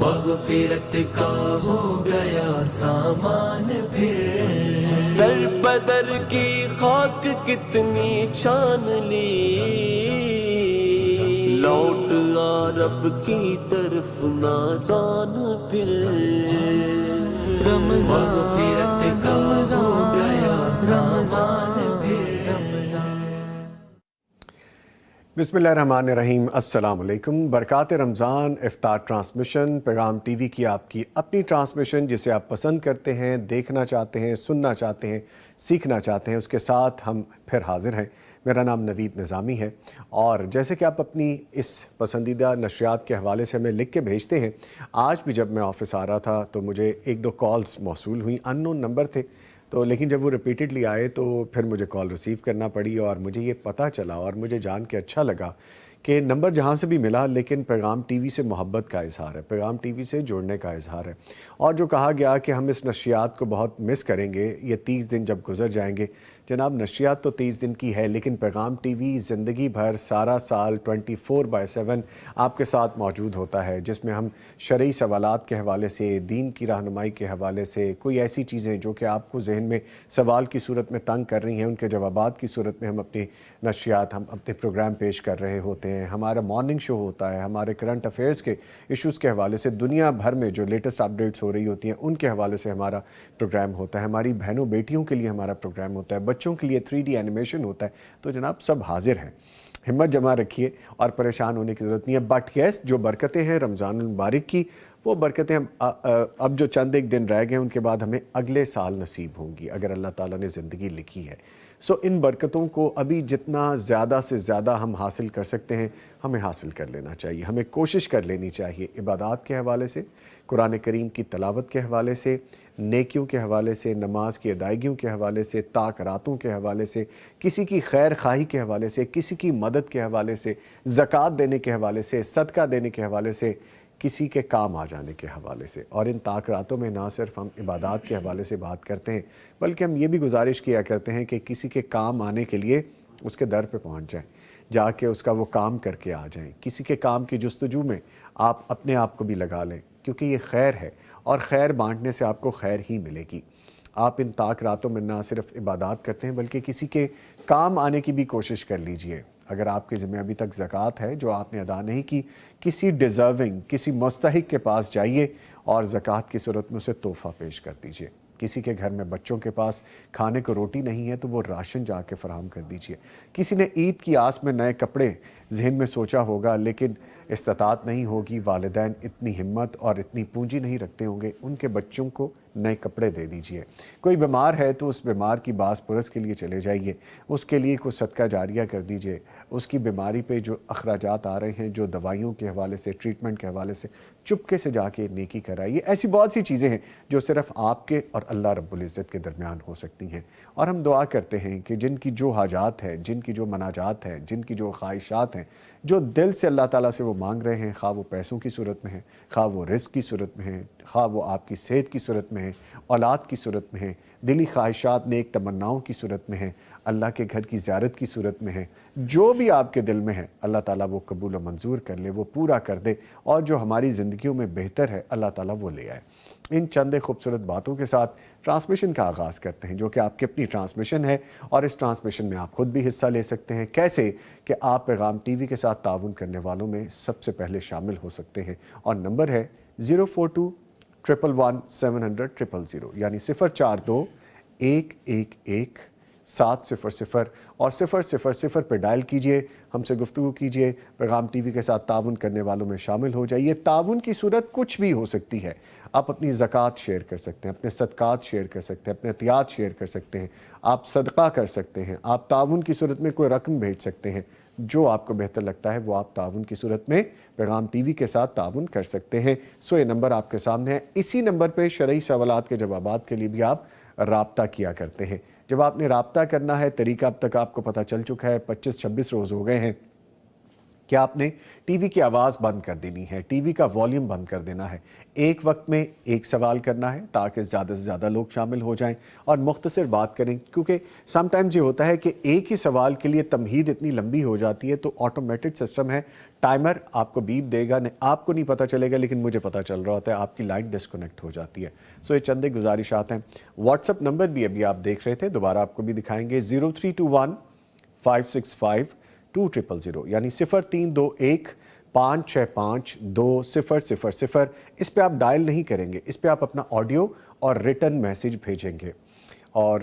مغفرت کا ہو گیا سامان پھر، در بدر کی خاک کتنی چھان لی، لوٹ آ رب کی طرف نادان پھر، مغفرت کا ہو گیا سامان پھر۔ بسم اللہ الرحمن الرحیم۔ السلام علیکم۔ برکات رمضان افطار ٹرانسمیشن پیغام ٹی وی کی آپ کی اپنی ٹرانسمیشن، جسے آپ پسند کرتے ہیں، دیکھنا چاہتے ہیں، سننا چاہتے ہیں، سیکھنا چاہتے ہیں، اس کے ساتھ ہم پھر حاضر ہیں۔ میرا نام نوید نظامی ہے، اور جیسے کہ آپ اپنی اس پسندیدہ نشریات کے حوالے سے ہمیں لکھ کے بھیجتے ہیں، آج بھی جب میں آفس آ رہا تھا تو مجھے ایک دو کالز موصول ہوئیں، ان نون نمبر تھے، تو لیکن جب وہ ریپیٹڈلی آئے تو پھر مجھے کال ریسیو کرنا پڑی، اور مجھے یہ پتہ چلا اور مجھے جان کے اچھا لگا کہ نمبر جہاں سے بھی ملا لیکن پیغام ٹی وی سے محبت کا اظہار ہے، پیغام ٹی وی سے جڑنے کا اظہار ہے، اور جو کہا گیا کہ ہم اس نشریات کو بہت مس کریں گے یہ 30 دن جب گزر جائیں گے۔ جناب نشریات تو 30 دن کی ہے، لیکن پیغام ٹی وی زندگی بھر سارا سال 24/7 آپ کے ساتھ موجود ہوتا ہے، جس میں ہم شرعی سوالات کے حوالے سے، دین کی رہنمائی کے حوالے سے، کوئی ایسی چیزیں جو کہ آپ کو ذہن میں سوال کی صورت میں تنگ کر رہی ہیں، ان کے جوابات کی صورت میں ہم اپنی نشریات، ہم اپنے پروگرام پیش کر رہے ہوتے ہیں۔ ہمارا مارننگ شو ہوتا ہے، ہمارے کرنٹ افیئرز کے ایشوز کے حوالے سے، دنیا بھر میں جو لیٹسٹ اپڈیٹس ہو رہی ہوتی ہیں ان کے حوالے سے ہمارا پروگرام ہوتا ہے، ہماری بہنوں بیٹیوں کے لیے ہمارا پروگرام ہوتا ہے، بچوں کے لیے 3D اینیمیشن ہوتا ہے۔ تو جناب سب حاضر ہیں، ہمت جمع رکھیے اور پریشان ہونے کی ضرورت نہیں ہے۔ بٹ یس، جو برکتیں ہیں رمضان المبارک کی، وہ برکتیں اب جو چند ایک دن رہ گئے ان کے بعد ہمیں اگلے سال نصیب ہوں گی اگر اللہ تعالیٰ نے زندگی لکھی ہے۔ ان برکتوں کو ابھی جتنا زیادہ سے زیادہ ہم حاصل کر سکتے ہیں ہمیں حاصل کر لینا چاہیے، ہمیں کوشش کر لینی چاہیے، عبادات کے حوالے سے، قرآن کریم کی تلاوت کے حوالے سے، نیکیوں کے حوالے سے، نماز کی ادائیگیوں کے حوالے سے، طاق راتوں کے حوالے سے، کسی کی خیر خواہی کے حوالے سے، کسی کی مدد کے حوالے سے، زکوٰۃ دینے کے حوالے سے، صدقہ دینے کے حوالے سے، کسی کے کام آ جانے کے حوالے سے۔ اور ان طاق راتوں میں نہ صرف ہم عبادات کے حوالے سے بات کرتے ہیں بلکہ ہم یہ بھی گزارش کیا کرتے ہیں کہ کسی کے کام آنے کے لیے اس کے در پہ پہنچ جائیں، جا کے اس کا وہ کام کر کے آ جائیں، کسی کے کام کی جستجو میں آپ اپنے آپ کو بھی لگا لیں، کیونکہ یہ خیر ہے، اور خیر بانٹنے سے آپ کو خیر ہی ملے گی۔ آپ ان طاق راتوں میں نہ صرف عبادات کرتے ہیں بلکہ کسی کے کام آنے کی بھی کوشش کر لیجئے۔ اگر آپ کے ذمہ ابھی تک زکوٰۃ ہے جو آپ نے ادا نہیں کی، کسی ڈیزرونگ، کسی مستحق کے پاس جائیے اور زکوٰۃ کی صورت میں اسے تحفہ پیش کر دیجئے۔ کسی کے گھر میں بچوں کے پاس کھانے کو روٹی نہیں ہے تو وہ راشن جا کے فراہم کر دیجئے۔ کسی نے عید کی آس میں نئے کپڑے ذہن میں سوچا ہوگا لیکن استطاعت نہیں ہوگی، والدین اتنی ہمت اور اتنی پونجی نہیں رکھتے ہوں گے، ان کے بچوں کو نئے کپڑے دے دیجئے۔ کوئی بیمار ہے تو اس بیمار کی باس پرس کے لیے چلے جائیے، اس کے لیے کوئی صدقہ جاریہ کر دیجئے، اس کی بیماری پہ جو اخراجات آ رہے ہیں، جو دوائیوں کے حوالے سے، ٹریٹمنٹ کے حوالے سے، چپکے سے جا کے نیکی کرائیے۔ ایسی بہت سی چیزیں ہیں جو صرف آپ کے اور اللہ رب العزت کے درمیان ہو سکتی ہیں، اور ہم دعا کرتے ہیں کہ جن کی جو حاجات ہیں، جن کی جو مناجات ہیں، جن کی جو خواہشات ہیں، جو دل سے اللہ تعالیٰ سے وہ مانگ رہے ہیں، خواہ وہ پیسوں کی صورت میں ہے، خواہ وہ رزق کی صورت میں ہے، خواہ وہ آپ کی صحت کی صورت میں ہے، اولاد کی صورت میں ہے، دلی خواہشات نیک تمناؤں کی صورت میں ہے، اللہ کے گھر کی زیارت کی صورت میں ہے، جو بھی آپ کے دل میں ہے اللہ تعالیٰ وہ قبول و منظور کر لے، وہ پورا کر دے، اور جو ہماری زندگیوں میں بہتر ہے اللہ تعالیٰ وہ لے آئے۔ ان چند خوبصورت باتوں کے ساتھ ٹرانسمیشن کا آغاز کرتے ہیں، جو کہ آپ کی اپنی ٹرانسمیشن ہے، اور اس ٹرانسمیشن میں آپ خود بھی حصہ لے سکتے ہیں۔ کیسے؟ کہ آپ پیغام ٹی وی کے ساتھ تعاون کرنے والوں میں سب سے پہلے شامل ہو سکتے ہیں، اور نمبر ہے 042-111-700-000، یعنی 042-111-700 اور 000 پہ ڈائل کیجئے، ہم سے گفتگو کیجئے، پیغام ٹی وی کے ساتھ تعاون کرنے والوں میں شامل ہو جائیے۔ تعاون کی صورت کچھ بھی ہو سکتی ہے، آپ اپنی زکوٰۃ شیئر کر سکتے ہیں، اپنے صدقات شیئر کر سکتے ہیں، اپنے عطیات شیئر کر سکتے ہیں، آپ صدقہ کر سکتے ہیں، آپ تعاون کی صورت میں کوئی رقم بھیج سکتے ہیں، جو آپ کو بہتر لگتا ہے وہ آپ تعاون کی صورت میں پیغام ٹی وی کے ساتھ تعاون کر سکتے ہیں۔ یہ نمبر آپ کے سامنے ہے، اسی نمبر پہ شرعی سوالات کے جوابات کے لیے بھی آپ رابطہ کیا کرتے ہیں۔ جب آپ نے رابطہ کرنا ہے، طریقہ اب تک آپ کو پتہ چل چکا ہے، 25-26 روز ہو گئے ہیں کہ آپ نے ٹی وی کی آواز بند کر دینی ہے، ٹی وی کا والیوم بند کر دینا ہے، ایک وقت میں ایک سوال کرنا ہے تاکہ زیادہ سے زیادہ لوگ شامل ہو جائیں اور مختصر بات کریں، کیونکہ سم ٹائمز یہ ہوتا ہے کہ ایک ہی سوال کے لیے تمہید اتنی لمبی ہو جاتی ہے، تو آٹومیٹک سسٹم ہے، ٹائمر آپ کو بیپ دے گا، آپ کو نہیں پتہ چلے گا لیکن مجھے پتہ چل رہا ہوتا ہے، آپ کی لائن ڈسکنیکٹ ہو جاتی ہے۔ سو یہ چند گزارشات ہیں۔ واٹس ایپ نمبر بھی ابھی آپ دیکھ رہے تھے، دوبارہ آپ کو بھی دکھائیں گے، 0321-565-2000 یعنی 0321-565-2000۔ اس پہ آپ ڈائل نہیں کریں گے، اس پہ آپ اپنا آڈیو اور ریٹن میسیج بھیجیں گے، اور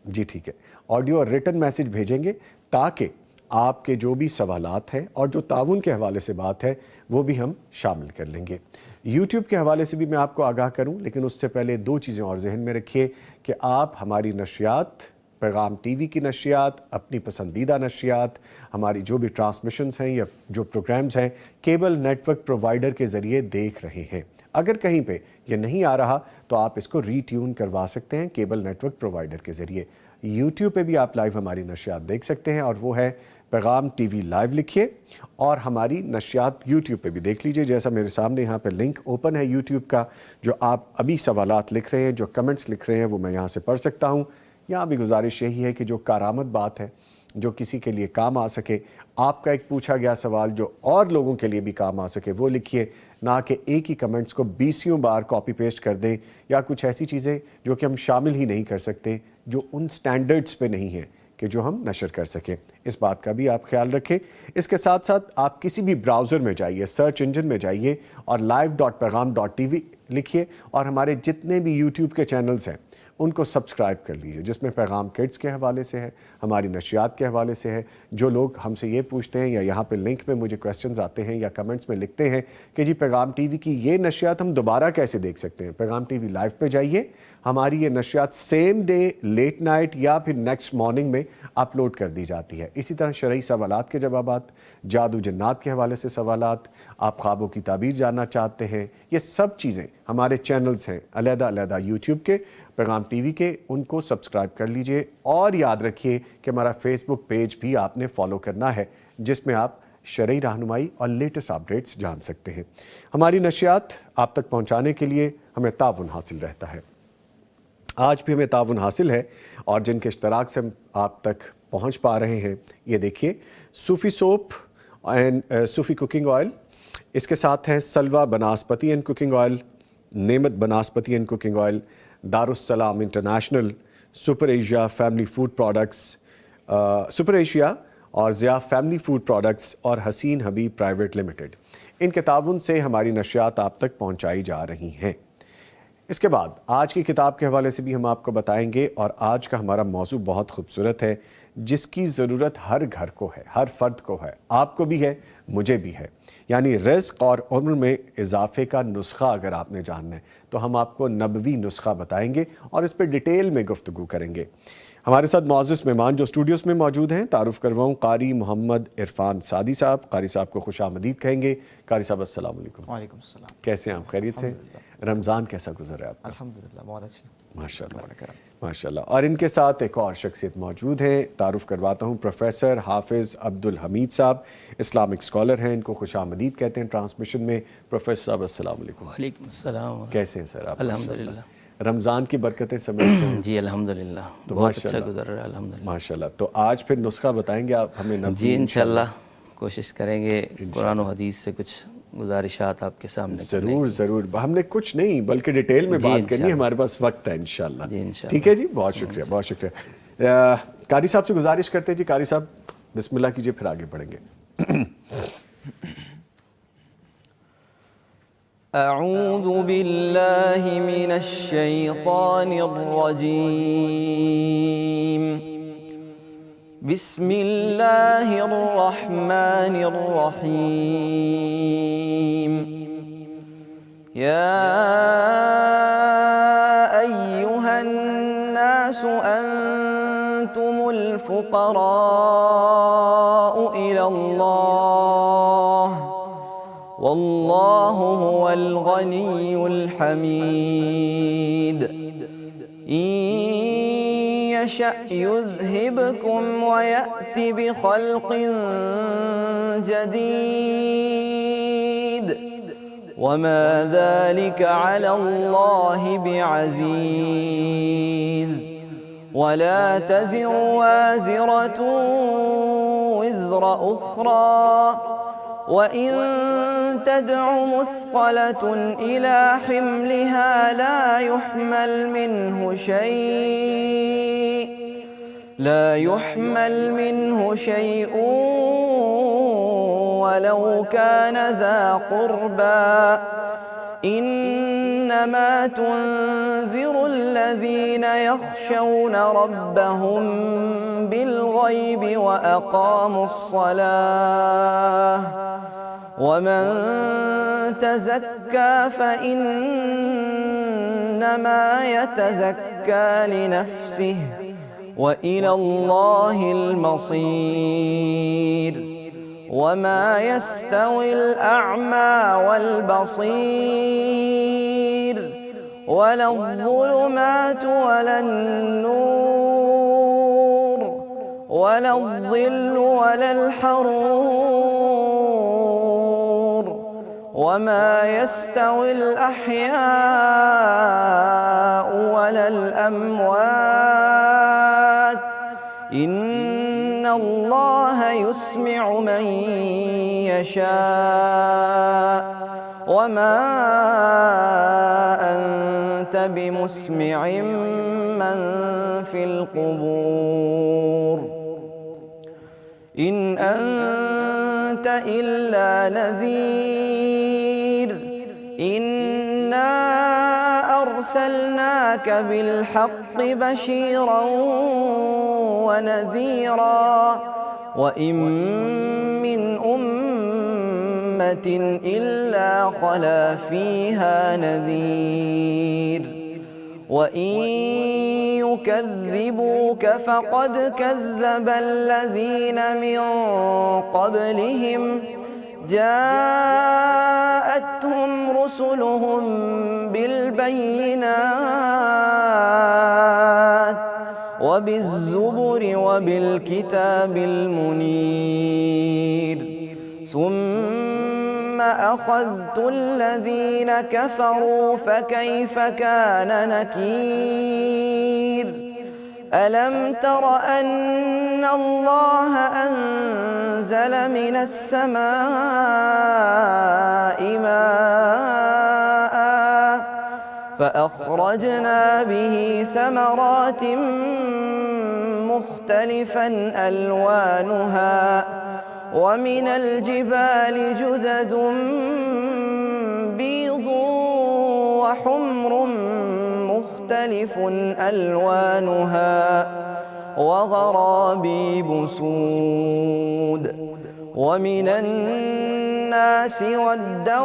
جی ٹھیک ہے، آڈیو اور ریٹن میسیج بھیجیں گے تاکہ آپ کے جو بھی سوالات ہیں اور جو تعاون کے حوالے سے بات ہے وہ بھی ہم شامل کر لیں گے۔ یوٹیوب کے حوالے سے بھی میں آپ کو آگاہ کروں، لیکن اس سے پہلے دو چیزیں اور ذہن میں رکھیے کہ آپ ہماری نشریات، پیغام ٹی وی کی نشریات، اپنی پسندیدہ نشریات، ہماری جو بھی ٹرانسمیشنز ہیں یا جو پروگرامز ہیں، کیبل نیٹ ورک پرووائڈر کے ذریعے دیکھ رہے ہیں۔ اگر کہیں پہ یہ نہیں آ رہا تو آپ اس کو ری ٹیون کروا سکتے ہیں کیبل نیٹ ورک پرووائڈر کے ذریعے۔ یوٹیوب پہ بھی آپ لائیو ہماری نشریات دیکھ سکتے ہیں، اور وہ ہے پیغام ٹی وی لائیو لکھیے اور ہماری نشریات یوٹیوب پہ بھی دیکھ لیجئے۔ جیسا میرے سامنے یہاں پہ لنک اوپن ہے یوٹیوب کا، جو آپ ابھی سوالات لکھ رہے ہیں، جو کمنٹس لکھ رہے ہیں، وہ میں یہاں سے پڑھ سکتا ہوں۔ یہاں بھی گزارش یہی ہے کہ جو کارآمد بات ہے، جو کسی کے لیے کام آ سکے، آپ کا ایک پوچھا گیا سوال جو اور لوگوں کے لیے بھی کام آ سکے، وہ لکھیے، نہ کہ ایک ہی کمنٹس کو 20 بار کاپی پیسٹ کر دیں، یا کچھ ایسی چیزیں جو کہ ہم شامل ہی نہیں کر سکتے، جو ان سٹینڈرڈز پہ نہیں ہیں کہ جو ہم نشر کر سکیں۔ اس بات کا بھی آپ خیال رکھیں۔ اس کے ساتھ ساتھ آپ کسی بھی براؤزر میں جائیے، سرچ انجن میں جائیے اور live.pegham.tv لکھیے، اور ہمارے جتنے بھی یوٹیوب کے چینلز ہیں ان کو سبسکرائب کر لیجئے، جس میں پیغام کڈز کے حوالے سے ہے، ہماری نشریات کے حوالے سے ہے۔ جو لوگ ہم سے یہ پوچھتے ہیں یا یہاں پہ لنک میں مجھے کویسچنز آتے ہیں یا کمنٹس میں لکھتے ہیں کہ جی پیغام ٹی وی کی یہ نشریات ہم دوبارہ کیسے دیکھ سکتے ہیں، پیغام ٹی وی لائیو پہ جائیے، ہماری یہ نشریات سیم ڈے، لیٹ نائٹ یا پھر نیکسٹ مارننگ میں اپلوڈ کر دی جاتی ہے۔ اسی طرح شرعی سوالات کے جوابات، جادو جنات کے حوالے سے سوالات، آپ خوابوں کی تعبیر جاننا چاہتے ہیں، یہ سب چیزیں ہمارے چینلز ہیں علیحدہ علیحدہ یوٹیوب کے، پیغام ٹی وی کے، ان کو سبسکرائب کر لیجئے، اور یاد رکھیے کہ ہمارا فیس بک پیج بھی آپ نے فالو کرنا ہے، جس میں آپ شرعی رہنمائی اور لیٹسٹ اپڈیٹس جان سکتے ہیں۔ ہماری نشریات آپ تک پہنچانے کے لیے ہمیں تعاون حاصل رہتا ہے۔ آج بھی ہمیں تعاون حاصل ہے، اور جن کے اشتراک سے ہم آپ تک پہنچ پا رہے ہیں، یہ دیکھیے، Sufi soap and Sufi cooking oil, اس کے ساتھ ہیں Salwa banaspati and cooking oil, Naimat banaspati and cooking oil, Darussalam international, super Asia family food products, super Asia اور ضیاء فیملی فوڈ پروڈکٹس، اور حسین حبیب پرائیویٹ لمیٹڈ، ان کے تعاون سے ہماری نشریات آپ تک پہنچائی جا رہی ہیں۔ اس کے بعد آج کی کتاب کے حوالے سے بھی ہم آپ کو بتائیں گے، اور آج کا ہمارا موضوع بہت خوبصورت ہے، جس کی ضرورت ہر گھر کو ہے، ہر فرد کو ہے، آپ کو بھی ہے، مجھے بھی ہے، یعنی رزق اور عمر میں اضافے کا نسخہ اگر آپ نے جاننا ہے تو ہم آپ کو نبوی نسخہ بتائیں گے اور اس پہ ڈیٹیل میں گفتگو کریں گے۔ ہمارے ساتھ معزز مہمان جو اسٹوڈیوز میں موجود ہیں، تعارف کرواؤں، قاری محمد عرفان سعدی صاحب، قاری صاحب کو خوش آمدید کہیں گے۔ قاری صاحب السلام علیکم۔ وعلیکم السلام۔ کیسے ہیں آپ؟ خیریت سے؟ رمضان کیسا گزر ہے آپ کا؟ الحمدللہ بہت اچھا، ماشاءاللہ ماشاءاللہ۔ اور ان کے ساتھ ایک اور شخصیت موجود ہیں، تعارف کرواتا ہوں، پروفیسر حافظ عبدالحمید صاحب، اسلامک اسکالر ہیں، ان کو خوش آمدید کہتے ہیں ٹرانسمیشن میں۔ پروفیسر صاحب السلام علیکم۔ وعلیکم السلام۔ کیسے ہیں سر آپ؟ الحمدللہ، رمضان کی برکتیں سمیٹتے ہیں؟ جی الحمدللہ، بہت اچھا گزر رہا ہے الحمدللہ۔ ماشاءاللہ۔ تو آج پھر نسخہ بتائیں گے آپ ہمیں؟ جی انشاءاللہ کوشش کریں گے قرآن و حدیث سے کچھ گزارشات آپ کے سامنے۔ ضرور ضرور، ہم نے کچھ نہیں بلکہ ڈیٹیل میں بات کرنی ہے، ہمارے پاس وقت ہے انشاءاللہ۔ جی انشاءاللہ۔ ٹھیک ہے جی، بہت شکریہ بہت شکریہ۔ قاری صاحب سے گزارش کرتے ہیں جی، قاری صاحب بسم اللہ کیجئے، پھر آگے بڑھیں گے۔ اعوذ باللہ من الشیطان الرجیم، بسم اللہ الرحمن الرحیم، یا ایہا الناس انتم الفقراء الی اللہ واللہ هو الغنی الحمید، ان يشأ يذهبكم ويأت بخلق جديد وما ذلك على الله بعزيز ولا تزر وازرة وزر أخرى وإن تدع مثقلة إلى حملها لا يحمل منه شيء ولو كان ذا قربى إنما تنذر الذين يخشون ربهم بالغيب وأقاموا الصلاة ومن تزكى فإنما يتزكى لنفسه وإلى الله المصير وما يستوي الأعمى والبصير ولا الظلمات ولا النور ولا الظل ولا الحرور وما يستوي الأحياء ولا الأموات إن الله يسمع من يشاء وما أنت بمسمع من في القبور إن أنت إلا نذير إنا أرسلناك بالحق بشيرا ونذيرا وإن من أمة إلا خلا فيها نذير وإن يكذبوك فقد كذب الذين من قبلهم جاءتهم رسلهم بالبينات وبالزبر وبالكتاب المنير ثم أخذت الذين كفروا فكيف كان نكير ألم تر أن الله أنزل من السماء ماء فأخرجنا به ثمرات مختلفا ألوانها ومن الجبال جدد بيض وحمر مختلف ألوانها وغرابيب سود ومن الناس والدواب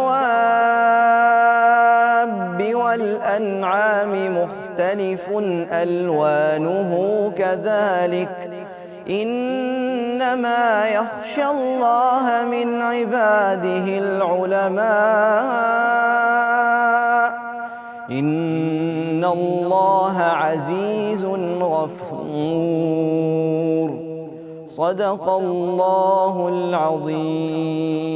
والأنعام مختلف ألوانه كذلك إنما يخشى الله من عباده العلماء إن الله عزيز غفور صدق الله العظيم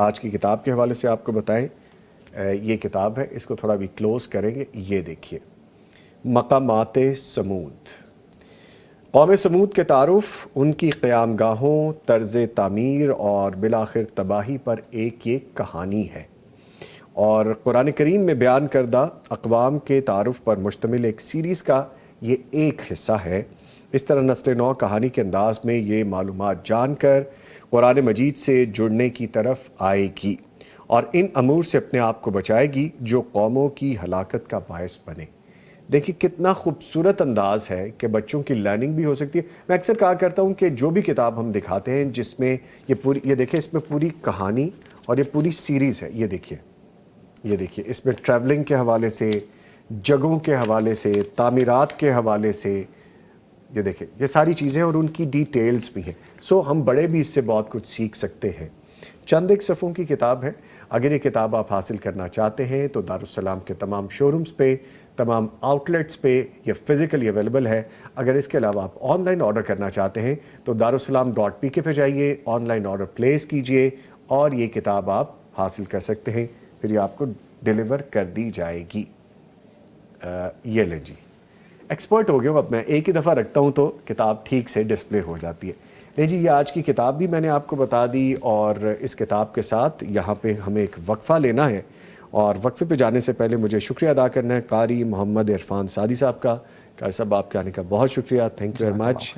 آج کی کتاب کے حوالے سے آپ کو بتائیں، یہ کتاب ہے، اس کو تھوڑا بھی کلوز کریں گے. یہ دیکھیے، مقامات سمود. قوم سمود کے تعارف، ان کی قیام گاہوں، طرز تعمیر اور بالآخر تباہی پر ایک کہانی ہے، اور قرآن کریم میں بیان کردہ اقوام کے تعارف پر مشتمل ایک سیریز کا یہ ایک حصہ ہے. اس طرح نسل نو کہانی کے انداز میں یہ معلومات جان کر قرآن مجید سے جڑنے کی طرف آئے گی اور ان امور سے اپنے آپ کو بچائے گی جو قوموں کی ہلاکت کا باعث بنے. دیکھیں کتنا خوبصورت انداز ہے کہ بچوں کی لرننگ بھی ہو سکتی ہے. میں اکثر کہا کرتا ہوں کہ جو بھی کتاب ہم دکھاتے ہیں جس میں یہ دیکھیں اس میں پوری کہانی اور یہ پوری سیریز ہے. یہ دیکھیے اس میں ٹریولنگ کے حوالے سے، جگہوں کے حوالے سے، تعمیرات کے حوالے سے، یہ دیکھیں یہ ساری چیزیں اور ان کی ڈیٹیلز بھی ہیں. سو ہم بڑے بھی اس سے بہت کچھ سیکھ سکتے ہیں. چند ایک صفحوں کی کتاب ہے. اگر یہ کتاب آپ حاصل کرنا چاہتے ہیں تو دارالسلام کے تمام شو رومز پہ، تمام آؤٹ لیٹس پہ یہ فزیکلی اویلیبل ہے. اگر اس کے علاوہ آپ آن لائن آرڈر کرنا چاہتے ہیں تو darussalam.pk پہ جائیے، آن لائن آرڈر پلیس کیجئے اور یہ کتاب آپ حاصل کر سکتے ہیں. پھر یہ آپ کو ڈیلیور کر دی جائے گی. یہ لیں جی، ایکسپرٹ ہو گیا. اب میں ایک ہی دفعہ رکھتا ہوں تو کتاب ٹھیک سے ڈسپلے ہو جاتی ہے. لیں جی، یہ آج کی کتاب بھی میں نے آپ کو بتا دی، اور اس کتاب کے ساتھ یہاں پہ ہمیں ایک وقفہ لینا ہے، اور وقفے پہ جانے سے پہلے مجھے شکریہ ادا کرنا ہے قاری محمد عرفان سعدی صاحب کا. قاری صاحب آپ کے آنے کا بہت شکریہ، تھینک یو ویری مچ.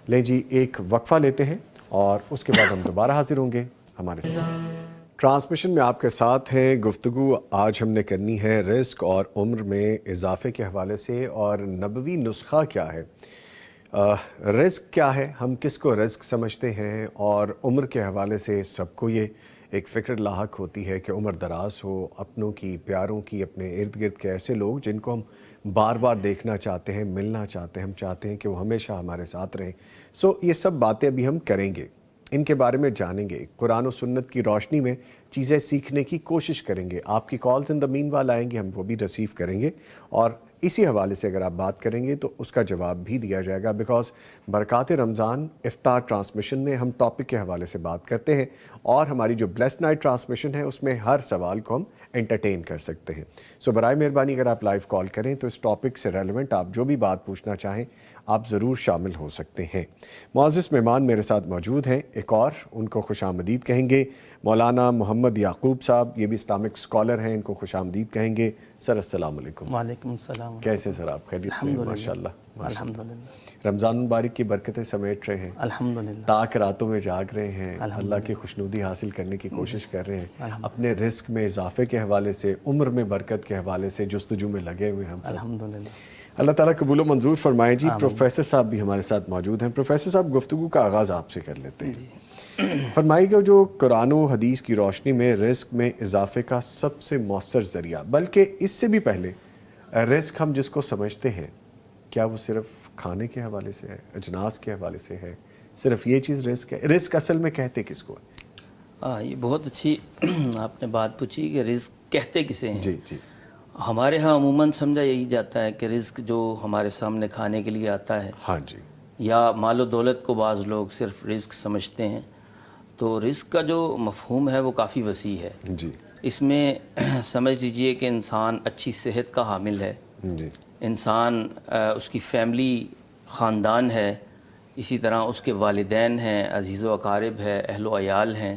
لیں جی ایک وقفہ لیتے ہیں اور اس کے بعد ہم دوبارہ حاضر ہوں گے ہمارے ساتھ. ٹرانسمیشن میں آپ کے ساتھ ہیں. گفتگو آج ہم نے کرنی ہے رزق اور عمر میں اضافے کے حوالے سے، اور نبوی نسخہ کیا ہے، رزق کیا ہے، ہم کس کو رزق سمجھتے ہیں، اور عمر کے حوالے سے سب کو یہ ایک فکر لاحق ہوتی ہے کہ عمر دراز ہو، اپنوں کی، پیاروں کی، اپنے ارد گرد کے ایسے لوگ جن کو ہم بار بار دیکھنا چاہتے ہیں، ملنا چاہتے ہیں، ہم چاہتے ہیں کہ وہ ہمیشہ ہمارے ساتھ رہیں. سو یہ سب باتیں ابھی ہم کریں گے، ان کے بارے میں جانیں گے، قرآن و سنت کی روشنی میں چیزیں سیکھنے کی کوشش کریں گے. آپ کی کالز ان دا مین وال آئیں گے، ہم وہ بھی ریسیو کریں گے، اور اسی حوالے سے اگر آپ بات کریں گے تو اس کا جواب بھی دیا جائے گا. بیکاز برکات رمضان افطار ٹرانسمیشن میں ہم ٹاپک کے حوالے سے بات کرتے ہیں، اور ہماری جو بلیسڈ نائٹ ٹرانسمیشن ہے اس میں ہر سوال کو ہم انٹرٹین کر سکتے ہیں. سو برائے مہربانی اگر آپ لائیو کال کریں تو اس ٹاپک سے ریلیونٹ آپ جو بھی بات پوچھنا چاہیں آپ ضرور شامل ہو سکتے ہیں. معزز مہمان میرے ساتھ موجود ہیں، ایک اور ان کو خوش آمدید کہیں گے. مولانا محمد یعقوب صاحب، یہ بھی اسلامک اسکالر ہیں، ان کو خوش آمدید کہیں گے. سر السلام علیکم. وعلیکم السلام. کیسے سر آپ؟ خیریت سے ہیں؟ ماشاء اللہ. الحمدللہ. رمضان مبارک کی برکتیں سمیٹ رہے ہیں، الحمدللہ. تاک راتوں میں جاگ رہے ہیں، اللہ کی خوشنودی حاصل کرنے کی کوشش کر رہے ہیں، اپنے رزق میں اضافے کے حوالے سے، عمر میں برکت کے حوالے سے جستجو میں لگے ہوئے ہیں ہم سب. الحمدللہ. اللہ تعالیٰ قبول و منظور فرمائے. جی پروفیسر صاحب بھی ہمارے ساتھ موجود ہیں. پروفیسر صاحب گفتگو کا آغاز آپ سے کر لیتے ہیں. فرمائیے گا جو قرآن و حدیث کی روشنی میں رزق میں اضافے کا سب سے مؤثر ذریعہ، بلکہ اس سے بھی پہلے رزق ہم جس کو سمجھتے ہیں، کیا وہ صرف کھانے کے حوالے سے ہے، اجناس کے حوالے سے ہے، صرف یہ چیز رزق ہے؟ رزق اصل میں کہتے کس کو ہے؟ یہ بہت اچھی آپ نے بات پوچھی کہ رزق کہتے کسے ہیں. جی جی. ہمارے ہاں عموماً سمجھا یہی جاتا ہے کہ رزق جو ہمارے سامنے کھانے کے لیے آتا ہے، ہاں جی، یا مال و دولت کو بعض لوگ صرف رزق سمجھتے ہیں. تو رزق کا جو مفہوم ہے وہ کافی وسیع ہے. جی اس میں سمجھ لیجئے کہ انسان اچھی صحت کا حامل ہے، جی، انسان اس کی فیملی خاندان ہے، اسی طرح اس کے والدین ہیں، عزیز و اقارب ہے، اہل و عیال ہیں،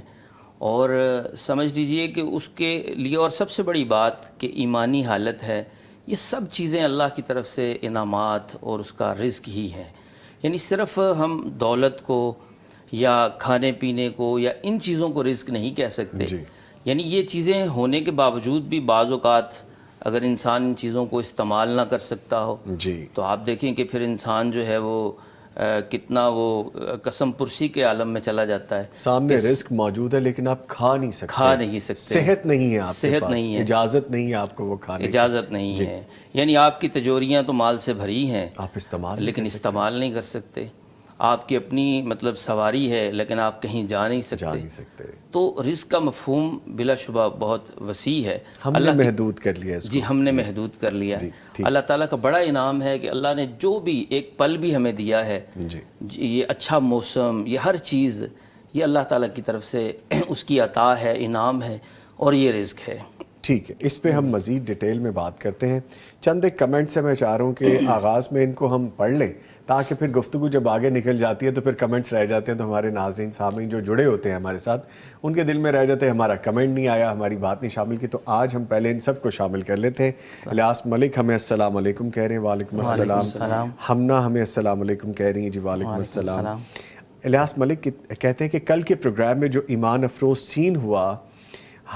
اور سمجھ لیجئے کہ اس کے لیے اور سب سے بڑی بات کہ ایمانی حالت ہے. یہ سب چیزیں اللہ کی طرف سے انعامات اور اس کا رزق ہی ہے. یعنی صرف ہم دولت کو یا کھانے پینے کو یا ان چیزوں کو رزق نہیں کہہ سکتے. یعنی یہ چیزیں ہونے کے باوجود بھی بعض اوقات اگر انسان ان چیزوں کو استعمال نہ کر سکتا ہو تو آپ دیکھیں کہ پھر انسان جو ہے وہ کتنا وہ قسم پرسی کے عالم میں چلا جاتا ہے. سامنے رزق موجود ہے لیکن آپ کھا نہیں سکتے، صحت نہیں ہے آپ کے پاس، اجازت نہیں ہے آپ کو وہ کھانے کی، اجازت نہیں ہے. یعنی آپ کی تجوریاں تو مال سے بھری ہیں، آپ استعمال لیکن استعمال نہیں کر سکتے. آپ کی اپنی مطلب سواری ہے لیکن آپ کہیں جا نہیں سکتے. تو رزق کا مفہوم بلا شبہ بہت وسیع ہے. ہم نے محدود کر لیا. جی ہم نے محدود کر لیا. اللہ تعالیٰ کا بڑا انعام ہے کہ اللہ نے جو بھی ایک پل بھی ہمیں دیا ہے، یہ اچھا موسم، یہ ہر چیز، یہ اللہ تعالیٰ کی طرف سے اس کی عطا ہے، انعام ہے، اور یہ رزق ہے۔ ٹھیک ہے، اس پہ ہم مزید ڈیٹیل میں بات کرتے ہیں۔ چند ایک کمنٹ سے میں چاہ رہا ہوں کہ آغاز میں ان کو ہم پڑھ لیں تاکہ پھر گفتگو جب آگے نکل جاتی ہے تو پھر کمنٹس رہ جاتے ہیں، تو ہمارے ناظرین سامعین جو جڑے ہوتے ہیں ہمارے ساتھ ان کے دل میں رہ جاتے ہیں ہمارا کمنٹ نہیں آیا، ہماری بات نہیں شامل کی۔ تو آج ہم پہلے ان سب کو شامل کر لیتے ہیں۔ الیاس ملک ہمیں السلام علیکم کہہ رہے ہیں۔ وعلیکم السلام۔ ہمنا ہمیں السلام علیکم کہہ رہی ہیں جی، وعلیکم السلام۔ الیاس ملک کہتے ہیں کہ کل کے پروگرام میں جو ایمان افروز سین ہوا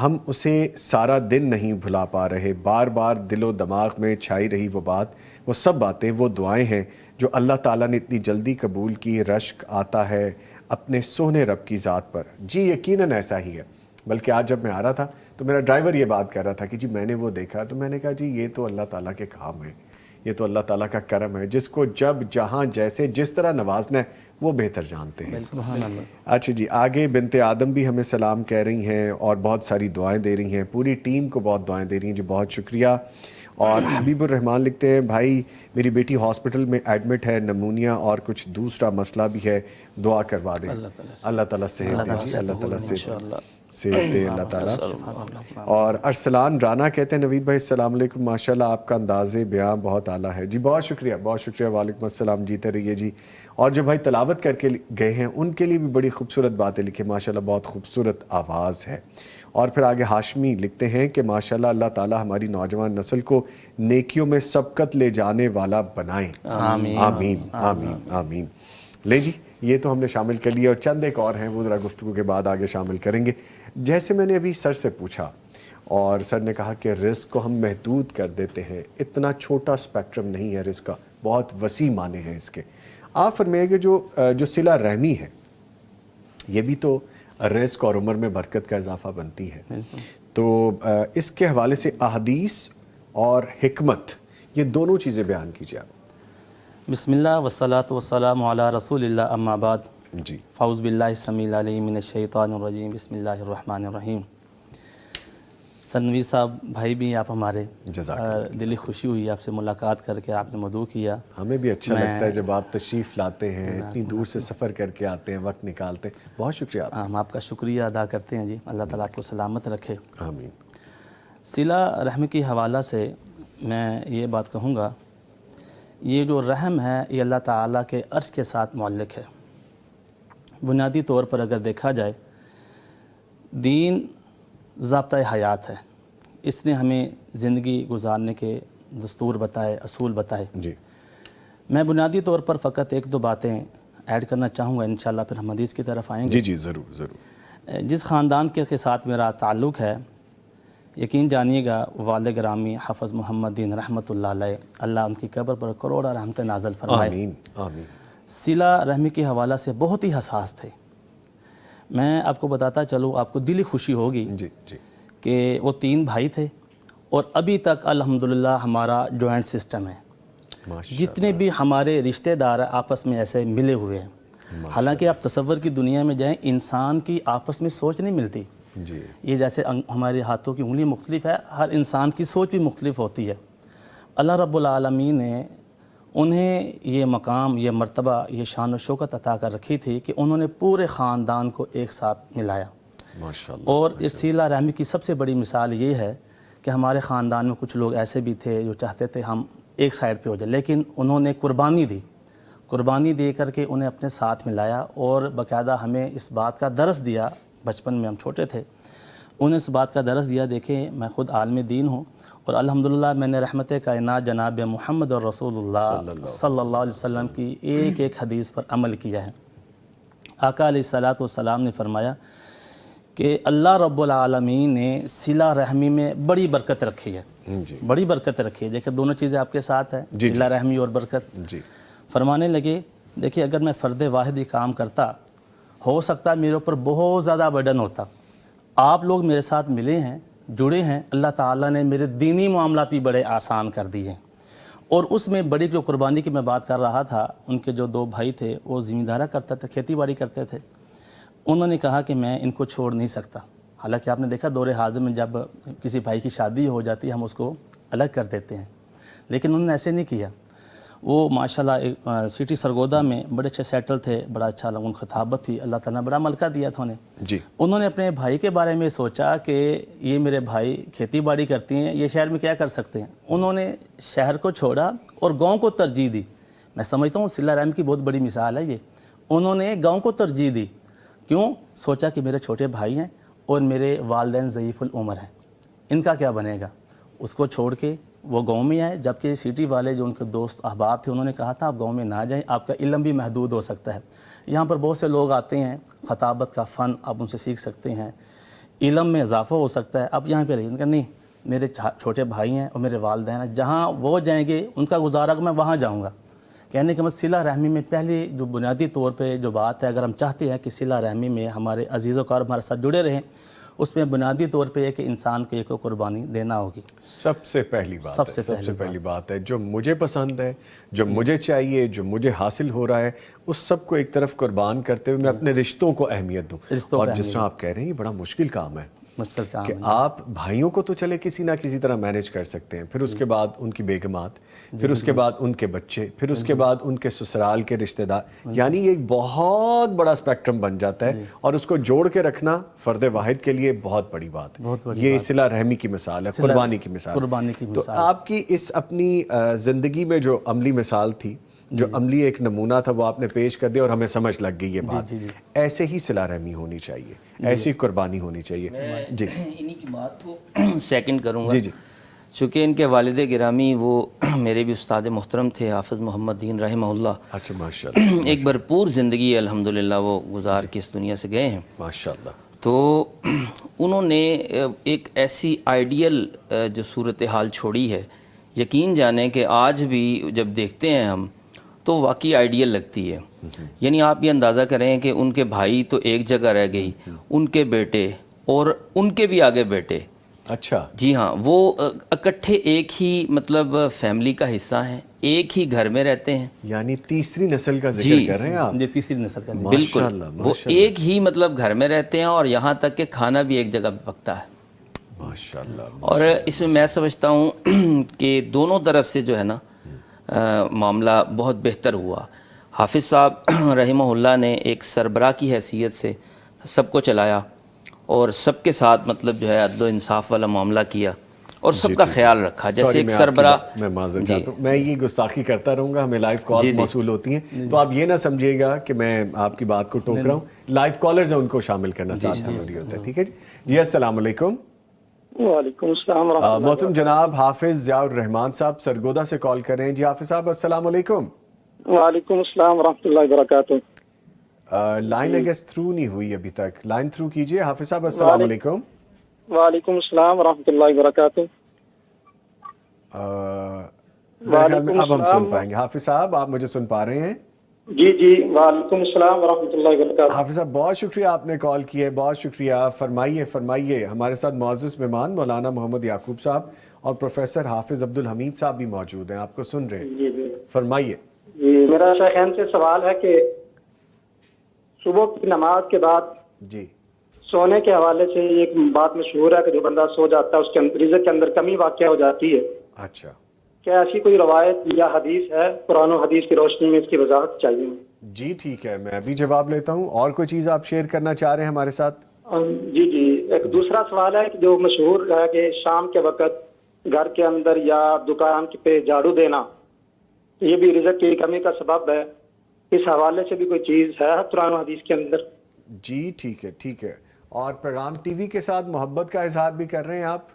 ہم اسے سارا دن نہیں بھلا پا رہے، بار بار دل و دماغ میں چھائی رہی وہ بات، وہ سب باتیں، وہ دعائیں ہیں جو اللہ تعالیٰ نے اتنی جلدی قبول کی۔ رشک آتا ہے اپنے سونے رب کی ذات پر۔ جی یقیناً ایسا ہی ہے، بلکہ آج جب میں آ رہا تھا تو میرا ڈرائیور یہ بات کر رہا تھا کہ جی میں نے وہ دیکھا، تو میں نے کہا جی یہ تو اللہ تعالیٰ کے کام ہے، یہ تو اللہ تعالیٰ کا کرم ہے، جس کو جب جہاں جیسے جس طرح نوازنا ہے وہ بہتر جانتے ہیں۔ اچھا جی، آگے بنت آدم بھی ہمیں سلام کہہ رہی ہیں اور بہت ساری دعائیں دے رہی ہیں، پوری ٹیم کو بہت دعائیں دے رہی ہیں جی، بہت شکریہ۔ اور حبیب الرحمان لکھتے ہیں بھائی میری بیٹی ہاسپٹل میں ایڈمٹ ہے، نمونیا اور کچھ دوسرا مسئلہ بھی ہے، دعا کروا دیں۔ اللہ تعالیٰ صحت دے جی، اللہ تعالیٰ صحت دے اللہ تعالیٰ۔ اور ارسلان رانا کہتے ہیں نوید بھائی السلام علیکم، ماشاءاللہ آپ کا انداز بیان بہت اعلیٰ ہے۔ جی بہت شکریہ، بہت شکریہ، وعلیکم السلام، جیتے رہیے جی۔ اور جو بھائی تلاوت کر کے گئے ہیں ان کے لیے بھی بڑی خوبصورت باتیں لکھیں، ماشاءاللہ بہت خوبصورت آواز ہے۔ اور پھر آگے ہاشمی لکھتے ہیں کہ ماشاءاللہ اللہ تعالیٰ ہماری نوجوان نسل کو نیکیوں میں سبقت لے جانے والا بنائیں، آمین آمین آمین آمین۔ لے جی، یہ تو ہم نے شامل کر لیا، اور چند ایک اور ہیں وہ ذرا گفتگو کے بعد آگے شامل کریں گے۔ جیسے میں نے ابھی سر سے پوچھا اور سر نے کہا کہ رزق کو ہم محدود کر دیتے ہیں، اتنا چھوٹا اسپیکٹرم نہیں ہے رزق کا، بہت وسیع معنی ہیں اس کے۔ آپ فرمائیں کہ جو صلہ رحمی ہے یہ بھی تو رزق اور عمر میں برکت کا اضافہ بنتی ہے، تو اس کے حوالے سے احادیث اور حکمت یہ دونوں چیزیں بیان کیجیے آپ۔ بسم اللہ والصلاة والسلام علی رسول اللہ، اما بعد، جی فاعوذ باللہ السمیع العلیم من الشیطان الرجیم، بسم اللہ الرحمن الرحیم۔ سنویر صاحب بھائی بھی آپ ہمارے، جزاک اللہ، دلی خوشی ہوئی آپ سے ملاقات کر کے، آپ نے مدعو کیا۔ ہمیں بھی اچھا لگتا ہے جب آپ تشریف لاتے ہیں، اتنی دور سے سفر کر کے آتے ہیں، وقت نکالتے ہیں، بہت شکریہ آپ۔ ہم آپ کا شکریہ ادا کرتے ہیں جی، اللہ تعالیٰ آپ کو سلامت رکھے۔ آمین۔ صلہ رحم کی حوالہ سے میں یہ بات کہوں گا، یہ جو رحم ہے یہ اللہ تعالیٰ کے عرش کے ساتھ معلق ہے۔ بنیادی طور پر اگر دیکھا جائے، دین ضابطۂ حیات ہے، اس نے ہمیں زندگی گزارنے کے دستور بتائے، اصول بتائے۔ جی میں بنیادی طور پر فقط ایک دو باتیں ایڈ کرنا چاہوں گا، انشاءاللہ پھر ہم حدیث کی طرف آئیں گے۔ جی جی ضرور ضرور۔ جس خاندان کے ساتھ میرا تعلق ہے، یقین جانیے گا والد گرامی حافظ محمد دین رحمۃ اللہ علیہ، اللہ ان کی قبر پر کروڑا رحمت نازل فرمائے، آمین آمین۔ صلہ رحمی کے حوالہ سے بہت ہی حساس تھے۔ میں آپ کو بتاتا چلوں، آپ کو دلی خوشی ہوگی جی جی کہ وہ 3 بھائی تھے اور ابھی تک الحمدللہ ہمارا جوائنٹ سسٹم ہے، جتنے بھی ہمارے رشتہ دار آپس میں ایسے ملے ہوئے ہیں۔ حالانکہ آپ تصور کی دنیا میں جائیں، انسان کی آپس میں سوچ نہیں ملتی، جی یہ جیسے ہمارے ہاتھوں کی انگلی مختلف ہے، ہر انسان کی سوچ بھی مختلف ہوتی ہے۔ اللہ رب العالمین نے انہیں یہ مقام، یہ مرتبہ، یہ شان و شوکت عطا کر رکھی تھی کہ انہوں نے پورے خاندان کو ایک ساتھ ملایا۔ ماشاءاللہ۔ اور اس صلہ رحمی کی سب سے بڑی مثال یہ ہے کہ ہمارے خاندان میں کچھ لوگ ایسے بھی تھے جو چاہتے تھے ہم ایک سائڈ پہ ہو جائے، لیکن انہوں نے قربانی دے کر کے انہیں اپنے ساتھ ملایا، اور باقاعدہ ہمیں اس بات کا درس دیا، بچپن میں ہم چھوٹے تھے، انہیں اس بات کا درس دیا۔ دیکھیں میں خود عالم دین ہوں، اور الحمدللہ میں نے رحمت کائنات جناب محمد اور رسول اللہ صلی اللہ علیہ وسلم کی ایک ایک حدیث پر عمل کیا ہے۔ آقا علیہ الصلوۃ والسلام نے فرمایا کہ اللہ رب العالمین نے صلہ رحمی میں بڑی برکت رکھی ہے، جی بڑی برکت رکھی ہے۔ دیکھیں دونوں چیزیں آپ کے ساتھ ہیں، جی صلہ رحمی اور برکت۔ جی فرمانے لگے دیکھیں اگر میں فرد واحد ہی کام کرتا، ہو سکتا میرے اوپر بہت زیادہ برڈن ہوتا۔ آپ لوگ میرے ساتھ ملے ہیں، جڑے ہیں، اللہ تعالیٰ نے میرے دینی معاملات بھی بڑے آسان کر دیے ہیں۔ اور اس میں بڑی جو قربانی کی میں بات کر رہا تھا، ان کے جو 2 بھائی تھے وہ زمیندارہ کرتے تھے، کھیتی باڑی کرتے تھے۔ انہوں نے کہا کہ میں ان کو چھوڑ نہیں سکتا۔ حالانکہ آپ نے دیکھا دور حاضر میں جب کسی بھائی کی شادی ہو جاتی ہے ہم اس کو الگ کر دیتے ہیں، لیکن انہوں نے ایسے نہیں کیا۔ وہ ماشاءاللہ سٹی سرگودا میں بڑے اچھے سیٹل تھے، بڑا اچھا ان خطابت تھی، اللہ تعالیٰ نے بڑا ملکہ دیا تھا انہیں. جی. انہوں نے اپنے بھائی کے بارے میں سوچا کہ یہ میرے بھائی کھیتی باڑی کرتی ہیں، یہ شہر میں کیا کر سکتے ہیں. انہوں نے شہر کو چھوڑا اور گاؤں کو ترجیح دی. میں سمجھتا ہوں صلہ رحم کی بہت بڑی مثال ہے یہ. انہوں نے گاؤں کو ترجیح دی. کیوں؟ سوچا کہ میرے چھوٹے بھائی ہیں اور میرے والدین ضعیف العمر ہیں، ان کا کیا بنے گا. اس کو چھوڑ کے وہ گاؤں میں آئے، جبکہ سٹی والے جو ان کے دوست احباب تھے انہوں نے کہا تھا آپ گاؤں میں نہ جائیں، آپ کا علم بھی محدود ہو سکتا ہے. یہاں پر بہت سے لوگ آتے ہیں، خطابت کا فن آپ ان سے سیکھ سکتے ہیں، علم میں اضافہ ہو سکتا ہے. آپ یہاں پہ رہیے. ان کا نہیں، میرے چھوٹے بھائی ہیں اور میرے والدین ہیں، جہاں وہ جائیں گے ان کا گزارا میں وہاں جاؤں گا. کہنے کہ صلہ رحمی میں پہلی جو بنیادی طور پہ جو بات ہے، اگر ہم چاہتے ہیں کہ صلہ رحمی میں ہمارے عزیز و اقارب ہمارے ساتھ جڑے رہیں، اس میں بنیادی طور پہ ہے کہ انسان کو ایک قربانی دینا ہوگی. سب سے پہلی بات ہے جو مجھے پسند ہے، جو مجھے چاہیے، جو مجھے حاصل ہو رہا ہے، اس سب کو ایک طرف قربان کرتے ہوئے میں اپنے رشتوں کو اہمیت دوں. اور جس طرح آپ کہہ رہے ہیں یہ بڑا مشکل کام ہے کہ آپ بھائیوں کو تو چلے کسی نہ کسی طرح مینیج کر سکتے ہیں، پھر اس کے بعد ان کی بیگمات، پھر اس کے بعد ان کے بچے، پھر اس کے بعد ان کے سسرال کے رشتہ دار، یعنی یہ ایک بہت بڑا اسپیکٹرم بن جاتا ہے. اور اس کو جوڑ کے رکھنا فرد واحد کے لیے بہت بڑی بات ہے. یہ صلہ رحمی کی مثال ہے، قربانی کی مثال. تو آپ کی اس اپنی زندگی میں جو عملی مثال تھی، جو عملی ایک نمونہ تھا، وہ آپ نے پیش کر دیا اور ہمیں سمجھ لگ گئی یہ بات. ایسے ہی صلہ رحمی ہونی چاہیے، ایسی قربانی ہونی چاہیے. جی، انہی کی بات کو سیکنڈ کروں گا. جی. چونکہ ان کے والد گرامی وہ میرے بھی استاد محترم تھے، حافظ محمد دین رحمہ اللہ. اچھا، ماشاءاللہ. ایک بھرپور زندگی الحمدللہ وہ گزار کے اس دنیا سے گئے ہیں. ماشاءاللہ. تو انہوں نے ایک ایسی آئیڈیل جو صورتحال چھوڑی ہے، یقین جانیں کہ آج بھی جب دیکھتے ہیں ہم تو واقعی آئیڈیل لگتی ہے. یعنی آپ یہ اندازہ کریں کہ ان کے بھائی تو ایک جگہ رہ گئی، ان کے بیٹے اور ان کے بھی آگے بیٹے. اچھا. جی ہاں، وہ اکٹھے ایک ہی مطلب فیملی کا حصہ ہیں، ایک ہی گھر میں رہتے ہیں. یعنی تیسری نسل کا ذکر کر رہے ہیں آپ. یہ تیسری نسل کا ذکر. بالکل، وہ ایک ہی مطلب گھر میں رہتے ہیں اور یہاں تک کہ کھانا بھی ایک جگہ پہ پکتا ہے. ماشاءاللہ. اور اس میں سمجھتا ہوں کہ دونوں طرف سے جو ہے نا معاملہ بہت بہتر ہوا. حافظ صاحب رحمہ اللہ نے ایک سربراہ کی حیثیت سے سب کو چلایا اور سب کے ساتھ مطلب جو ہے عدل و انصاف والا معاملہ کیا اور سب کا خیال رکھا. جیسے ایک سربراہ، میں معذرت چاہتا ہوں، میں یہ گستاخی کرتا رہوں گا، ہمیں لائیو کالز موصول ہوتی ہیں، تو آپ یہ نہ سمجھیے گا کہ میں آپ کی بات کو ٹوک رہا ہوں. لائیو کالرز ہیں، ان کو شامل کرنا ساتھ ضروری ہوتا ہے. ٹھیک ہے جی. السلام علیکم. وعلیکم السلام ورحمۃ اللہ. محترم جناب حافظ ضیاء الرحمان صاحب سرگودا سے کال کر رہے ہیں. جی حافظ صاحب السلام علیکم. وعلیکم السلام ورحمۃ اللہ وبرکاتہ. لائن اگست تھرو نہیں ہوئی ابھی تک، لائن تھرو کیجئے. حافظ صاحب السلام علیکم. وعلیکم السلام ورحمۃ اللہ وبرکاتہ. میرے خیال میں اب ہم سن پائیں گے. حافظ صاحب آپ مجھے سن پا رہے ہیں؟ جی جی، وعلیکم السلام ورحمۃ اللہ وبرکاتہ. حافظ صاحب بہت شکریہ آپ نے کال کی ہے، بہت شکریہ. فرمائیے. ہمارے ساتھ معزز مہمان مولانا محمد یعقوب صاحب اور پروفیسر حافظ عبدالحمید صاحب بھی موجود ہیں، آپ کو سن رہے ہیں. جی جی فرمائیے. جی، میرا شیخین سے سوال ہے کہ صبح کی نماز کے بعد جی سونے کے حوالے سے ایک بات مشہور ہے کہ جو بندہ سو جاتا ہے اس کے رزق کے اندر کمی واقع ہو جاتی ہے. اچھا، کیا ایسی کوئی روایت یا حدیث ہے؟ قرآن و حدیث کی روشنی میں اس کی وضاحت چاہیے. جی ٹھیک ہے، میں ابھی جواب لیتا ہوں. اور کوئی چیز آپ شیئر کرنا چاہ رہے ہیں ہمارے ساتھ؟ جی جی، ایک دوسرا سوال ہے کہ جو مشہور ہے کہ شام کے وقت گھر کے اندر یا دکان پہ جھاڑو دینا یہ بھی رزق کی کمی کا سبب ہے. اس حوالے سے بھی کوئی چیز ہے قرآن و حدیث کے اندر؟ جی ٹھیک ہے. اور پیغام ٹی وی کے ساتھ محبت کا اظہار بھی کر رہے ہیں آپ؟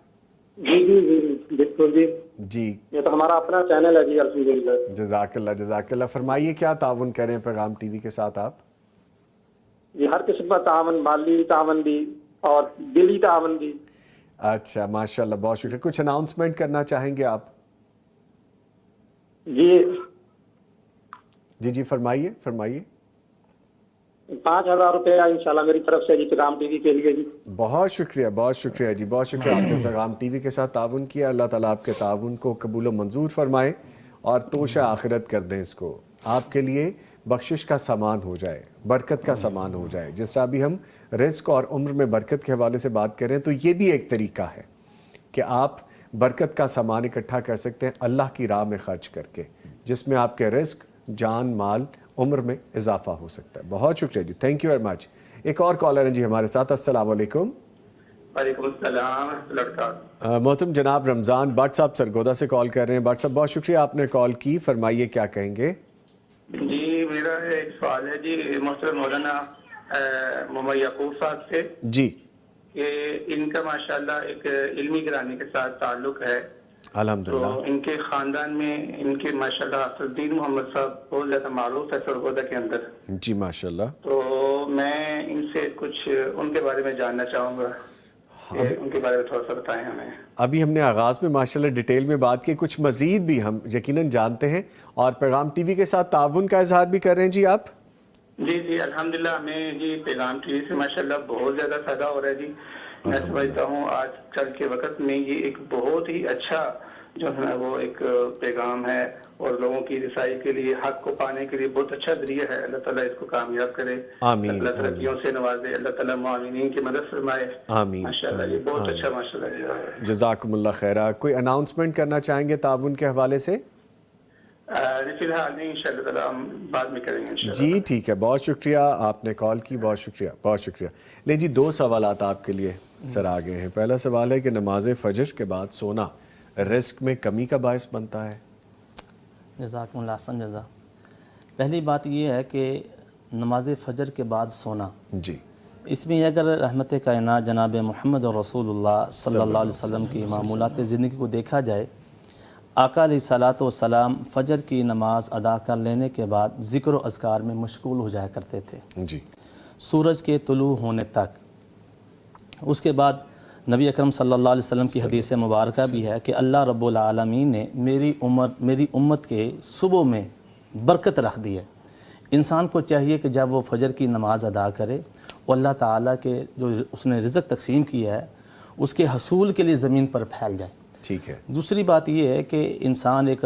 جی جی جی بالکل جی. جی یہ تو ہمارا اپنا چینل ہے جی. الحمدللہ. جزاک اللہ. فرمائیے کیا تعاون کریں پیغام ٹی وی کے ساتھ آپ؟ جی ہر قسم کا تعاون، مالی تعاون بھی اور دلی تعاون بھی. اچھا ماشاءاللہ، بہت شکریہ. کچھ اناؤنسمنٹ کرنا چاہیں گے آپ؟ جی فرمائیے. 5,000 روپے انشاءاللہ میری طرف سے جی پیغام ٹی وی کے لیے. جی بہت شکریہ جی، بہت شکریہ. آپ نے پیغام ٹی وی کے ساتھ تعاون کیا. اللہ تعالیٰ آپ کے تعاون کو قبول و منظور فرمائے اور توشہ آخرت کر دیں. اس کو آپ کے لیے بخشش کا سامان ہو جائے، برکت کا سامان ہو جائے. جس طرح بھی ہم رزق اور عمر میں برکت کے حوالے سے بات کریں تو یہ بھی ایک طریقہ ہے کہ آپ برکت کا سامان اکٹھا کر سکتے ہیں اللہ کی راہ میں خرچ کر کے. جس میں آپ کے رزق، جان، مال، عمر میں اضافہ ہو سکتا ہے۔ بہت شکریہ جی، تھینک یو ویری مچ۔ ایک اور کالر ہیں جی ہمارے ساتھ، السلام علیکم۔ وعلیکم السلام ورحمۃ اللہ وبرکاتہ۔ محترم جناب رمضان بٹ صاحب سرگودا سے کال کر رہے ہیں۔ بٹ صاحب بہت شکریہ آپ نے کال کی، فرمائیے کیا کہیں گے؟ جی میرا ایک سوال ہے جی محترم مولانا محمد یعقوب صاحب سے، جی کہ ان کا ماشاءاللہ ایک علمی گھرانے کے ساتھ تعلق ہے، الحمدللہ۔ تو ان کے خاندان میں ان کے ماشاءاللہ حافظ الدین محمد صاحب بہت زیادہ معروف ہے سرگودا کے اندر، جی ماشاءاللہ۔ تو میں ان سے کچھ ان کے بارے میں جاننا چاہوں گا کہ ان کے بارے میں تھوڑا سا بتائیں ہمیں۔ ابھی ہم نے آغاز میں ماشاءاللہ ڈیٹیل میں بات کی، کچھ مزید بھی ہم یقیناً جانتے ہیں، اور پیغام ٹی وی کے ساتھ تعاون کا اظہار بھی کر رہے ہیں جی آپ؟ جی الحمدللہ ہمیں جی پیغام ٹی وی سے ماشاءاللہ بہت زیادہ فائدہ ہو رہا ہے جی۔ میں سمجھتا ہوں آج کل کے وقت میں یہ ایک بہت ہی اچھا جو ہے وہ ایک پیغام ہے، اور لوگوں کی رسائی کے لیے، حق کو پانے کے لیے بہت اچھا ذریعہ ہے۔ اللہ تعالیٰ اس کو کامیاب کرے، آمین، اللہ ترقیوں سے نوازے، اللہ تعالیٰ معاونین کی مدد فرمائے، آمین، ماشاءاللہ یہ بہت اچھا ماشاءاللہ ہے۔ جزاکم اللہ خیرہ۔ کوئی اناؤنسمنٹ کرنا چاہیں گے تعاون کے حوالے سے؟ فی الحال نہیں، انشاءاللہ تعالیٰ ہم بعد میں کریں گے انشاءاللہ۔ جی ٹھیک ہے، بہت شکریہ، آپ نے کال کی، بہت شکریہ، بہت شکریہ۔ لیں جی، دو سوالات آپ کے لیے سر آگے ہیں۔ پہلا سوال ہے کہ نماز فجر کے بعد سونا رزق میں کمی کا باعث بنتا ہے؟ جزاکم اللہ احسن جزا۔ پہلی بات یہ ہے کہ نماز فجر کے بعد سونا، جی اس میں اگر رحمت کائنات جناب محمد رسول اللہ صلی اللہ علیہ وسلم کی معمولات زندگی کو دیکھا جائے، آقا علیہ الصلوۃ والسلام فجر کی نماز ادا کر لینے کے بعد ذکر و اذکار میں مشغول ہو جایا کرتے تھے جی سورج کے طلوع ہونے تک۔ اس کے بعد نبی اکرم صلی اللہ علیہ وسلم کی حدیث مبارکہ بھی ہے کہ اللہ رب العالمین نے میری امت کے صبح میں برکت رکھ دی ہے۔ انسان کو چاہیے کہ جب وہ فجر کی نماز ادا کرے، وہ اللہ تعالیٰ کے جو اس نے رزق تقسیم کیا ہے اس کے حصول کے لیے زمین پر پھیل جائے۔ ٹھیک ہے۔ دوسری بات یہ ہے کہ انسان ایک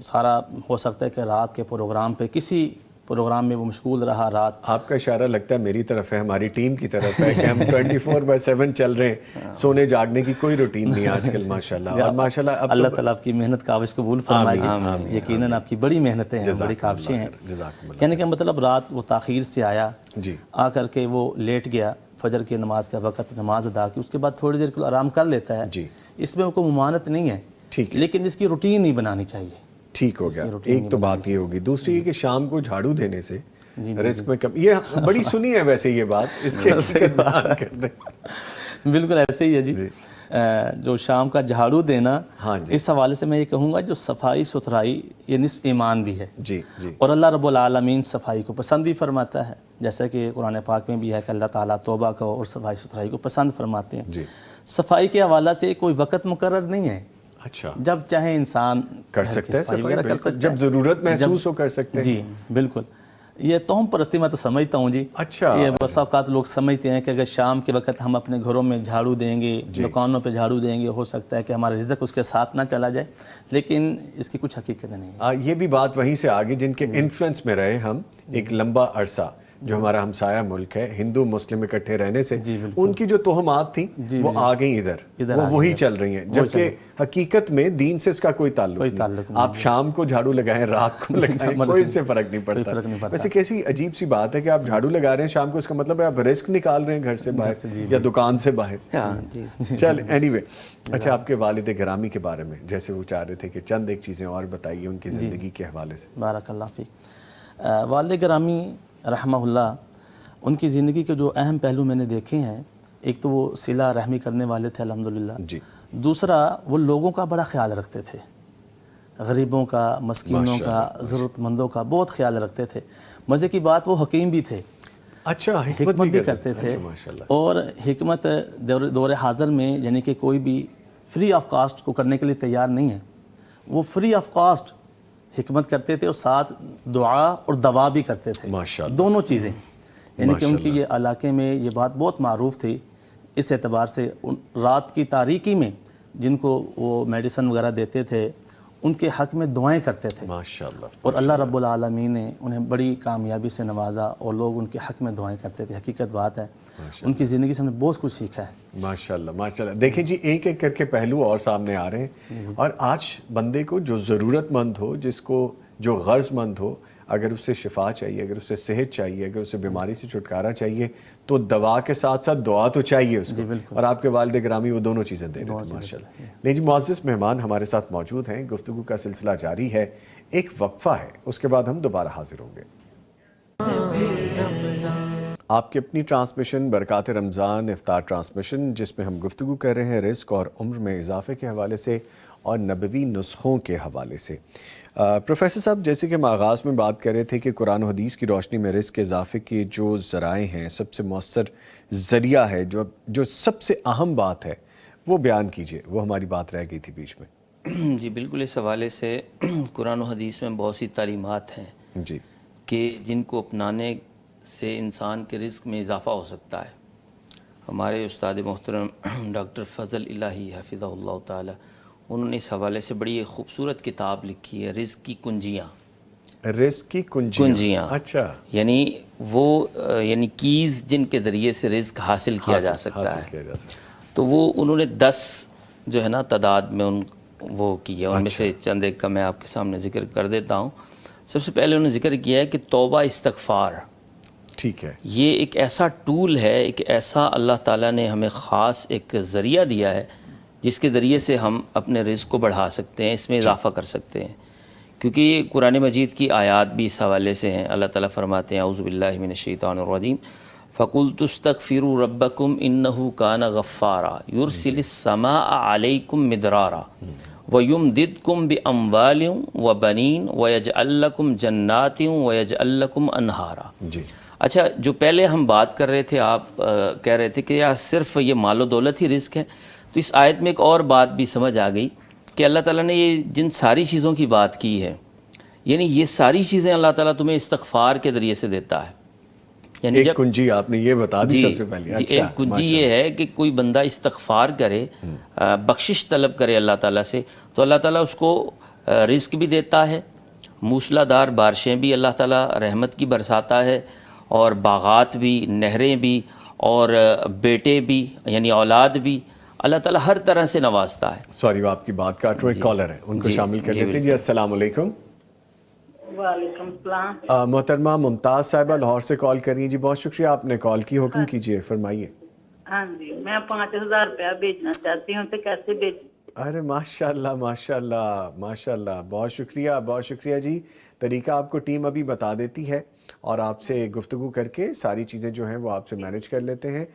سارا ہو سکتا ہے کہ رات کے پروگرام پہ کسی پروگرام میں وہ مشغول رہا رات۔ آپ کا اشارہ لگتا ہے میری طرف ہے، ہماری ٹیم کی طرف ہے کہ ہم 24/7 چل رہے ہیں، سونے جاگنے کی کوئی روٹین نہیں آج کل ماشاءاللہ۔ اور ماشاءاللہ اب اللہ تعالیٰ آپ کی محنت کاوش قبول فرمائے۔ یقیناً آپ کی بڑی محنتیں ہیں، بڑی کاوشیں ہیں۔ کہنے کا مطلب رات وہ تاخیر سے آیا، جی آ کر کے وہ لیٹ گیا، فجر کی نماز کا وقت نماز ادا کی، اس کے بعد تھوڑی دیر کو آرام کر لیتا ہے، جی اس میں کوئی ممانعت نہیں ہے، ٹھیک ہے، لیکن اس کی روٹین نہیں بنانی چاہیے۔ ٹھیک ہو گیا۔ ایک تو بات یہ ہوگی، دوسری یہ کہ شام کو جھاڑو دینے سے رزق میں کم، یہ بڑی سنی ہے ویسے یہ بات، اس کے بیان کر دیں۔ بالکل ایسے ہی ہے جی، جو شام کا جھاڑو دینا، ہاں جی، اس حوالے سے میں یہ کہوں گا جو صفائی ستھرائی یہ نصف ایمان بھی ہے، جی جی، اور اللہ رب العالمین صفائی کو پسند بھی فرماتا ہے، جیسا کہ قرآن پاک میں بھی ہے کہ اللہ تعالیٰ توبہ کو اور صفائی ستھرائی کو پسند فرماتے ہیں۔ جی صفائی کے حوالے سے کوئی وقت مقرر نہیں ہے، اچھا، جب چاہے انسان کر سکتے ہیں، جب ضرورت محسوس ہو کر سکتے ہیں۔ جی بالکل، یہ توہم پرستی میں تو سمجھتا ہوں جی۔ اچھا، یہ بس اوقات لوگ سمجھتے ہیں کہ اگر شام کے وقت ہم اپنے گھروں میں جھاڑو دیں گے، دکانوں پہ جھاڑو دیں گے، ہو سکتا ہے کہ ہمارا رزق اس کے ساتھ نہ چلا جائے، لیکن اس کی کچھ حقیقت نہیں ہے۔ یہ بھی بات وہیں سے آگے، جن کے انفلوئنس میں رہے ہم ایک لمبا عرصہ، جو ہمارا ہمسایہ ملک ہے، ہندو مسلم اکٹھے رہنے سے ان کی جو توہمات تھیں وہ آ گئیں ادھر، وہ وہی چل رہی ہیں، جبکہ حقیقت میں دین سے اس کا کوئی تعلق نہیں۔ آپ شام کو جھاڑو لگائیں، رات کو لگائیں، کوئی اس سے فرق نہیں پڑتا۔ ویسے کیسی عجیب سی بات ہے کہ آپ جھاڑو لگا رہے ہیں شام کو، اس کا مطلب ہے آپ رزق نکال رہے ہیں گھر سے باہر یا دکان سے باہر۔ چل اینی وے، اچھا آپ کے والد گرامی کے بارے میں جیسے وہ چاہ رہے تھے کہ چند ایک چیزیں اور بتائیے ان کی زندگی کے حوالے سے۔ بارک اللہ فیک۔ والد گرامی رحمہ اللہ، ان کی زندگی کے جو اہم پہلو میں نے دیکھے ہیں، ایک تو وہ صلہ رحمی کرنے والے تھے الحمدللہ، جی، دوسرا وہ لوگوں کا بڑا خیال رکھتے تھے، غریبوں کا، مسکینوں کا، ضرورت مندوں کا بہت خیال رکھتے تھے۔ مزے کی بات وہ حکیم بھی تھے، اچھا حکمت بھی کرتے تھے، اور حکمت دور حاضر میں یعنی کہ کوئی بھی فری آف کاسٹ کو کرنے کے لیے تیار نہیں ہے، وہ فری آف کاسٹ حکمت کرتے تھے، اور ساتھ دعا اور دوا بھی کرتے تھے، دونوں چیزیں، یعنی کہ ان کی یہ علاقے میں یہ بات بہت معروف تھی۔ اس اعتبار سے رات کی تاریکی میں جن کو وہ میڈیسن وغیرہ دیتے تھے ان کے حق میں دعائیں کرتے تھے ماشاءاللہ، اور اللہ رب العالمین نے انہیں بڑی کامیابی سے نوازا اور لوگ ان کے حق میں دعائیں کرتے تھے۔ حقیقت بات ہے، ان کی زندگی سے ہم نے بہت کچھ سیکھا ہے۔ ماشاءاللہ ماشاءاللہ۔ دیکھیں جی، ایک ایک کر کے پہلو اور سامنے آ رہے ہیں، اور آج بندے کو جو ضرورت مند ہو، جس کو جو غرض مند ہو، اگر اسے شفا چاہیے، اگر اسے صحت چاہیے، اگر اسے بیماری سے چھٹکارا چاہیے، تو دوا کے ساتھ ساتھ دعا تو چاہیے اس کو، اور آپ کے والد گرامی وہ دونوں چیزیں دے رہے تھے ماشاء اللہ۔ نہیں جی، معزز مہمان ہمارے ساتھ موجود ہیں، گفتگو کا سلسلہ جاری ہے، ایک وقفہ ہے، اس کے بعد ہم دوبارہ حاضر ہوں گے۔ آپ کی اپنی ٹرانسمیشن برکات رمضان افطار ٹرانسمیشن، جس میں ہم گفتگو کر رہے ہیں رزق اور عمر میں اضافے کے حوالے سے اور نبوی نسخوں کے حوالے سے۔ پروفیسر صاحب، جیسے کہ ہم آغاز میں بات کر رہے تھے کہ قرآن و حدیث کی روشنی میں رزق کے اضافے کے جو ذرائع ہیں، سب سے مؤثر ذریعہ ہے، جو سب سے اہم بات ہے، وہ بیان کیجئے، وہ ہماری بات رہ گئی تھی بیچ میں۔ جی بالکل، اس حوالے سے قرآن و حدیث میں بہت سی تعلیمات ہیں جی، کہ جن کو اپنانے سے انسان کے رزق میں اضافہ ہو سکتا ہے۔ ہمارے استاد محترم ڈاکٹر فضل الہی حفظہ اللہ تعالی، انہوں نے اس حوالے سے بڑی ایک خوبصورت کتاب لکھی ہے، رزق کی کنجیاں۔ رزق کی کنجیاں، اچھا، یعنی وہ یعنی کیز جن کے ذریعے سے رزق حاصل کیا جا سکتا ہے۔ تو وہ انہوں نے 10 جو ہے نا تعداد میں وہ کی ہے، ان میں سے چند ایک کا میں آپ کے سامنے ذکر کر دیتا ہوں۔ سب سے پہلے انہوں نے ذکر کیا ہے کہ توبہ استغفار، ٹھیک ہے، یہ ایک ایسا ٹول ہے، ایک ایسا اللہ تعالیٰ نے ہمیں خاص ایک ذریعہ دیا ہے جس کے ذریعے سے ہم اپنے رزق کو بڑھا سکتے ہیں، اس میں اضافہ کر سکتے ہیں، کیونکہ یہ قرآن مجید کی آیات بھی اس حوالے سے ہیں۔ اللہ تعالیٰ فرماتے ہیں اعوذ باللہ من الشیطان الرجیم فَقُلْتُ اسْتَغْفِرُوا رَبَّكُمْ إِنَّهُ كَانَ غَفَّارًا يُرْسِلِ السَّمَاءَ عَلَيْكُمْ مِدْرَارًا وَيُمْدِدْكُمْ بِأَمْوَالٍ وَبَنِينَ وَيَجْعَلْ لَكُمْ جَنَّاتٍ وَيَجْعَلْ لَكُمْ أَنْهَارًا۔ جی، اچھا، جو پہلے ہم بات کر رہے تھے، آپ کہہ رہے تھے کہ یا صرف یہ مال و دولت ہی رزق ہے، تو اس آیت میں ایک اور بات بھی سمجھ آ گئی کہ اللہ تعالیٰ نے یہ جن ساری چیزوں کی بات کی ہے، یعنی یہ ساری چیزیں اللہ تعالیٰ تمہیں استغفار کے ذریعے سے دیتا ہے۔ یعنی ایک کنجی آپ نے یہ بتا دی سب سے پہلے۔ جی، ایک کنجی یہ ہے کہ کوئی بندہ استغفار کرے، بخشش طلب کرے اللہ تعالیٰ سے، تو اللہ تعالیٰ اس کو رزق بھی دیتا ہے، موسلا دار بارشیں بھی اللہ تعالیٰ رحمت کی برساتا ہے، اور باغات بھی، نہریں بھی، اور بیٹے بھی یعنی اولاد بھی، اللہ تعالیٰ ہر طرح سے نوازتا ہے۔ سوری، وہ آپ کی بات کاٹ رہے، کالر ہے، ان کو شامل کر لیتے ہیں۔ جی السلام علیکم۔ وعلیکم السلام۔ محترمہ ممتاز صاحبہ لاہور سے کال کر رہی ہیں۔ جی بہت شکریہ، آپ نے کال کی، حکم کیجئے، فرمائیے۔ ہاں جی، میں 5000 روپیہ بھیجنا چاہتی ہوں، تو کیسے بھیجوں؟ ارے ماشاء اللہ ماشاء اللہ ماشاء اللہ، بہت شکریہ بہت شکریہ جی۔ طریقہ آپ کو ٹیم ابھی بتا دیتی ہے، اور آپ سے گفتگو کر کے ساری چیزیں جو ہیں وہ آپ سے مینیج کر لیتے ہیں۔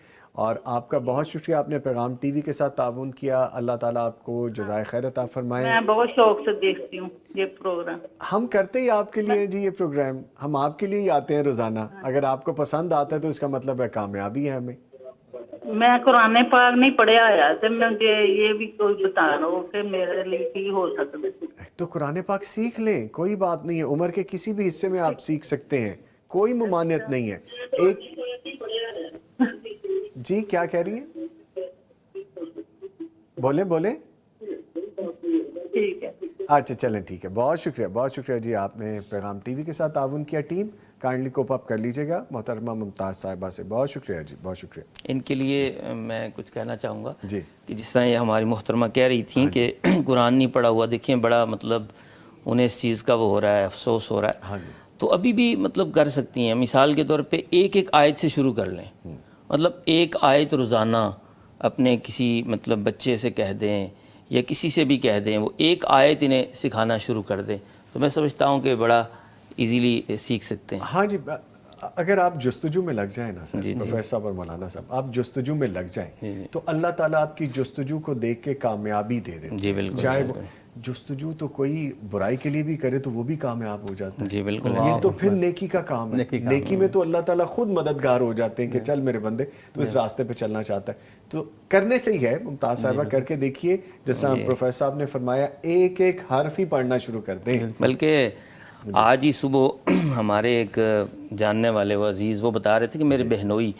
اور آپ کا بہت شکریہ، آپ نے پیغام ٹی وی کے ساتھ تعاون کیا، اللہ تعالیٰ آپ کو جزائے خیر عطا فرمائے۔ میں بہت شوق سے دیکھتی ہوں یہ پروگرام۔ ہم کرتے ہی آپ کے لیے جی، یہ پروگرام ہم آپ کے لیے ہی آتے ہیں روزانہ، اگر آپ کو پسند آتا ہے تو اس کا مطلب ہے کامیابی ہے ہمیں۔ میں قرآن پاک نہیں پڑھیا آیا، تو مجھے یہ بھی کوئی بتا رہا کہ میرے لیے کی ہو سکتا ہے۔ تو قرآن پاک سیکھ لیں، کوئی بات نہیں ہے، عمر کے کسی بھی حصے میں آپ سیکھ سکتے ہیں، کوئی ممانعت نہیں ہے۔ ایک جی کیا کہہ رہی ہیں؟ بولیں بولیں۔ ٹھیک ہے، اچھا چلیں ٹھیک ہے، بہت شکریہ جی، آپ نے پیغام ٹی وی کے ساتھ تعاون کیا۔ ٹیم کائنڈلی کوپ اپ کر لیجیے گا محترمہ ممتاز صاحبہ سے، بہت شکریہ جی، بہت شکریہ۔ ان کے لیے میں کچھ کہنا چاہوں گا جی، کہ جس طرح یہ ہماری محترمہ کہہ رہی تھیں کہ قرآن نہیں پڑھا ہوا، دیکھیں بڑا مطلب انہیں اس چیز کا وہ ہو رہا ہے، افسوس ہو رہا ہے، تو ابھی بھی مطلب کر سکتی ہیں۔ مثال کے طور پہ ایک آیت سے شروع کر لیں، مطلب ایک آیت روزانہ اپنے کسی مطلب بچے سے کہہ دیں یا کسی سے بھی کہہ دیں، وہ ایک آیت انہیں سکھانا شروع کر دیں، تو میں سمجھتا ہوں کہ بڑا ایزیلی سیکھ سکتے ہیں۔ ہاں جی، اگر آپ جستجو میں لگ جائیں نا سر، پروفیسر صاحب اور مولانا صاحب، آپ جستجو میں لگ جائیں تو اللہ تعالیٰ آپ کی جستجو کو دیکھ کے کامیابی دے دیتے ہیں۔ جی بالکل، چاہے وہ جستجو تو کوئی برائی کے لیے بھی کرے تو وہ بھی کامیاب ہو جاتا ہے۔ جی بالکل، یہ تو پھر نیکی کا کام ہے، نیکی میں تو اللہ تعالیٰ خود مددگار ہو جاتے ہیں کہ چل میرے بندے تو اس راستے پہ چلنا چاہتا ہے، تو کرنے سے ہی ہے۔ ممتاز صاحبہ کر کے دیکھیے، جیسا پروفیسر صاحب نے فرمایا، ایک ایک حرف ہی پڑھنا شروع کر دیں۔ بلکہ آج ہی صبح ہمارے ایک جاننے والے وہ عزیز وہ بتا رہے تھے کہ میرے بہنوئی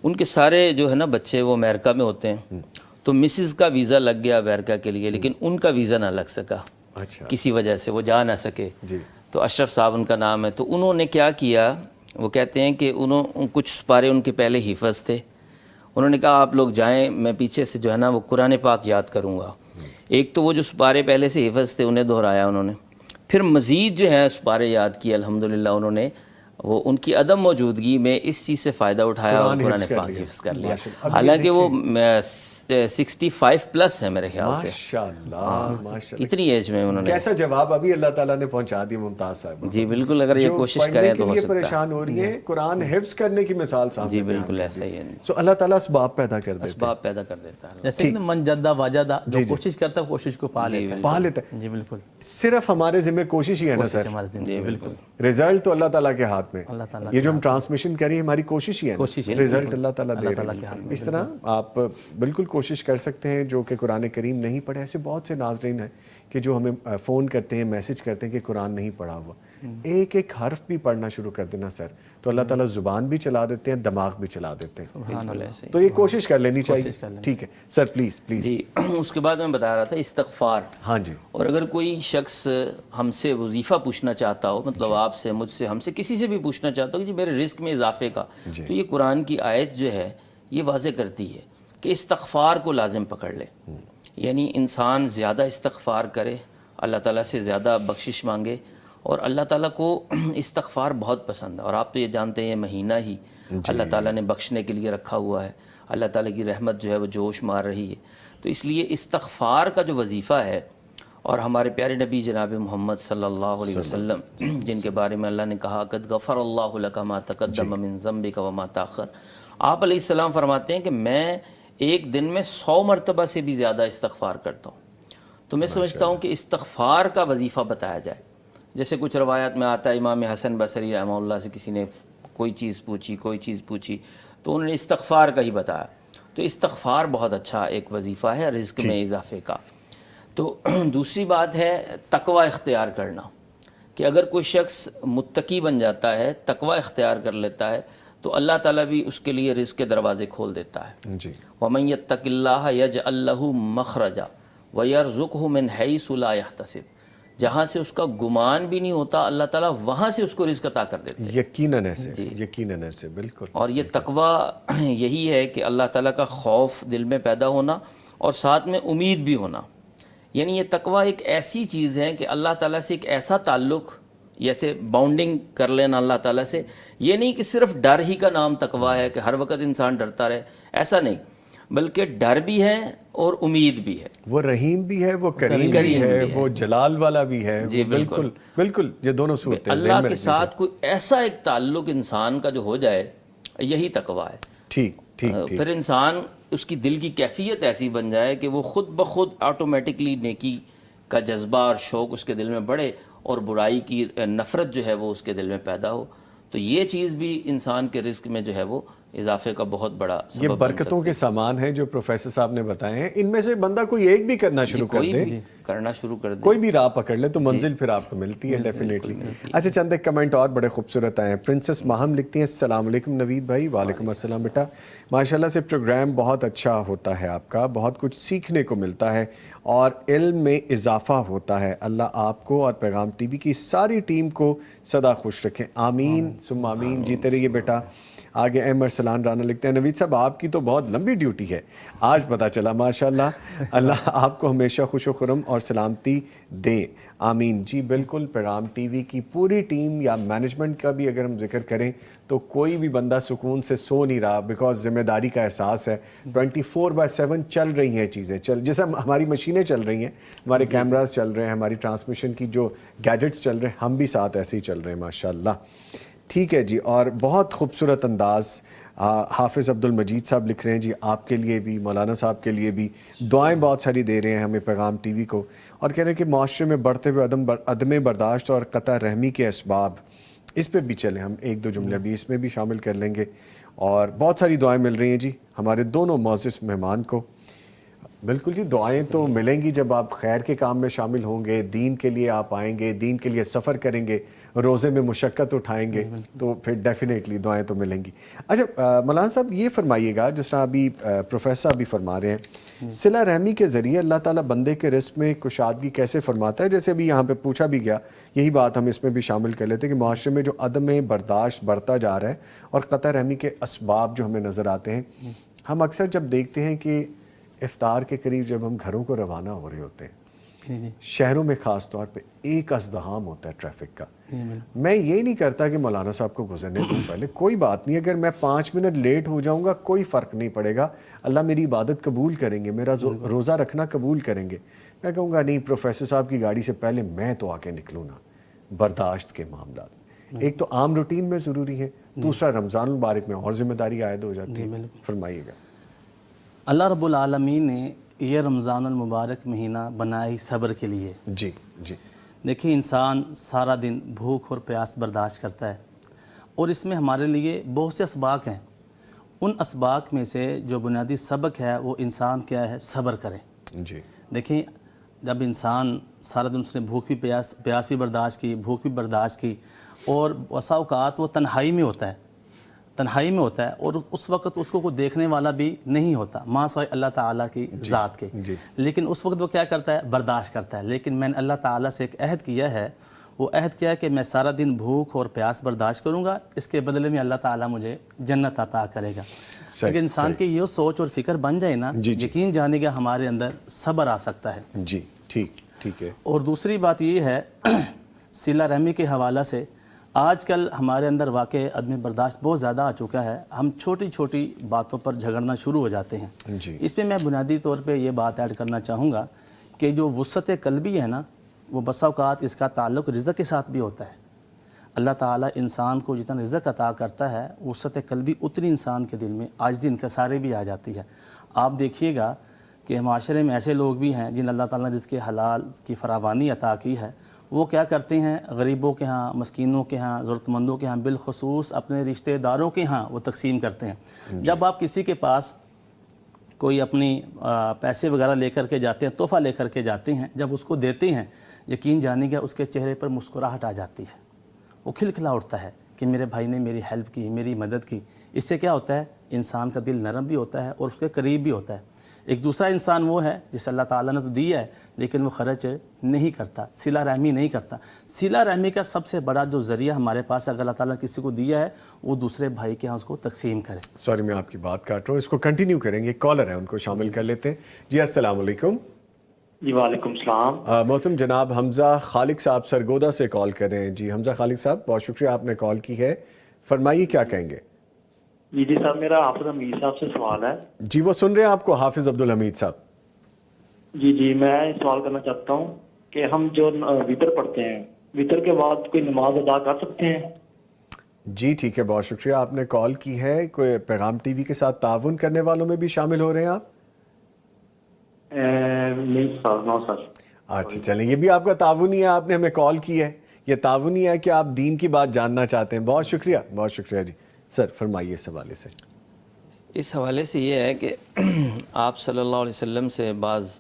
ان کے سارے جو ہے نا بچے وہ امریکہ میں ہوتے ہیں، تو مسز کا ویزا لگ گیا امریکہ کے لیے، لیکن ان کا ویزا نہ لگ سکا کسی وجہ سے، وہ جا نہ سکے۔ تو اشرف صاحب ان کا نام ہے، تو انہوں نے کیا کیا، وہ کہتے ہیں کہ کچھ سپارے ان کے پہلے حفظ تھے، انہوں نے کہا آپ لوگ جائیں، میں پیچھے سے جو ہے نا وہ قرآن پاک یاد کروں گا۔ ایک تو وہ جو سپارے پہلے سے حفظ تھے انہیں دہرایا انہوں نے، پھر مزید جو ہے اس پارے یاد کیے الحمدللہ انہوں نے، وہ ان کی عدم موجودگی میں اس چیز سے فائدہ اٹھایا اور قرآن پاک حفظ کر لیا، حالانکہ وہ 65 پلس ہے میرے خیال سے، ماشاءاللہ اتنی ایج میں انہوں نے. کیسا جواب ابھی اللہ تعالیٰ نے پہنچا دی ممتاز صاحب. جی بالکل، اگر یہ کوشش کریں تو ہو سکتا ہے. پریشان ہو رہی ہیں، قرآن حفظ کرنے کی مثال سامنے. جی بالکل ایسا ہی ہے. سو اللہ تعالیٰ اسباب پیدا کر دیتا ہے، اسباب پیدا کر دیتا ہے. جیسے کہ من جدہ واجدہ، جو کوشش کرتا ہے کوشش کو پا لیتا ہے. پا لیتا ہے. جی بالکل، صرف ہمارے ذمہ کوشش ہی ہے نا سر. جی بالکل، رزلٹ تو اللہ تعالیٰ کے ہاتھ میں. اللہ تعالیٰ یہ جو ہم ٹرانسمیشن کریں ہماری کوشش ہی ہے، رزلٹ اللہ تعالیٰ دے رہا ہے. اس طرح آپ بالکل کوشش کر سکتے ہیں. جو کہ قرآن کریم نہیں پڑھے، ایسے بہت سے ناظرین ہیں کہ جو ہمیں فون کرتے ہیں، میسج کرتے ہیں کہ قرآن نہیں پڑھا ہوا. ایک ایک حرف بھی پڑھنا شروع کر دینا سر، تو اللہ تعالیٰ زبان بھی چلا دیتے ہیں، دماغ بھی چلا دیتے ہیں. تو یہ کوشش کر لینی چاہیے. ٹھیک ہے سر، پلیز پلیز. جی اس کے بعد میں بتا رہا تھا استغفار. ہاں جی. اور اگر کوئی شخص ہم سے وظیفہ پوچھنا چاہتا ہو، مطلب آپ سے، مجھ سے، ہم سے، کسی سے بھی پوچھنا چاہتا ہو کہ جی میرے رزق میں اضافے کا، تو یہ قرآن کی آیت جو ہے یہ واضح کرتی ہے کہ استغفار کو لازم پکڑ لے. یعنی انسان زیادہ استغفار کرے، اللہ تعالیٰ سے زیادہ بخشش مانگے، اور اللہ تعالیٰ کو استغفار بہت پسند ہے. اور آپ تو یہ جانتے ہیں یہ مہینہ ہی اللہ تعالیٰ نے بخشنے کے لیے رکھا ہوا ہے، اللہ تعالیٰ کی رحمت جو ہے وہ جوش مار رہی ہے. تو اس لیے استغفار کا جو وظیفہ ہے، اور ہمارے پیارے نبی جناب محمد صلی اللہ علیہ وسلم جن کے بارے میں اللہ نے کہا قد غفر اللہ لک ما تقدم من ذنبک وما تاخر، آپ علیہ السلام فرماتے ہیں کہ میں ایک دن میں 100 مرتبہ سے بھی زیادہ استغفار کرتا ہوں. تو میں سمجھتا ہوں کہ استغفار کا وظیفہ بتایا جائے. جیسے کچھ روایات میں آتا ہے امام حسن بصری رحمہ اللہ سے کسی نے کوئی چیز پوچھی تو انہوں نے استغفار کا ہی بتایا. تو استغفار بہت اچھا ایک وظیفہ ہے رزق میں اضافے کا. تو دوسری بات ہے تقوی اختیار کرنا، کہ اگر کوئی شخص متقی بن جاتا ہے، تقوی اختیار کر لیتا ہے، تو اللہ تعالیٰ بھی اس کے لیے رزق کے دروازے کھول دیتا ہے. جی. وَمَن يَتَّقِ اللَّهَ يَجْعَل لَّهُ مَخْرَجًا وَيَرْزُقْهُ مِنْ حَيْثُ لَا يَحْتَسِبُ، جہاں سے اس کا گمان بھی نہیں ہوتا اللہ تعالیٰ وہاں سے اس کو رزق عطا کر دیتے ہیں. یقیناً ایسے، یقیناً ایسے، بالکل. اور یہ تقوی یہی ہے کہ اللہ تعالیٰ کا خوف دل میں پیدا ہونا اور ساتھ میں امید بھی ہونا. یعنی یہ تقوی ایک ایسی چیز ہے کہ اللہ تعالیٰ سے ایک ایسا تعلق، جیسے باؤنڈنگ کر لینا اللہ تعالیٰ سے. یہ نہیں کہ صرف ڈر ہی کا نام تقوی ہے کہ ہر وقت انسان ڈرتا رہے، ایسا نہیں، بلکہ ڈر بھی ہے اور امید بھی ہے. وہ رحیم بھی ہے، وہ کریم بھی ہے، وہ جلال والا بھی ہے. جی بالکل بالکل. یہ دونوں صورتیں اللہ کے ساتھ کوئی ایسا ایک تعلق انسان کا جو ہو جائے، یہی تقوی ہے. ٹھیک. پھر انسان اس کی دل کی کیفیت ایسی بن جائے کہ وہ خود بخود آٹومیٹکلی نیکی کا جذبہ اور شوق اس کے دل میں بڑھے، اور برائی کی نفرت جو ہے وہ اس کے دل میں پیدا ہو. تو یہ چیز بھی انسان کے رزق میں جو ہے وہ اضافے کا بہت بڑا سبب. یہ برکتوں کے سامان ہیں جو پروفیسر صاحب نے بتائے ہیں. ان میں سے بندہ کوئی ایک بھی کرنا شروع کر دے، کوئی بھی راہ پکڑ لے تو منزل پھر آپ کو ملتی ہے ڈیفینیٹلی. اچھا چند ایک کمنٹ اور بڑے خوبصورت آئے ہیں. پرنسس ماہم لکھتی ہیں السلام علیکم نوید بھائی. وعلیکم السلام بیٹا. ماشاءاللہ سے پروگرام بہت اچھا ہوتا ہے آپ کا، بہت کچھ سیکھنے کو ملتا ہے اور علم میں اضافہ ہوتا ہے. اللہ آپ کو اور پیغام ٹی وی کی ساری ٹیم کو سدا خوش رکھیں. آمین ثم آمین. جیتے رہیے بیٹا. آگے احمد سلان رانا لکھتے ہیں نوید صاحب آپ کی تو بہت لمبی ڈیوٹی ہے، آج پتہ چلا. ماشاءاللہ، اللہ آپ کو ہمیشہ خوش و خرم اور سلامتی دے. آمین. جی بالکل. پیغام ٹی وی کی پوری ٹیم یا مینجمنٹ کا بھی اگر ہم ذکر کریں تو کوئی بھی بندہ سکون سے سو نہیں رہا، بیکاز ذمہ داری کا احساس ہے. 24/7 چل رہی ہیں چیزیں، جیسے ہماری مشینیں چل رہی ہیں، ہمارے کیمراز چل رہے ہیں، ہماری ٹرانسمیشن کی جو گیجٹس چل رہے ہیں، ہم بھی ساتھ ایسے ہی چل رہے ہیں ماشاءاللہ. ٹھیک ہے جی. اور بہت خوبصورت انداز حافظ عبد المجید صاحب لکھ رہے ہیں جی آپ کے لیے بھی، مولانا صاحب کے لیے بھی دعائیں بہت ساری دے رہے ہیں ہمیں پیغام ٹی وی کو، اور کہہ رہے ہیں کہ معاشرے میں بڑھتے ہوئے عدم برداشت اور قطع رحمی کے اسباب، اس پہ بھی چلیں. ہم ایک دو جملے بھی اس میں بھی شامل کر لیں گے. اور بہت ساری دعائیں مل رہی ہیں جی ہمارے دونوں معزز مہمان کو. بالکل جی، دعائیں تو ملیں گی جب آپ خیر کے کام میں شامل ہوں گے، دین کے لیے آپ آئیں گے، دین کے لیے سفر کریں گے، روزے میں مشقت اٹھائیں گے، تو پھر ڈیفینیٹلی دعائیں تو ملیں گی. اچھا مولانا صاحب یہ فرمائیے گا، جس طرح ابھی پروفیسر ابھی فرما رہے ہیں، صلہ رحمی کے ذریعے اللہ تعالیٰ بندے کے رزق میں کشادگی کیسے فرماتا ہے؟ جیسے ابھی یہاں پہ پوچھا بھی گیا، یہی بات ہم اس میں بھی شامل کر لیتے ہیں کہ معاشرے میں جو عدم برداشت بڑھتا جا رہا ہے اور قطع رحمی کے اسباب جو ہمیں نظر آتے ہیں، ہم اکثر جب دیکھتے ہیں کہ افطار کے قریب جب ہم گھروں کو روانہ ہو رہے ہوتے ہیں شہروں میں خاص طور پہ ایک ازدحام ہوتا ہے ٹریفک کا. میں یہ نہیں کرتا کہ مولانا صاحب کو گزرنے دوں پہلے، کوئی بات نہیں، اگر میں 5 منٹ لیٹ ہو جاؤں گا کوئی فرق نہیں پڑے گا، اللہ میری عبادت قبول کریں گے، میرا روزہ رکھنا قبول کریں گے. میں کہوں گا نہیں، پروفیسر صاحب کی گاڑی سے پہلے میں تو آ کے نکلوں نا. برداشت کے معاملات ایک تو عام روٹین میں ضروری ہے، دوسرا رمضان المبارک میں اور ذمہ داری عائد ہو جاتی ہے. فرمائیے گا. اللہ رب العالمین نے یہ رمضان المبارک مہینہ بنائی صبر کے لیے. جی جی. دیکھیں انسان سارا دن بھوک اور پیاس برداشت کرتا ہے، اور اس میں ہمارے لیے بہت سے اسباق ہیں. ان اسباق میں سے جو بنیادی سبق ہے وہ انسان کیا ہے، صبر کرے. جی. دیکھیں جب انسان سارا دن اس نے بھوک بھی پیاس بھی برداشت کی، بھوک بھی برداشت کی، اور بسا اوقات وہ تنہائی میں ہوتا ہے اور اس وقت اس کو کوئی دیکھنے والا بھی نہیں ہوتا ماں سوائے اللہ تعالیٰ کی ذات کے. لیکن اس وقت وہ کیا کرتا ہے، برداشت کرتا ہے. لیکن میں نے اللہ تعالیٰ سے ایک عہد کیا ہے، وہ عہد کیا ہے کہ میں سارا دن بھوک اور پیاس برداشت کروں گا، اس کے بدلے میں اللہ تعالیٰ مجھے جنت عطا کرے گا. اگر انسان کی یہ سوچ اور فکر بن جائے نا، یقین جانے گا ہمارے اندر صبر آ سکتا ہے. جی ٹھیک ہے. اور دوسری بات یہ ہے صلہ رحمی کے حوالہ سے آج کل ہمارے اندر واقع عدم برداشت بہت زیادہ آ چکا ہے. ہم چھوٹی چھوٹی باتوں پر جھگڑنا شروع ہو جاتے ہیں. اس میں بنیادی طور پہ یہ بات ایڈ کرنا چاہوں گا کہ جو وسعت قلبی ہے نا، وہ بسا اوقات اس کا تعلق رزق کے ساتھ بھی ہوتا ہے. اللہ تعالیٰ انسان کو جتنا رزق عطا کرتا ہے، وسعت قلبی اتنی انسان کے دل میں عاجزی انکساری بھی آ جاتی ہے. آپ دیکھیے گا کہ معاشرے میں ایسے لوگ بھی ہیں جن اللہ تعالیٰ نے رزق حلال کی فراوانی عطا کی ہے، وہ کیا کرتے ہیں، غریبوں کے ہاں، مسکینوں کے ہاں، ضرورت مندوں کے ہاں، بالخصوص اپنے رشتہ داروں کے ہاں وہ تقسیم کرتے ہیں. جب آپ کسی کے پاس کوئی اپنی پیسے وغیرہ لے کر کے جاتے ہیں، تحفہ لے کر کے جاتے ہیں، جب اس کو دیتے ہیں، یقین جانیے گا اس کے چہرے پر مسکراہٹ آ جاتی ہے، وہ کھلکھلا اٹھتا ہے کہ میرے بھائی نے میری ہیلپ کی، میری مدد کی. اس سے کیا ہوتا ہے، انسان کا دل نرم بھی ہوتا ہے اور اس کے قریب بھی ہوتا ہے. ایک دوسرا انسان وہ ہے جسے اللہ تعالیٰ نے تو دیا ہے لیکن وہ خرچ نہیں کرتا، صلہ رحمی نہیں کرتا. صلہ رحمی کا سب سے بڑا جو ذریعہ ہمارے پاس اگر اللہ تعالیٰ نے کسی کو دیا ہے، وہ دوسرے بھائی کے ہاں اس کو تقسیم کرے. سوری میں آپ کی بات کاٹ رہا ہوں، اس کو کنٹینیو کریں گے. کالر ہے، ان کو شامل کر لیتے ہیں. جی السلام علیکم. جی وعلیکم السلام. محترم جناب حمزہ خالق صاحب سرگودا سے کال کر رہے ہیں. جی حمزہ خالق صاحب، بہت شکریہ آپ نے کال کی ہے. فرمائیے کیا کہیں گے. جی صاحب، میرا حافظ حمید صاحب سے سوال ہے. جی وہ سن رہے ہیں آپ کو، حافظ عبدالحمید صاحب. جی میں سوال کرنا چاہتا ہوں کہ ہم جو وطر پڑھتے ہیں، وطر کے بعد کوئی نماز ادا کر سکتے ہیں؟ جی ٹھیک ہے، بہت شکریہ آپ نے کال کی ہے. کوئی پیغام ٹی وی کے ساتھ تعاون کرنے والوں میں بھی شامل ہو رہے ہیں آپ؟ نہیں سر، نو سر. اچھا چلیں، یہ بھی آپ کا تعاون ہی ہے، آپ نے ہمیں کال کی ہے، یہ تعاون ہی ہے کہ آپ دین کی بات جاننا چاہتے ہیں. بہت شکریہ، بہت شکریہ. جی سر فرمائیے اس حوالے سے. اس حوالے سے یہ ہے کہ آپ صلی اللہ علیہ وسلم سے بعض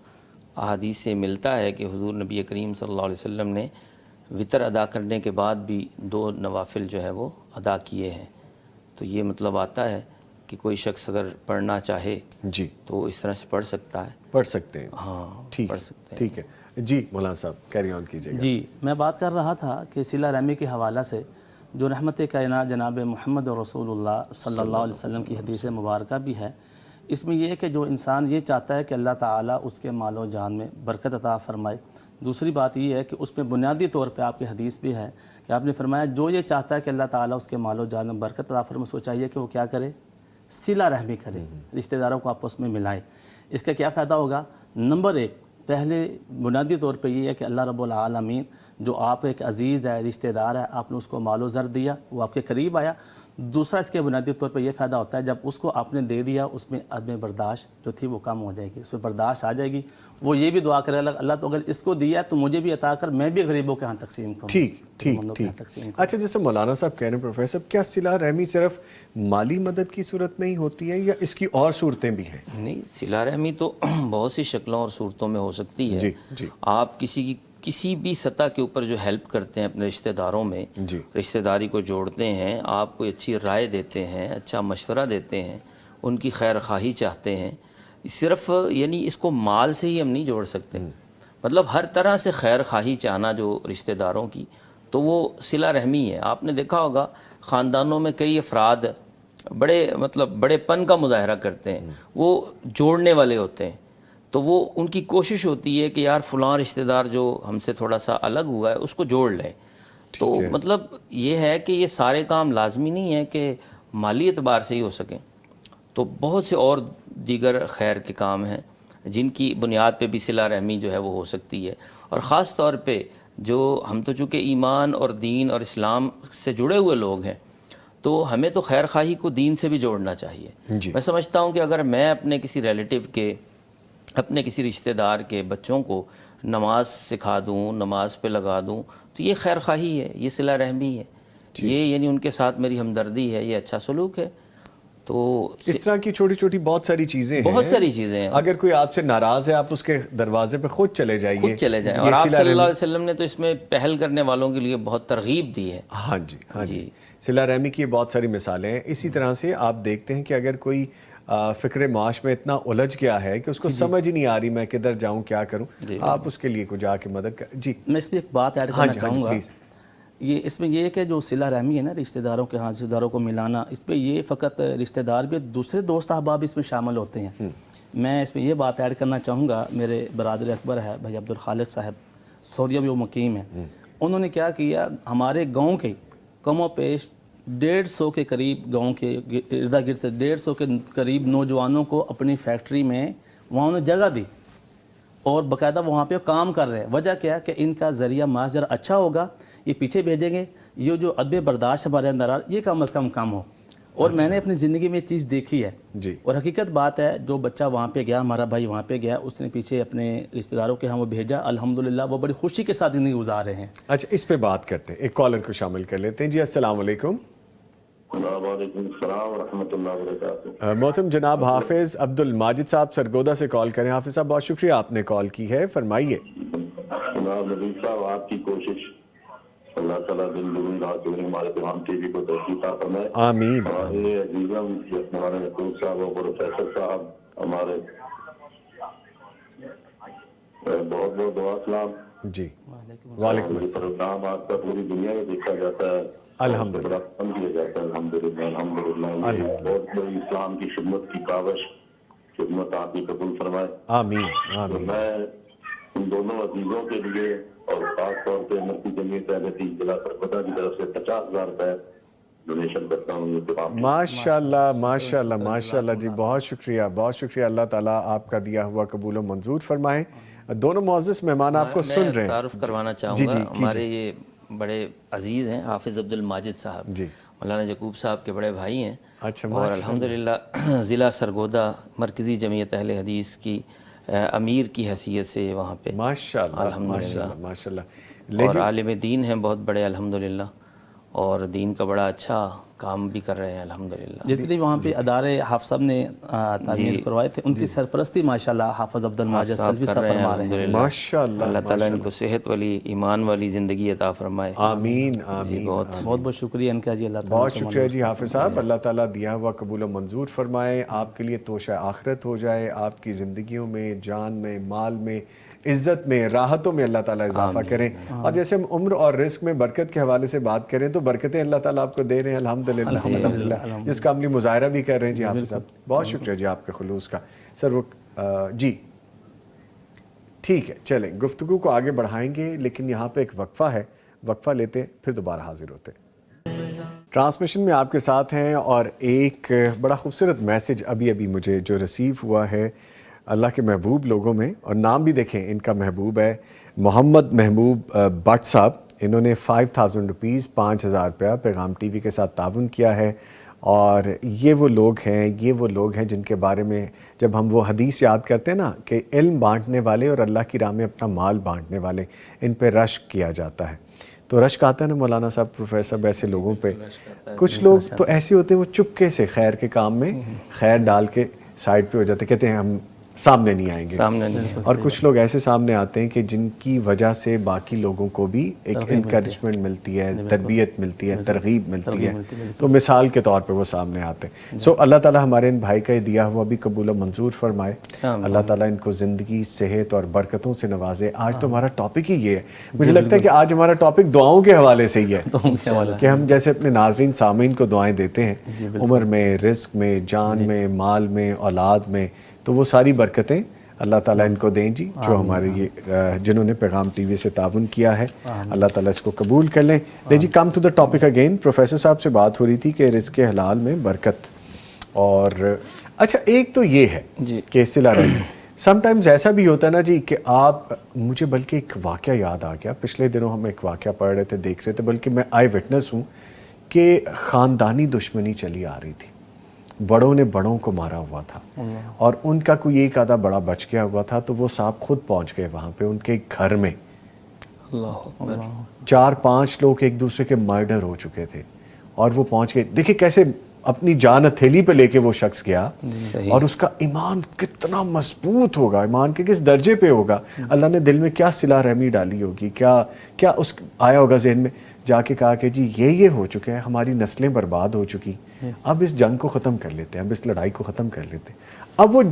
احادیث سے ملتا ہے کہ حضور نبی کریم صلی اللہ علیہ وسلم نے وطر ادا کرنے کے بعد بھی 2 نوافل جو ہے وہ ادا کیے ہیں. تو یہ مطلب آتا ہے کہ کوئی شخص اگر پڑھنا چاہے جی تو اس طرح سے پڑھ سکتا ہے. پڑھ سکتے ہیں. ہاں ٹھیک پڑھ سکتے ہیں. ٹھیک ہے. جی مولانا صاحب کیری آن کیجیے گا. جی میں بات کر رہا تھا کہ صلہ رحمی کے حوالہ سے جو رحمت کائنات جناب محمد رسول اللہ صلی اللہ علیہ وسلم کی حدیث مبارکہ بھی ہے. اس میں یہ ہے کہ جو انسان یہ چاہتا ہے کہ اللہ تعالیٰ اس کے مال و جان میں برکت عطا فرمائے. دوسری بات یہ ہے کہ اس میں بنیادی طور پہ آپ کی حدیث بھی ہے کہ آپ نے فرمایا جو یہ چاہتا ہے کہ اللہ تعالیٰ اس کے مال و جان میں برکت عطا فرمائے، اس کو چاہیے کہ وہ کیا کرے، صلہ رحمی کرے، رشتہ داروں کو آپس میں ملائے. اس کا کیا فائدہ ہوگا؟ نمبر 1 پہلے بنیادی طور پہ یہ ہے کہ اللہ رب العالمین جو آپ ایک عزیز ہے، رشتہ دار ہے، آپ نے اس کو مال و زر دیا، وہ آپ کے قریب آیا. دوسرا اس کے بنیادی طور پہ یہ فائدہ ہوتا ہے جب اس کو آپ نے دے دیا، اس میں عدم برداشت جو تھی وہ کم ہو جائے گی، اس میں برداشت آ جائے گی. وہ یہ بھی دعا کرے اللہ تو اگر اس کو دیا تو مجھے بھی عطا کر، میں بھی غریبوں کے ہاں تقسیم کروں. ٹھیک. اچھا جیسے مولانا صاحب کہہ رہے ہیں پروفیسر، کیا صلہ رحمی صرف مالی مدد کی صورت میں ہی ہوتی ہے یا اس کی اور صورتیں بھی ہیں؟ نہیں، صلہ رحمی تو بہت سی شکلوں اور صورتوں میں ہو سکتی ہے. جی. آپ کسی بھی سطح کے اوپر جو ہیلپ کرتے ہیں اپنے رشتہ داروں میں، رشتہ داری کو جوڑتے ہیں، آپ کو اچھی رائے دیتے ہیں، اچھا مشورہ دیتے ہیں، ان کی خیر خواہی چاہتے ہیں. صرف یعنی اس کو مال سے ہی ہم نہیں جوڑ سکتے، مطلب ہر طرح سے خیر خواہی چاہنا جو رشتہ داروں کی، تو وہ صلہ رحمی ہے. آپ نے دیکھا ہوگا خاندانوں میں کئی افراد بڑے پن کا مظاہرہ کرتے ہیں، وہ جوڑنے والے ہوتے ہیں. تو وہ ان کی کوشش ہوتی ہے کہ یار فلاں رشتہ دار جو ہم سے تھوڑا سا الگ ہوا ہے اس کو جوڑ لیں. تو مطلب یہ ہے کہ یہ سارے کام لازمی نہیں ہے کہ مالی اعتبار سے ہی ہو سکیں. تو بہت سے اور دیگر خیر کے کام ہیں جن کی بنیاد پہ بھی صلہ رحمی جو ہے وہ ہو سکتی ہے. اور خاص طور پہ جو ہم تو چونکہ ایمان اور دین اور اسلام سے جڑے ہوئے لوگ ہیں تو ہمیں تو خیر خواہی کو دین سے بھی جوڑنا چاہیے. میں سمجھتا ہوں کہ اگر میں اپنے کسی ریلیٹیو کے، اپنے کسی رشتہ دار کے بچوں کو نماز سکھا دوں، نماز پہ لگا دوں، تو یہ خیر خواہی ہے، یہ صلہ رحمی ہے، یہ یعنی ان کے ساتھ میری ہمدردی ہے، یہ اچھا سلوک ہے. تو اس طرح کی چھوٹی چھوٹی بہت ساری چیزیں ہیں. بہت ساری چیزیں ہیں. اگر کوئی آپ سے ناراض ہے آپ اس کے دروازے پہ خود چلے جائیے، خود چلے جائیں. اور آپ صلی اللہ علیہ وسلم نے تو اس میں پہل کرنے والوں کے لیے بہت ترغیب دی ہے. ہاں جی، ہاں جی. صلہ رحمی کی بہت ساری مثالیں ہیں. اسی طرح سے آپ دیکھتے ہیں کہ اگر کوئی فکر معاش میں اتنا الجھ گیا ہے کہ اس کو سمجھ ہی نہیں آ رہی میں کدھر جاؤں، کیا کروں، آپ اس کے لیے کچھ جا کے مدد کر. جی میں اس میں ایک بات ایڈ کرنا چاہوں گا. یہ اس میں یہ ہے کہ جو صلہ رحمی ہے نا، رشتہ داروں کے ہاں رشتہ داروں کو ملانا، اس پہ یہ فقط رشتہ دار بھی، دوسرے دوست احباب اس میں شامل ہوتے ہیں. میں اس میں یہ بات ایڈ کرنا چاہوں گا، میرے برادر اکبر ہے بھائی عبد الخالق صاحب، سعودیہ میں وہ مقیم ہیں. انہوں نے کیا کیا، ہمارے گاؤں کے کم و بیش 150 کے قریب، گاؤں کے ارد گرد سے 150 کے قریب نوجوانوں کو اپنی فیکٹری میں وہاں انہوں نے جگہ دی اور باقاعدہ وہاں پہ کام کر رہے ہیں. وجہ کیا ہے کہ ان کا ذریعہ معاش ذرا اچھا ہوگا، یہ پیچھے بھیجیں گے، یہ جو ادب برداشت ہمارے اندر یہ کم از کم ہو. اور میں نے اپنی زندگی میں یہ چیز دیکھی ہے جی. اور حقیقت بات ہے، جو بچہ وہاں پہ گیا، ہمارا بھائی وہاں پہ گیا، اس نے پیچھے اپنے رشتہ داروں کے ہاں وہ بھیجا، الحمدللہ وہ بڑی خوشی کے ساتھ زندگی گزار رہے ہیں. اچھا اس پہ بات کرتے ہیں، ایک کالر کو شامل کر لیتے ہیں. جی السلام علیکم. وعلیکم السلام ورحمۃ اللہ وبرکاتہ. محترم جناب حافظ عبد الماجد صاحب سرگودا سے کال کریں. حافظ صاحب بہت شکریہ آپ نے کال کی ہے، فرمائیے. جناب نبی صاحب آپ کی کوشش اللہ تعالیٰ دن دن رات دن ہمارے تمام ٹی وی کو ترقی عطا فرمائے. آمین. ہمارے عزیزم ہمارے یعقوب صاحب اور پروفیسر صاحب ہمارے بہت بہت دعا سلام. جی وعلیکم السلام. پروگرام آپ کا پوری دنیا میں دیکھا جاتا ہے، الحمدللہ کیا جاتا ہے. الحمدللہ الحمدللہ. بہت بڑی اسلام کی خدمت کی کاوش، خدمت آپ کی قبول فرمائے. آمین تو آمین. میں ان دونوں عزیزوں کے لیے اور خاص طور پہ مرکزی جمعیت اہل ضلع سرگودا کی طرف سے 50,000 روپے ڈونیشن کرتا ہوں. ماشاءاللہ ماشاءاللہ ماشاءاللہ. جی بہت شکریہ بہت شکریہ. اللہ تعالیٰ آپ کا دیا ہوا قبول و منظور فرمائیں. دونوں معزز مہمان آپ کو سن رہے ہیں. میں تعارف کروانا چاہوں گا، ہمارے یہ بڑے عزیز ہیں حافظ عبد الماجد صاحب، جی مولانا یعقوب صاحب کے بڑے بھائی ہیں. اچھا اور الحمدللہ ضلع سرگودا مرکزی جمعیت اہل حدیث کی امیر کی حیثیت سے وہاں پہ ماشاءاللہ ماشاءاللہ ماشاءاللہ. اور عالم دین ہیں بہت بڑے الحمدللہ، اور دین کا بڑا اچھا کام بھی کر رہے ہیں الحمدللہ. جتنے وہاں پہ ادارے حافظ صاحب نے تعمیر کروائے تھے ان کی سرپرستی ماشاءاللہ حافظ عبد الماجد سلفی صاحب فرما رہے ہیں. ماشاءاللہ. اللہ تعالیٰ ان کو صحت والی ایمان والی زندگی عطا فرمائے. آمین آمین. بہت بہت شکریہ ان کا جی. اللہ تعالیٰ بہت شکریہ جی حافظ صاحب. اللہ تعالیٰ دیا ہوا قبول و منظور فرمائے. آپ کے لیے توشہ آخرت ہو جائے، آپ کی زندگیوں میں، جان میں، مال میں، عزت میں، راحتوں میں اللہ تعالیٰ اضافہ کریں. اور جیسے ہم عمر اور رزق میں برکت کے حوالے سے بات کریں تو برکتیں اللہ تعالیٰ آپ کو دے رہے ہیں الحمدللہ الحمدللہ، جس کا عملی مظاہرہ بھی کر رہے ہیں. جی حافظ صاحب بہت شکریہ جی آپ کے خلوص کا. سر وہ جی ٹھیک ہے، چلیں گفتگو کو آگے بڑھائیں گے، لیکن یہاں پہ ایک وقفہ ہے، وقفہ لیتے ہیں پھر دوبارہ حاضر ہوتے ہیں. ٹرانسمیشن میں آپ کے ساتھ ہیں اور ایک بڑا خوبصورت میسج ابھی مجھے جو ریسیو ہوا ہے اللہ کے محبوب لوگوں میں، اور نام بھی دیکھیں ان کا محبوب ہے محمد محبوب بٹ صاحب. انہوں نے 5,000 روپیز 5,000 روپیہ پیغام ٹی وی کے ساتھ تعاون کیا ہے. اور یہ وہ لوگ ہیں جن کے بارے میں جب ہم وہ حدیث یاد کرتے ہیں نا کہ علم بانٹنے والے اور اللہ کی راہ میں اپنا مال بانٹنے والے، ان پہ رشک کیا جاتا ہے. تو رشک آتا ہے نا مولانا صاحب، پروفیسر، ایسے لوگوں پہ. کچھ لوگ تو ایسے ہوتے ہیں وہ چپکے سے خیر کے کام میں خیر ڈال کے سائڈ پہ ہو جاتے، کہتے ہیں ہم سامنے نہیں آئیں گے. اور کچھ لوگ ایسے سامنے آتے ہیں کہ جن کی وجہ سے باقی لوگوں کو بھی ایک انکریجمنٹ ملتی ہے، تربیت ملتی ہے، ترغیب ملتی ہے. تو مثال کے طور پہ وہ سامنے آتے ہیں. سو اللہ تعالیٰ ہمارے ان بھائی کا دیا ہوا بھی قبول و منظور فرمائے. اللہ تعالیٰ ان کو زندگی، صحت اور برکتوں سے نوازے. آج تو ہمارا ٹاپک ہی یہ ہے، مجھے لگتا ہے کہ آج ہمارا ٹاپک دعاؤں کے حوالے سے ہی ہے کہ ہم جیسے اپنے ناظرین سامعین کو دعائیں دیتے ہیں عمر میں، رزق میں، جان میں، مال میں، اولاد میں، تو وہ ساری برکتیں اللہ تعالیٰ ان کو دیں جی، جو ہمارے یہ جنہوں نے پیغام ٹی وی سے تعاون کیا ہے، اللہ تعالیٰ اس کو قبول کر لیں. جی come to the topic again. Professor صاحب سے بات ہو رہی تھی کہ رزق حلال میں برکت، اور اچھا ایک تو یہ ہے کہ صلہ رحمی سم ٹائمز ایسا بھی ہوتا ہے نا جی کہ آپ، مجھے بلکہ ایک واقعہ یاد آ گیا، پچھلے دنوں ہم ایک واقعہ پڑھ رہے تھے، دیکھ رہے تھے، بلکہ میں آئی وٹنس ہوں کہ خاندانی دشمنی چلی آ رہی تھی، بڑوں نے بڑوں کو مارا ہوا تھا، اور ان کا کوئی ایک آدھا بڑا بچ گیا ہوا تھا، تو وہ صاحب خود پہنچ گئے وہاں پہ ان کے گھر میں. 4-5 لوگ ایک دوسرے کے مرڈر ہو چکے تھے، اور وہ پہنچ گئے. دیکھیں کیسے اپنی جان ہتھیلی پہ لے کے وہ شخص گیا، اور اس کا ایمان کتنا مضبوط ہوگا، ایمان کے کس درجے پہ ہوگا، اللہ نے دل میں کیا صلہ رحمی ڈالی ہوگی، کیا اس آیا ہوگا ذہن میں، جا کے کہا کہ جی یہ ہو چکے ہیں، ہماری نسلیں برباد ہو چکی، اب اس جنگ کو ختم کر لیتے ہیں، اب اس لڑائی کو ختم کر لیتے ہیں. اب وہ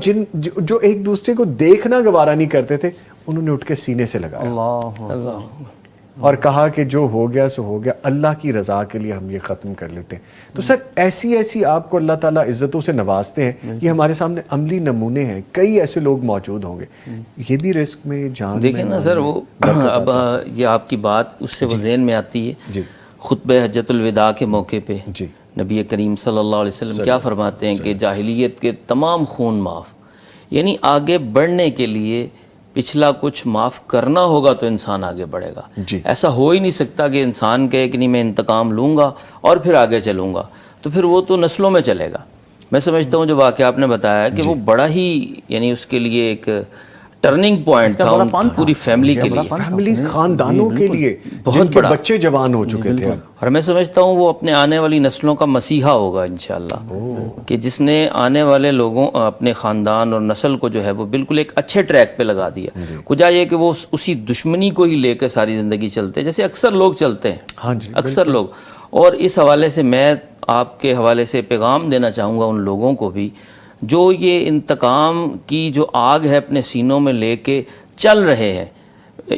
جو ایک دوسرے کو دیکھنا گوارا نہیں کرتے تھے، انہوں نے اٹھ کے سینے سے لگایا اور کہا کہ جو ہو گیا سو ہو گیا، اللہ کی رضا کے لیے ہم یہ ختم کر لیتے ہیں. تو سر ایسی آپ کو اللہ تعالیٰ عزتوں سے نوازتے ہیں، یہ ہمارے سامنے عملی نمونے ہیں، کئی ایسے لوگ موجود ہوں گے. یہ بھی رزق میں جان دیکھیں نا سر، وہ اب یہ آپ کی بات اس سے وہ ذہن میں آتی ہے، خطبہ حجۃ الوداع کے موقع پہ نبی کریم صلی اللہ علیہ وسلم کیا فرماتے ہیں کہ جاہلیت کے تمام خون معاف، یعنی آگے بڑھنے کے لیے پچھلا کچھ معاف کرنا ہوگا تو انسان آگے بڑھے گا. ایسا ہو ہی نہیں سکتا کہ انسان کہے کہ نہیں میں انتقام لوں گا اور پھر آگے چلوں گا، تو پھر وہ تو نسلوں میں چلے گا. میں سمجھتا ہوں جو واقعہ آپ نے بتایا کہ وہ بڑا ہی، یعنی اس کے لیے ایک ٹرننگ پوائنٹ تھا پوری فیملی کے لیے، فیملی خاندانوں کے لیے، جن کے بچے جوان ہو چکے تھے. اور میں سمجھتا ہوں وہ اپنے آنے والی نسلوں کا مسیحا ہوگا انشاءاللہ، کہ جس نے آنے والے لوگوں اپنے خاندان اور نسل کو جو ہے وہ بالکل ایک اچھے ٹریک پہ لگا دیا. کجا یہ کہ وہ اسی دشمنی کو ہی لے کے ساری زندگی چلتے ہیں جیسے اکثر لوگ چلتے ہیں، اکثر لوگ. اور اس حوالے سے میں آپ کے حوالے سے پیغام دینا چاہوں گا ان لوگوں کو بھی جو یہ انتقام کی جو آگ ہے اپنے سینوں میں لے کے چل رہے ہیں.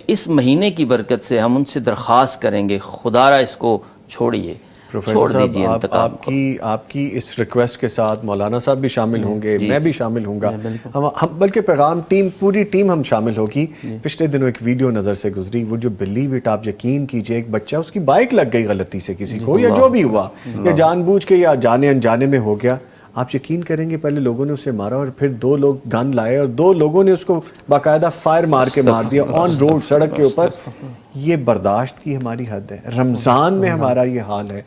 اس مہینے کی برکت سے ہم ان سے درخواست کریں گے خدا را اس کو چھوڑیے، چھوڑ دیجیے انتقام کو. آپ کی اس ریکویسٹ کے ساتھ مولانا صاحب بھی شامل ہوں گے، میں بھی شامل ہوں گا، ہم بلکہ پیغام ٹیم، پوری ٹیم ہم شامل ہوگی. پچھلے دنوں ایک ویڈیو نظر سے گزری، وہ جو بلیو اٹ، آپ یقین کیجئے ایک بچہ، اس کی بائک لگ گئی غلطی سے کسی کو، یا جو بھی ہوا، یا جان بوجھ کے یا جانے انجانے میں ہو گیا. آپ یقین کریں گے پہلے لوگوں نے اسے مارا، اور پھر 2 لوگ گن لائے اور 2 لوگوں نے اس کو باقاعدہ فائر مار کے مار دیا آن روڈ، سڑک کے اوپر. یہ برداشت کی ہماری حد ہے. رمضان میں ہمارا یہ حال ہے.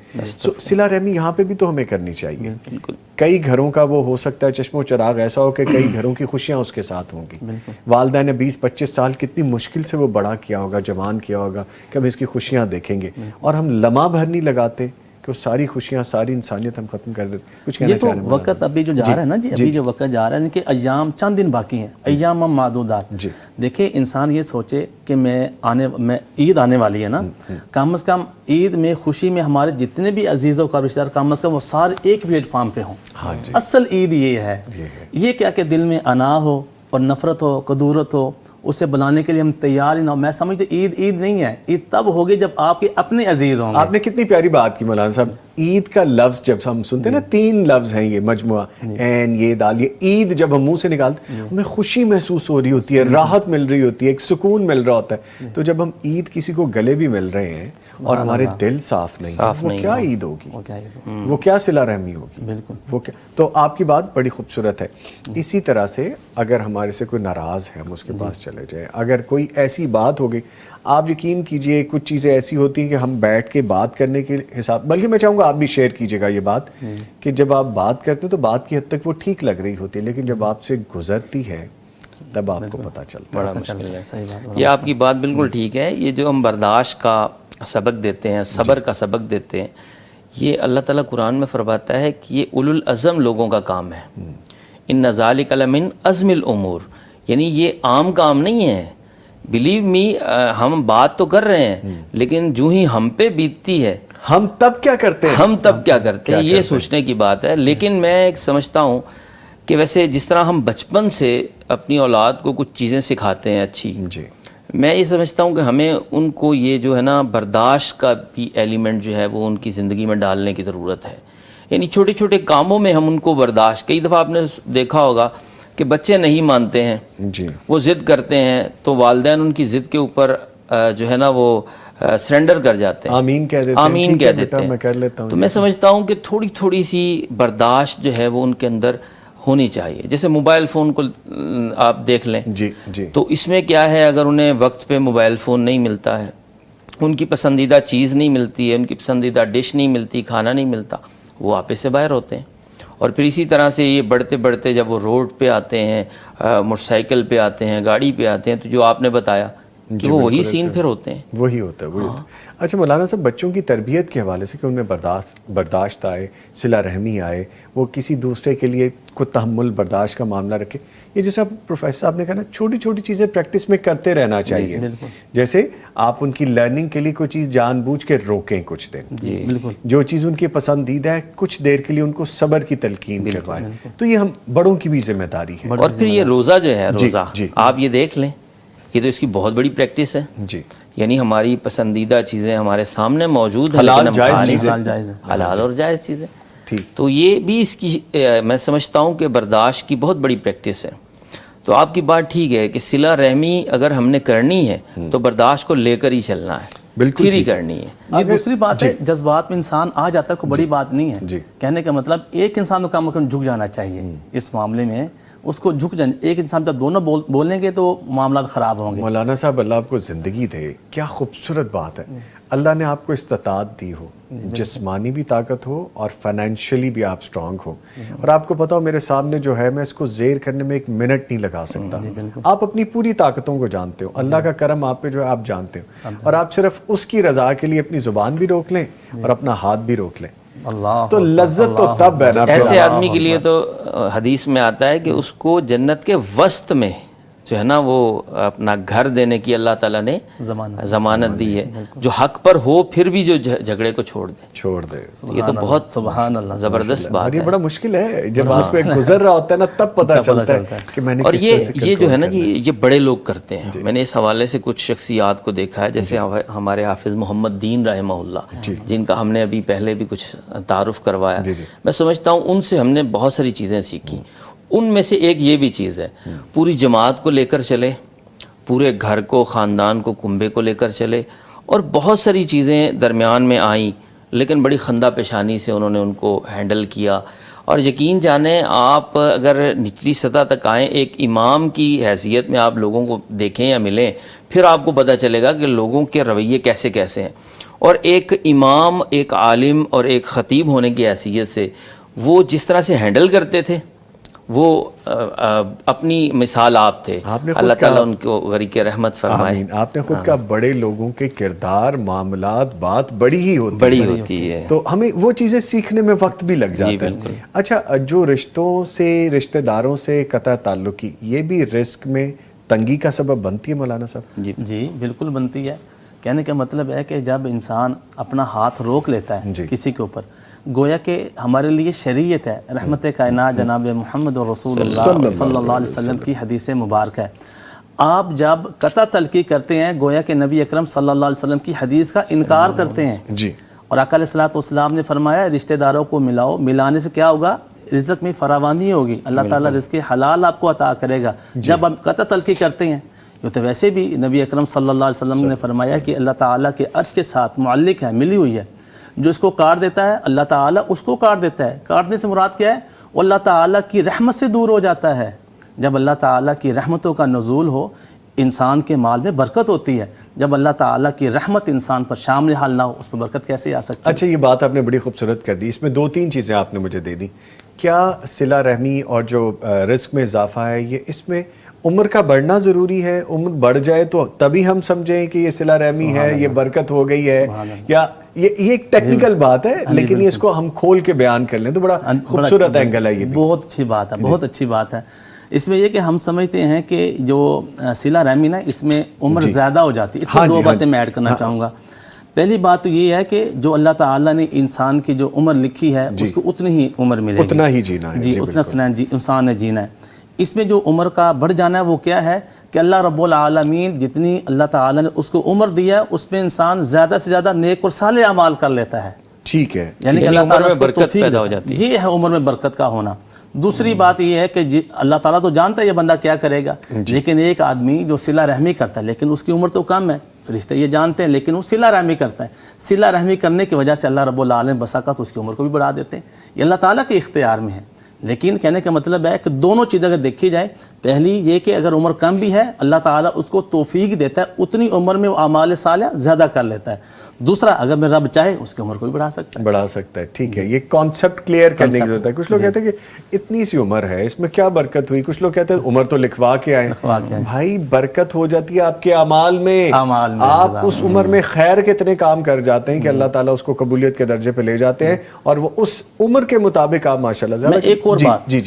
صلہ رحمی یہاں پہ بھی تو ہمیں کرنی چاہیے. کئی گھروں کا وہ ہو سکتا ہے چشم و چراغ ایسا ہو کہ کئی گھروں کی خوشیاں اس کے ساتھ ہوں گی. والدہ نے 20-25 سال کتنی مشکل سے وہ بڑا کیا ہوگا، جوان کیا ہوگا کہ ہم اس کی خوشیاں دیکھیں گے، اور ہم لمحہ بھر نہیں لگاتے کہ ساری خوشیاں، ساری انسانیت ہم ختم کر دیتے. کچھ کہنا چاہ رہے ہیں؟ وقت ابھی جو جا رہا ہے نا جی، ابھی جو وقت جا رہا ہے کہ ایام چند دن باقی ہیں، ایام معدودات. دیکھیں انسان یہ سوچے کہ میں عید آنے والی ہے نا، کم از کم عید میں خوشی میں ہمارے جتنے بھی عزیزوں کا رشتہ دار کم از کم وہ سارے ایک پلیٹ فارم پہ ہوں. اصل عید یہ ہے، یہ کیا کہ دل میں انا ہو اور نفرت ہو، کدورت ہو، اسے بلانے کے لیے ہم تیار ہی نہ ہو. میں سمجھتے عید نہیں ہے، عید تب ہوگی جب آپ کے اپنے عزیز ہوں گے. آپ نے کتنی پیاری بات کی مولانا صاحب. عید کا لفظ جب ہم سنتے ہیں نا، 3 لفظ ہیں یہ مجموعہ، این یہ دال، یہ عید جب ہم منہ سے نکالتے ہیں ہمیں خوشی محسوس ہو رہی ہوتی ہے، راحت مل رہی ہوتی ہے، ایک سکون مل رہا ہوتا ہے. تو جب ہم عید کسی کو گلے بھی مل رہے ہیں اور ہمارے دل صاف نہیں ہے، وہ کیا عید ہوگی، وہ کیا صلہ رحمی ہوگی. بالکل وہ کیا. تو آپ کی بات بڑی خوبصورت ہے. اسی طرح سے اگر ہمارے سے کوئی ناراض ہے ہم اس کے پاس چلے جائیں. اگر کوئی ایسی بات ہو گئی، آپ یقین کیجئے کچھ چیزیں ایسی ہوتی ہیں کہ ہم بیٹھ کے بات کرنے کے حساب، بلکہ میں چاہوں گا آپ بھی شیئر کیجئے گا یہ بات، کہ جب آپ بات کرتے تو بات کی حد تک وہ ٹھیک لگ رہی ہوتی ہے، لیکن جب آپ سے گزرتی ہے تب آپ کو پتہ چلتا ہے. بڑا مشکل ہے. یہ آپ کی بات بالکل ٹھیک ہے. یہ جو ہم برداشت کا سبق دیتے ہیں، صبر کا سبق دیتے ہیں، یہ اللہ تعالیٰ قرآن میں فرماتا ہے کہ یہ اولو العزم لوگوں کا کام ہے. ان ذالک لمن عزم الامور، یعنی یہ عام کام نہیں ہے. بلیو می، ہم بات تو کر رہے ہیں لیکن جو ہی ہم پہ بیتتی ہے ہم تب کیا کرتے ہیں، یہ سوچنے کی بات ہے. لیکن میں ایک سمجھتا ہوں کہ ویسے جس طرح ہم بچپن سے اپنی اولاد کو کچھ چیزیں سکھاتے ہیں اچھی، میں یہ سمجھتا ہوں کہ ہمیں ان کو یہ جو ہے نا برداشت کا بھی ایلیمنٹ جو ہے وہ ان کی زندگی میں ڈالنے کی ضرورت ہے. یعنی چھوٹے چھوٹے کاموں میں ہم ان کو برداشت، کئی دفعہ آپ نے دیکھا ہوگا کہ بچے نہیں مانتے ہیں، جی وہ ضد کرتے ہیں تو والدین ان کی ضد کے اوپر جو ہے نا وہ سرنڈر کر جاتے ہیں، آمین کہہ دیتے ہیں، آمین ٹھیک کہہ ہے دیتے بیٹا میں ہیں. کر لیتا ہوں. تو میں سمجھتا ہوں کہ تھوڑی تھوڑی سی برداشت جو ہے وہ ان کے اندر ہونی چاہیے. جیسے موبائل فون کو آپ دیکھ لیں، جی جی تو اس میں کیا ہے، اگر انہیں وقت پہ موبائل فون نہیں ملتا ہے، ان کی پسندیدہ چیز نہیں ملتی ہے، ان کی پسندیدہ ڈش نہیں ملتی، کھانا نہیں ملتا، وہ آپس سے باہر ہوتے ہیں. اور پھر اسی طرح سے یہ بڑھتے بڑھتے جب وہ روڈ پہ آتے ہیں، موٹر سائیکل پہ آتے ہیں، گاڑی پہ آتے ہیں، تو جو آپ نے بتایا کہ وہ وہی سین پھر ہوتے ہیں. وہی ہوتا ہے وہی ہوتا ہے. اچھا مولانا صاحب، بچوں کی تربیت کے حوالے سے کہ ان میں برداشت آئے، صلہ رحمی آئے، وہ کسی دوسرے کے لیے کو تحمل برداشت کا معاملہ رکھے، یہ جیسا پروفیسر صاحب نے کہا نا، چھوٹی چھوٹی چیزیں پریکٹس میں کرتے رہنا چاہیے. جیسے آپ ان کی لرننگ کے لیے کوئی چیز جان بوجھ کے روکیں کچھ دن، جو چیز ان کی پسندیدہ ہے کچھ دیر کے لیے ان کو صبر کی تلقین کروائیں. تو یہ ہم بڑوں کی بھی ذمہ داری ہے. اور پھر یہ روزہ جو ہے، روزہ آپ یہ دیکھ لیں، یہ تو اس کی بہت بڑی پریکٹس ہے. جی یعنی ہماری پسندیدہ چیزیں ہمارے سامنے موجود ہیں، حلال لیکن ہم جائز کھا نہیں چیزیں. سکتے. حلال اور جائز چیزیں. ٹھیک. تو یہ بھی اس کی میں سمجھتا ہوں کہ برداشت کی بہت بڑی پریکٹس ہے. تو آپ کی بات ٹھیک ہے کہ صلہ رحمی اگر ہم نے کرنی ہے تو برداشت کو لے کر ہی چلنا ہے، بالکل پھر ہی کرنی ہے. یہ دوسری بات ہے، جذبات میں انسان آ جاتا ہے، کوئی بڑی بات نہیں ہے. کہنے کا مطلب ایک انسان کو کم جھک جانا چاہیے اس معاملے میں، اس کو جھک جانا. ایک انسان جب دونوں بولیں گے تو معاملات خراب ہوں گے. مولانا صاحب اللہ آپ کو زندگی دے، کیا خوبصورت بات ہے. اللہ نے آپ کو استطاعت دی ہو، جسمانی بھی طاقت ہو اور فائنینشلی بھی آپ سٹرونگ ہو، اور آپ کو پتا ہو میرے سامنے جو ہے میں اس کو زیر کرنے میں 1 منٹ نہیں لگا سکتا. آپ اپنی پوری طاقتوں کو جانتے ہو، اللہ کا کرم آپ پہ جو ہے آپ جانتے ہو، اور آپ صرف اس کی رضا کے لیے اپنی زبان بھی روک لیں اور اپنا ہاتھ بھی روک لیں. تو لذت تو تب ہے نا. ایسے آدمی کے لیے تو حدیث میں آتا ہے کہ اس کو جنت کے وسط میں جو ہے نا وہ اپنا گھر دینے کی اللہ تعالیٰ نے ضمانت دی ہے، جو حق پر ہو پھر بھی جو جھگڑے کو چھوڑ دے. یہ تو بہت سبحان اللہ زبردست بات یہ ہے. بڑا مشکل ہے، جب آپ پہ گزر رہا ہوتا ہے نا تب پتہ چلتا ہے کہ میں نے اور کس طرح سے یہ جو ہے نا جی، یہ بڑے لوگ کرتے ہیں. میں نے اس حوالے سے کچھ شخصیات کو دیکھا ہے، جیسے ہمارے حافظ محمد دین رحمہ اللہ، جن کا ہم نے ابھی پہلے بھی کچھ تعارف کروایا. میں سمجھتا ہوں ان سے ہم نے بہت ساری چیزیں سیکھی. ان میں سے ایک یہ بھی چیز ہے، پوری جماعت کو لے کر چلے، پورے گھر کو، خاندان کو، کنبے کو لے کر چلے. اور بہت ساری چیزیں درمیان میں آئیں لیکن بڑی خندہ پیشانی سے انہوں نے ان کو ہینڈل کیا. اور یقین جانیں آپ اگر نچلی سطح تک آئیں، ایک امام کی حیثیت میں آپ لوگوں کو دیکھیں یا ملیں، پھر آپ کو پتہ چلے گا کہ لوگوں کے رویے کیسے کیسے ہیں. اور ایک امام، ایک عالم اور ایک خطیب ہونے کی حیثیت سے وہ جس طرح سے ہینڈل کرتے تھے، وہ اپنی مثال آپ تھے. اللہ تعالیٰ ان کو غریق رحمت فرمائے. آپ نے خود کہا بڑے لوگوں کے کردار، معاملات، بات بڑی ہی ہوتی ہے، تو ہمیں وہ چیزیں سیکھنے میں وقت بھی لگ جاتا ہے. اچھا، جو رشتوں سے، رشتہ داروں سے قطع تعلقی، یہ بھی رزق میں تنگی کا سبب بنتی ہے مولانا صاحب؟ جی بالکل بنتی ہے. کہنے کا مطلب ہے کہ جب انسان اپنا ہاتھ روک لیتا ہے کسی کے اوپر، گویا کہ ہمارے لیے شریعت ہے. رحمت کائنات جناب محمد رسول اللہ صلی اللہ علیہ وسلم کی حدیث مبارک ہے. آپ جب قطع تلقی کرتے ہیں، گویا کہ نبی اکرم صلی اللہ علیہ وسلم کی حدیث کا انکار کرتے ہیں. اور آقا علیہ الصلوۃ والسلام نے فرمایا رشتہ داروں کو ملاؤ، ملانے سے کیا ہوگا؟ رزق میں فراوانی ہوگی، اللہ تعالیٰ رزق حلال آپ کو عطا کرے گا. جب آپ قطع تلقی کرتے ہیں، یہ تو ویسے بھی نبی اکرم صلی اللہ علیہ وسلم نے فرمایا کہ اللہ تعالیٰ کے عرش کے ساتھ معلق ہے، ملی ہوئی ہے. جو اس کو کاٹ دیتا ہے اللہ تعالیٰ اس کو کاٹ دیتا ہے. کاٹنے سے مراد کیا ہے؟ وہ اللہ تعالیٰ کی رحمت سے دور ہو جاتا ہے. جب اللہ تعالیٰ کی رحمتوں کا نزول ہو، انسان کے مال میں برکت ہوتی ہے. جب اللہ تعالیٰ کی رحمت انسان پر شامل حال نہ ہو، اس میں برکت کیسے آ سکتی ہے؟ اچھا، یہ بات آپ نے بڑی خوبصورت کر دی. اس میں 2-3 چیزیں آپ نے مجھے دے دی. کیا صلہ رحمی اور جو رزق میں اضافہ ہے، یہ اس میں عمر کا بڑھنا ضروری ہے؟ عمر بڑھ جائے تو تبھی ہم سمجھیں کہ یہ صلہ رحمی ہے، یہ برکت ہو گئی ہے، یا یہ ایک ٹیکنیکل بات ہے لیکن اس کو ہم کھول کے بیان کر لیں تو بڑا خوبصورت اینگل ہے. یہ بہت اچھی بات ہے، بہت اچھی بات ہے. اس میں یہ کہ ہم سمجھتے ہیں کہ جو صلہ رحمی نا، اس میں عمر زیادہ ہو جاتی ہے. اس میں 2 باتیں میں ایڈ کرنا چاہوں گا. پہلی بات تو یہ ہے کہ جو اللہ تعالیٰ نے انسان کی جو عمر لکھی ہے اس کو اتنی ہی عمر ملے گی، اتنا ہی جینا ہے. جی اتنا انسان نے جینا ہے. اس میں جو عمر کا بڑھ جانا ہے وہ کیا ہے کہ اللہ رب العالمین جتنی اللہ تعالیٰ نے اس کو عمر دیا ہے، اس میں انسان زیادہ سے زیادہ نیک اور صالح اعمال کر لیتا ہے. ٹھیک ہے، یعنی کہ اللہ تعالیٰ برکت پیدا ہو جاتی ہے. یہ ہے عمر میں برکت کا ہونا. دوسری بات یہ ہے کہ اللہ تعالیٰ تو جانتا ہے یہ بندہ کیا کرے گا، لیکن ایک آدمی جو صلہ رحمی کرتا ہے لیکن اس کی عمر تو کم ہے، فرشتے یہ جانتے ہیں، لیکن وہ صلہ رحمی کرتا ہے، صلہ رحمی کرنے کی وجہ سے اللہ رب العالمین بسا کا تو اس کی عمر کو بھی بڑھا دیتے ہیں، یہ اللہ تعالیٰ کے اختیار میں ہے۔ لیکن کہنے کا مطلب ہے کہ دونوں چیزیں اگر دیکھی جائے، پہلی یہ کہ اگر عمر کم بھی ہے اللہ تعالیٰ اس کو توفیق دیتا ہے، اتنی عمر میں وہ اعمال صالحہ زیادہ کر لیتا ہے۔ دوسرا اگر میں رب چاہے اس کی عمر کو بھی بڑھا سکتا ہے، ٹھیک ہے۔ یہ کانسیپٹ کلیئر کرنے کی ضرورت ہے۔ کچھ لوگ کہتے ہیں کہ اتنی سی عمر ہے اس میں کیا برکت ہوئی، کچھ لوگ کہتے ہیں عمر تو لکھوا کے آئے، بھائی برکت ہو جاتی ہے آپ کے اعمال میں، آپ اس عمر میں خیر کے اتنے کام کر جاتے ہیں کہ اللہ تعالیٰ اس کو قبولیت کے درجے پہ لے جاتے ہیں، اور وہ اس عمر کے مطابق آپ ماشاءاللہ زیادہ۔ ایک اور بات،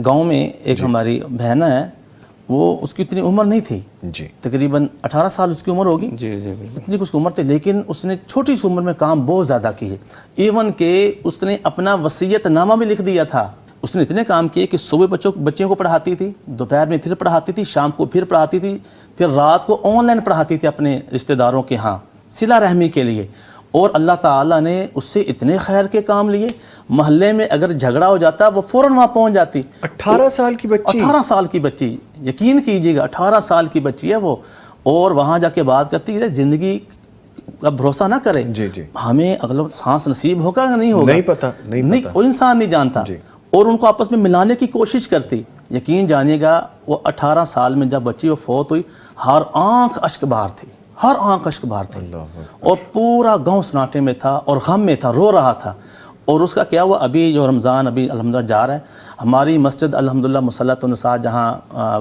گاؤں میں ایک ہماری بہن ہے، وہ اس کی اتنی عمر نہیں تھی، تقریباً 18 سال اس کی عمر ہوگی، اتنی کچھ عمر تھی، لیکن اس نے چھوٹی سی عمر میں کام بہت زیادہ کیے، ایون کہ اس نے اپنا وصیت نامہ بھی لکھ دیا تھا۔ اس نے اتنے کام کیے کہ صبح بچوں کو پڑھاتی تھی، دوپہر میں پھر پڑھاتی تھی، شام کو پھر پڑھاتی تھی، پھر رات کو آن لائن پڑھاتی تھی اپنے رشتہ داروں کے ہاں صلہ رحمی کے لیے، اور اللہ تعالیٰ نے اس سے اتنے خیر کے کام لیے، محلے میں اگر جھگڑا ہو جاتا وہ فوراً وہاں پہنچ جاتی۔ 18 سال کی بچی، 18 سال کی بچی، یقین کیجیے گا 18 سال کی بچی ہے وہ، اور وہاں جا کے بات کرتی ہے زندگی کا بھروسہ نہ کرے، ہمیں اگلا سانس نصیب ہوگا یا نہیں ہوگا، نہیں پتہ، وہ انسان نہیں جانتا، اور ان کو آپس میں ملانے کی کوشش کرتی۔ یقین جانیے گا وہ 18 سال میں جب بچی وہ فوت ہوئی، ہر آنکھ اشک بہار تھی، ہر آنکھ اشک بہار تھی، اور پورا گاؤں سناٹے میں تھا اور غم میں تھا، رو رہا تھا۔ اور اس کا کیا ہوا، ابھی جو رمضان ابھی الحمدللہ جا رہا ہے، ہماری مسجد الحمدللہ مصلات النساء جہاں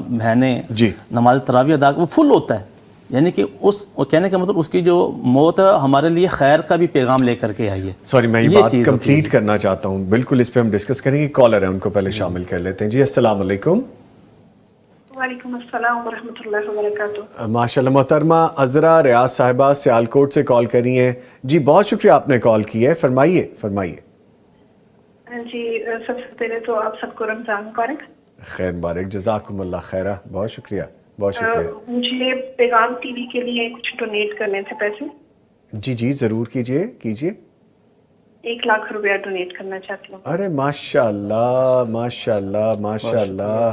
بہنیں نماز تراویح ادا وہ فل ہوتا ہے، یعنی کہ اس کہنے کا مطلب اس کی جو موت ہمارے لیے خیر کا بھی پیغام لے کر کے آئی ہے۔ سوری میں یہ بات کمپلیٹ کرنا چاہتا ہوں، بالکل اس پہ ہم ڈسکس کریں گے، کالر ہے ان کو پہلے شامل کر لیتے ہیں۔ جی السلام علیکم۔ وعلیکم السلام ورحمۃ اللہ وبرکاتہ۔ ماشاءاللہ محترمہ عذرا ریاض صاحبہ سیالکوٹ سے کال کری ہیں، جی بہت شکریہ آپ نے کال کی ہے، فرمائیے۔ جی سب سے پہلے تو آپ سب کو رمضان مبارک۔ خیر مبارک، جزاکم اللہ خیرہ، بہت شکریہ۔ مجھے پیغام ٹی وی کے لیے کچھ ڈونیٹ کرنے تھے پیسے۔ جی ضرور کیجیے۔ 1 لاکھ روپیہ ڈونیٹ کرنا چاہتی ہوں۔ ارے ماشاءاللہ ماشاءاللہ ماشاءاللہ،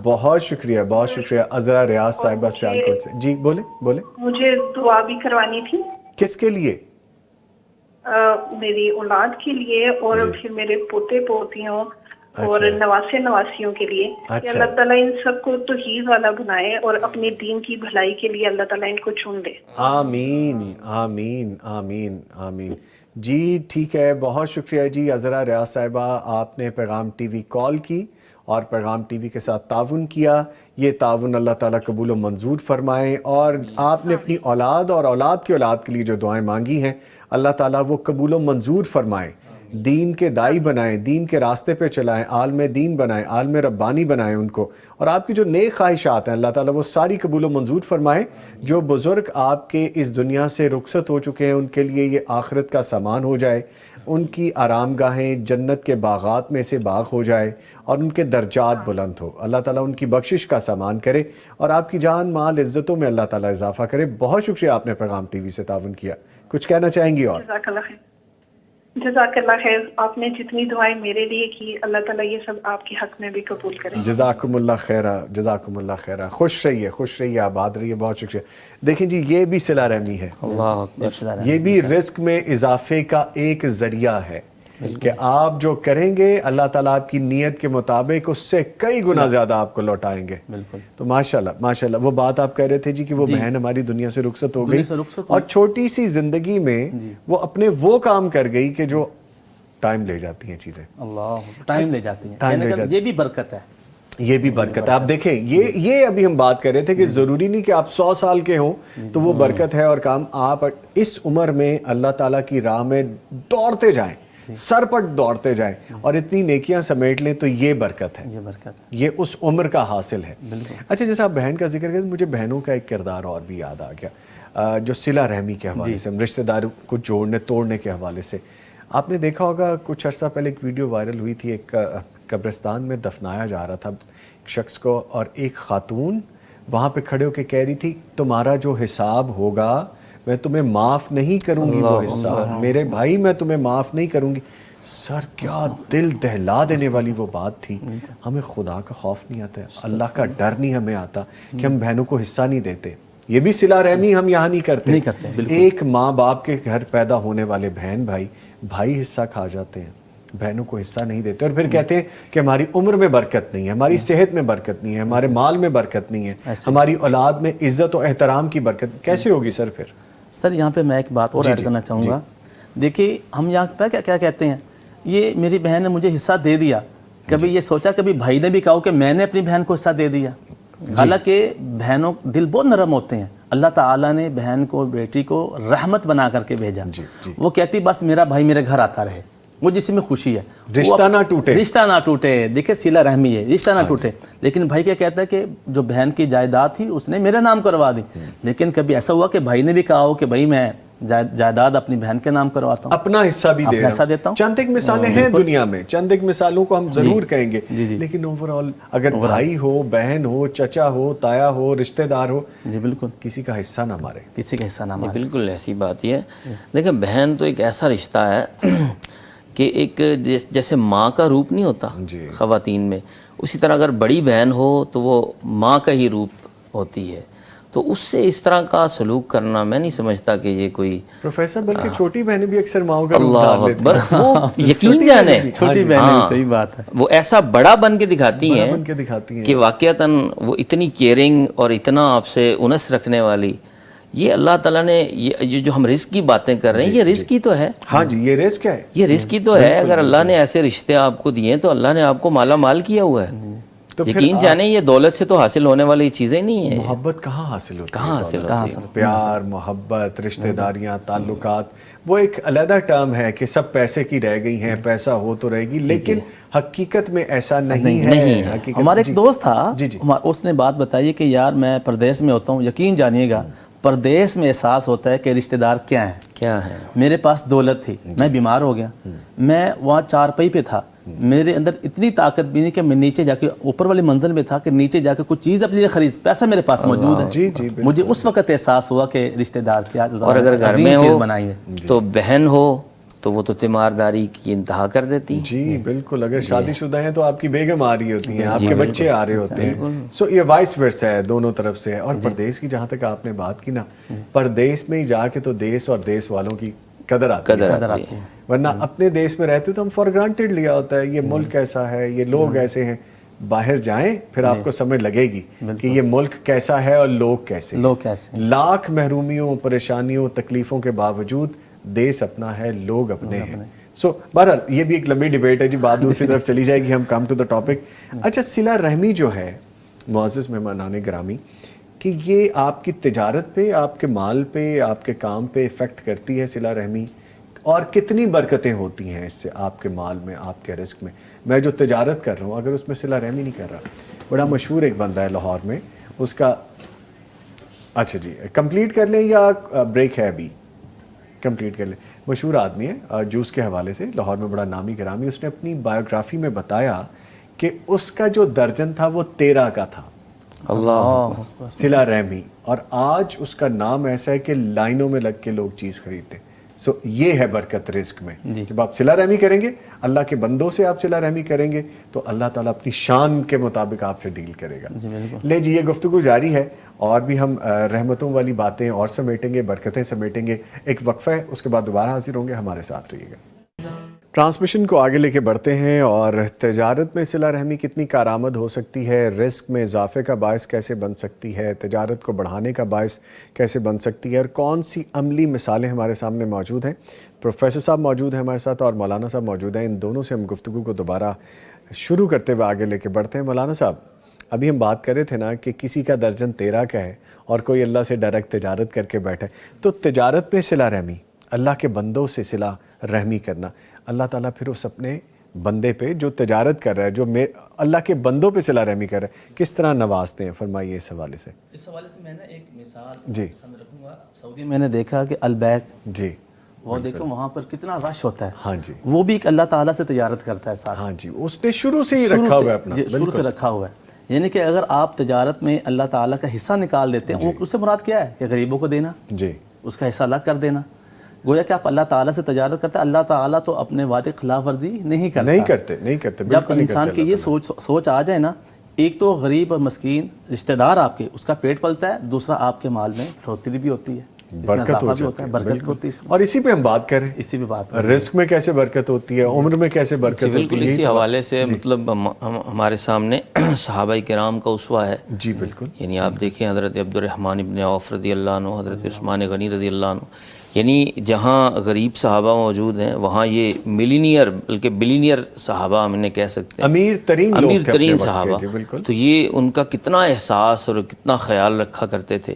بہت شکریہ عذرا ریاض صاحبہ سیالکوٹ سے۔ جی بولے۔ مجھے دعا بھی کروانی تھی۔ کس کے لیے؟ میری اولاد کے لیے، اور پھر میرے پوتے پوتیوں اور نواسے نواسیوں کے لیے، کہ اللہ تعالیٰ ان سب کو توحید والا بنائے اور اپنے دین کی بھلائی کے لیے اللہ تعالیٰ ان کو چن دے۔ آمین آمین آمین آمین۔ جی ٹھیک ہے، بہت شکریہ جی عذرا ریاض صاحبہ، آپ نے پیغام ٹی وی کال کی اور پیغام ٹی وی کے ساتھ تعاون کیا، یہ تعاون اللہ تعالیٰ قبول و منظور فرمائے، اور آپ نے اپنی اولاد اور اولاد کی اولاد کے لیے جو دعائیں مانگی ہیں اللہ تعالیٰ وہ قبول و منظور فرمائے، دین کے دائی بنائیں، دین کے راستے پہ چلائیں، عالم دین بنائیں، عالم ربانی بنائیں ان کو، اور آپ کی جو نیک خواہشات ہیں اللہ تعالیٰ وہ ساری قبول و منظور فرمائے۔ جو بزرگ آپ کے اس دنیا سے رخصت ہو چکے ہیں ان کے لیے یہ آخرت کا سامان ہو جائے، ان کی آرام گاہیں جنت کے باغات میں سے باغ ہو جائے، اور ان کے درجات بلند ہو، اللہ تعالیٰ ان کی بخشش کا سامان کرے، اور آپ کی جان مال عزتوں میں اللہ تعالیٰ اضافہ کرے۔ بہت شکریہ آپ نے پیغام ٹی وی سے تعاون کیا، کچھ کہنا چاہیں گی؟ اور جزاک اللہ خیر، آپ نے جتنی دعائیں میرے لیے کی اللہ تعالیٰ یہ سب آپ کے حق میں بھی قبول کرے۔ جزاکم اللہ خیرہ، جزاکم اللہ خیرہ، خوش رہیے، آباد رہیے، بہت شکریہ۔ دیکھیں جی یہ بھی صلہ رحمی ہے، یہ بھی رزق میں اضافے کا ایک ذریعہ ہے کہ آپ جو کریں گے اللہ تعالیٰ آپ کی نیت کے مطابق اس سے کئی گنا زیادہ آپ کو لوٹائیں گے۔ تو ماشاءاللہ وہ بات آپ کہہ رہے تھے جی کہ وہ بہن ہماری دنیا سے رخصت ہو گئی، اور چھوٹی سی زندگی میں وہ اپنے وہ کام کر گئی کہ جو ٹائم لے جاتی ہیں چیزیں، ٹائم لے جاتی ہیں، یہ بھی برکت ہے، یہ بھی برکت ہے۔ آپ دیکھیں یہ ابھی ہم بات کر رہے تھے کہ ضروری نہیں کہ آپ 100 سال کے ہوں تو وہ برکت ہے، اور کام آپ اس عمر میں اللہ تعالیٰ کی راہ میں دوڑتے جائیں، سر پٹ دوڑتے جائیں اور اتنی نیکیاں سمیٹ لیں، تو یہ برکت ہے، یہ اس عمر کا حاصل ہے۔ اچھا جیسا آپ بہن کا ذکر کرتے، مجھے بہنوں کا ایک کردار اور بھی یاد آ گیا، جو صلہ رحمی کے حوالے سے، رشتہ داروں کو جوڑنے توڑنے کے حوالے سے۔ آپ نے دیکھا ہوگا کچھ عرصہ پہلے ایک ویڈیو وائرل ہوئی تھی، ایک قبرستان میں دفنایا جا رہا تھا ایک شخص کو، اور ایک خاتون وہاں پہ کھڑے ہو کے کہہ رہی تھی تمہارا جو حساب ہوگا میں تمہیں معاف نہیں کروں گی، وہ حصہ میرے بھائی میں تمہیں معاف نہیں کروں گی۔ سر کیا دل دہلا دینے والی وہ بات تھی. ہمیں خدا کا خوف نہیں آتا ہے, اللہ کا ڈر نہیں ہمیں آتا کہ ہم بہنوں کو حصہ نہیں دیتے. یہ بھی صلہ رحمی ہم یہاں نہیں کرتے. ایک ماں باپ کے گھر پیدا ہونے والے بہن بھائی حصہ کھا جاتے ہیں, بہنوں کو حصہ نہیں دیتے, اور پھر کہتے ہیں کہ ہماری عمر میں برکت نہیں ہے, ہماری صحت میں برکت نہیں ہے, ہمارے مال میں برکت نہیں ہے, ہماری اولاد میں عزت و احترام کی برکت. کیسے ہوگی سر پھر؟ سر یہاں پہ میں ایک بات اور ایڈ کرنا چاہوں گا. دیکھیے ہم یہاں پہ کیا کہتے ہیں, یہ میری بہن نے مجھے حصہ دے دیا, کبھی یہ سوچا کبھی بھائی نے بھی کہا کہ میں نے اپنی بہن کو حصہ دے دیا. حالانکہ بہنوں دل بہت نرم ہوتے ہیں. اللہ تعالیٰ نے بہن کو بیٹی کو رحمت بنا کر کے بھیجا. وہ کہتی بس میرا بھائی میرے گھر آتا رہے, وہ جس میں خوشی ہے, رشتہ نہ ٹوٹے. دیکھیں صلہ رحمی ہے, رشتہ نہ ٹوٹے. لیکن بھائی کیا کہتا ہے کہ جو بہن کی جائیداد تھی اس نے میرے نام کروا دی. لیکن کبھی ایسا ہوا کہ بھائی نے بھی کہا ہو کہ بھائی میں جائیداد اپنی بہن کے نام کرواتا ہوں, اپنا حصہ بھی دیتا ہوں. چند ایک مثالیں ہیں دنیا میں, چند ایک مثالوں کو ہم ضرور کہیں گے, لیکن اوورآل اگر بھائی ہو, بہن ہو, چچا ہو, تایا ہو, رشتہ دار ہو, جی بالکل, کسی کا حصہ نہ مارے, کسی کا حصہ نہ مارے. بالکل ایسی بات ہی ہے. لیکن بہن تو ایک ایسا رشتہ ہے کہ ایک جیسے ماں کا روپ نہیں ہوتا خواتین میں, اسی طرح اگر بڑی بہن ہو تو وہ ماں کا ہی روپ ہوتی ہے. تو اس سے اس طرح کا سلوک کرنا میں نہیں سمجھتا کہ یہ کوئی پروفیسر, بلکہ چھوٹی بہنیں بھی اکثر ماؤں کا روپ اللہ ڈال لیتی ہیں. اکبر, وہ یقین جانے چھوٹی بہنیں, صحیح بات ہے, وہ ایسا بڑا بن کے دکھاتی ہیں کہ واقعتاً وہ اتنی کیئرنگ اور اتنا آپ سے انس رکھنے والی. یہ اللہ تعالیٰ نے یہ جو ہم رزق کی باتیں کر رہے ہیں, یہ رزق ہی تو ہے. ہاں جی, یہ رزق ہے, یہ رزق ہی تو ہے. اگر اللہ نے ایسے رشتے آپ کو دیے تو اللہ نے آپ کو مالا مال کیا ہوا ہے. یقین جانے یہ دولت سے تو حاصل ہونے والی چیزیں نہیں ہیں. محبت کہاں حاصل ہوتی ہے؟ کہاں حاصل ہوتی ہے؟ پیار, محبت, رشتہ داریاں, تعلقات, وہ ایک علیحدہ ٹرم ہے کہ سب پیسے کی رہ گئی ہیں, پیسہ ہو تو رہے گی, لیکن حقیقت میں ایسا نہیں ہے. ہمارا ایک دوست تھا, اس نے بات بتائی کہ یار میں پردیس میں ہوتا ہوں, یقین جانیے گا پردیس میں احساس ہوتا ہے کہ رشتہ دار کیا ہیں. میرے پاس دولت تھی, میں بیمار ہو گیا, میں وہاں چارپائی پہ تھا, میرے اندر اتنی طاقت بھی نہیں کہ میں نیچے جا کے, اوپر والی منزل میں تھا کہ نیچے جا کے کچھ چیز اپنے لیے خرید, پیسہ میرے پاس موجود ہے. مجھے اس وقت احساس ہوا کہ رشتہ دار کیا, اور اگر گھر میں ہو تو بہن ہو تو وہ تو تیمارداری کی انتہا کر دیتی. جی بالکل, اگر شادی شدہ ہیں تو آپ کی بیگم آ رہی ہوتی ہیں, آپ کے بچے آ رہے ہوتے ہیں. سو یہ وائس ورسا ہے, دونوں طرف سے ہے. اور پردیس کی جہاں تک آپ نے بات کی نا, پردیس میں جا کے تو دیس اور دیس والوں کی قدر آتی ہے, ورنہ اپنے دیس میں رہتے تو ہم فار گرانٹیڈ لیا ہوتا ہے, یہ ملک ایسا ہے, یہ لوگ ایسے ہیں. باہر جائیں پھر آپ کو سمجھ لگے گی کہ یہ ملک کیسا ہے اور لوگ کیسے. لاکھ محرومیوں, پریشانیوں, تکلیفوں کے باوجود دیس اپنا ہے, لوگ اپنے ہیں. سو بہرحال یہ بھی ایک لمبی ڈیبیٹ ہے جی, بات دوسری طرف چلی جائے گی, ہم کم ٹو دا ٹاپک. اچھا, صلہ رحمی جو ہے معزز مہمانان گرامی, کہ یہ آپ کی تجارت پہ, آپ کے مال پہ, آپ کے کام پہ افیکٹ کرتی ہے صلہ رحمی, اور کتنی برکتیں ہوتی ہیں اس سے آپ کے مال میں, آپ کے رزق میں. میں جو تجارت کر رہا ہوں اگر اس میں صلہ رحمی نہیں کر رہا, بڑا مشہور ایک بندہ ہے لاہور میں, اس کا, اچھا جی کمپلیٹ کر لیں یا بریک ہے ابھی؟ کمپلیٹ کر لیں. مشہور آدمی ہے جوس کے حوالے سے, لاہور میں بڑا نامی گرامی. اس نے اپنی بایوگرافی میں بتایا کہ اس کا جو درجن تھا وہ 13 کا تھا. اللہ, صلہ رحمی. اور آج اس کا نام ایسا ہے کہ لائنوں میں لگ کے لوگ چیز خریدتے. سو یہ ہے برکت رزق میں. جب آپ صلہ رحمی کریں گے, اللہ کے بندوں سے آپ صلہ رحمی کریں گے, تو اللہ تعالیٰ اپنی شان کے مطابق آپ سے ڈیل کرے گا. لے جی, یہ گفتگو جاری ہے, اور بھی ہم رحمتوں والی باتیں اور سمیٹیں گے, برکتیں سمیٹیں گے. ایک وقفہ ہے, اس کے بعد دوبارہ حاضر ہوں گے, ہمارے ساتھ رہیے گا. ٹرانسمیشن کو آگے لے کے بڑھتے ہیں, اور تجارت میں صلہ رحمی کتنی کارآمد ہو سکتی ہے, رزق میں اضافے کا باعث کیسے بن سکتی ہے, تجارت کو بڑھانے کا باعث کیسے بن سکتی ہے, اور کون سی عملی مثالیں ہمارے سامنے موجود ہیں. پروفیسر صاحب موجود ہیں ہمارے ساتھ, اور مولانا صاحب موجود ہیں. ان دونوں سے ہم گفتگو کو دوبارہ شروع کرتے ہوئے آگے لے کے بڑھتے ہیں. مولانا صاحب, ابھی ہم بات کر رہے تھے نا کہ کسی کا درجن 13 کا ہے اور کوئی اللہ سے ڈائریکٹ تجارت کر کے بیٹھا ہے, تو تجارت میں صلہ رحمی, اللہ کے بندوں سے صلہ رحمی کرنا, اللہ تعالیٰ پھر اس اپنے بندے پہ جو تجارت کر رہا ہے, جو اللہ کے بندوں پہ صلہ رحمی کر رہا ہے, کس طرح نوازتے ہیں؟ فرمائیے اس حوالے سے. اس حوالے سے میں نے ایک مثال سامنے رکھوں گا. سعودی میں نے دیکھا کہ البیک, جی وہ دیکھو وہاں پر کتنا رش ہوتا ہے. ہاں جی, وہ بھی ایک اللہ تعالیٰ سے تجارت کرتا ہے ساتھ. ہاں جی, اس نے شروع سے ہی رکھا ہوا ہے اپنا, شروع سے رکھا ہوا ہے. یعنی کہ اگر آپ تجارت میں اللہ تعالیٰ کا حصہ نکال دیتے ہیں, اس سے مراد کیا ہے کہ غریبوں کو دینا, جی, اس کا حصہ الگ کر دینا. گویا کہ آپ اللہ تعالیٰ سے تجارت کرتے ہیں، اللہ تعالیٰ تو اپنے وعدے خلاف ورزی نہیں کرتا، نہیں کرتے جب انسان کی یہ سوچ آ جائے نا، ایک تو غریب اور مسکین رشتہ دار آپ کے، اس کا پیٹ پلتا ہے، دوسرا آپ کے مال میں بڑھوتری بھی ہوتی ہے، برکت ہو جاتی ہے، برکت ہوتی ہے. اور اسی پہ ہم بات کریں، اسی پہ بات رزق میں کیسے برکت ہوتی ہے، عمر میں کیسے برکت ہوتی ہے. بالکل اسی حوالے سے مطلب ہمارے سامنے صحابہ کرام کا اسوہ ہے. جی بالکل. یعنی آپ دیکھیں حضرت عبد الرحمن ابن عوف رضی اللہ عنہ، حضرت عثمان غنی رضی اللہ عنہ، یعنی جہاں غریب صحابہ موجود ہیں وہاں یہ ملینئر بلکہ بلینئر صحابہ ہم انہیں کہہ سکتے ہیں، امیر ترین صحابہ. تو یہ ان کا کتنا احساس اور کتنا خیال رکھا کرتے تھے،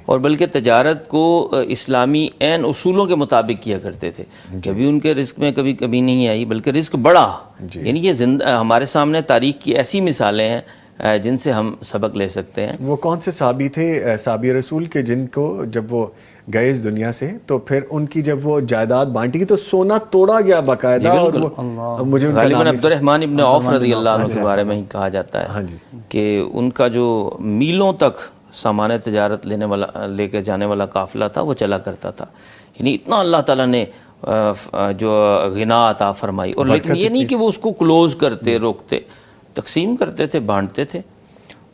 اور بلکہ تجارت کو اسلامی عین اصولوں کے مطابق کیا کرتے تھے. کبھی ان کے رزق میں کبھی کمی نہیں آئی بلکہ رزق بڑھا. یعنی یہ ہمارے سامنے تاریخ کی ایسی مثالیں ہیں جن سے ہم سبق لے سکتے ہیں. وہ کون سے صحابی تھے، صحابی رسول کے، جن کو جب وہ گئے اس دنیا سے تو پھر ان کی جب وہ جائیداد بانٹی گئی تو سونا توڑا گیا باقاعدہ. اور مجھے غالباً عبد الرحمن ابن عوف رضی اللہ عنہ کے بارے میں ہی کہا جاتا ہے کہ ان کا جو میلوں تک سامان تجارت لے کے جانے والا قافلہ تھا وہ چلا کرتا تھا. یعنی اتنا اللہ تعالیٰ نے جو غنا عطا فرمائی. اور لیکن یہ نہیں کہ وہ اس کو کلوز کرتے، روکتے، تقسیم کرتے تھے، بانٹتے تھے.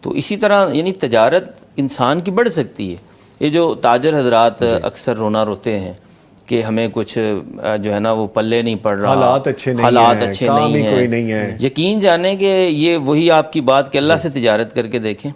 تو اسی طرح یعنی تجارت انسان کی بڑھ سکتی ہے. یہ جو تاجر حضرات اکثر رونا روتے ہیں کہ ہمیں کچھ جو ہے نا وہ پلے نہیں پڑ رہا، حالات اچھے نہیں ہیں، یقین جانیں کہ یہ وہی آپ کی بات کہ اللہ سے تجارت کر کے دیکھیں،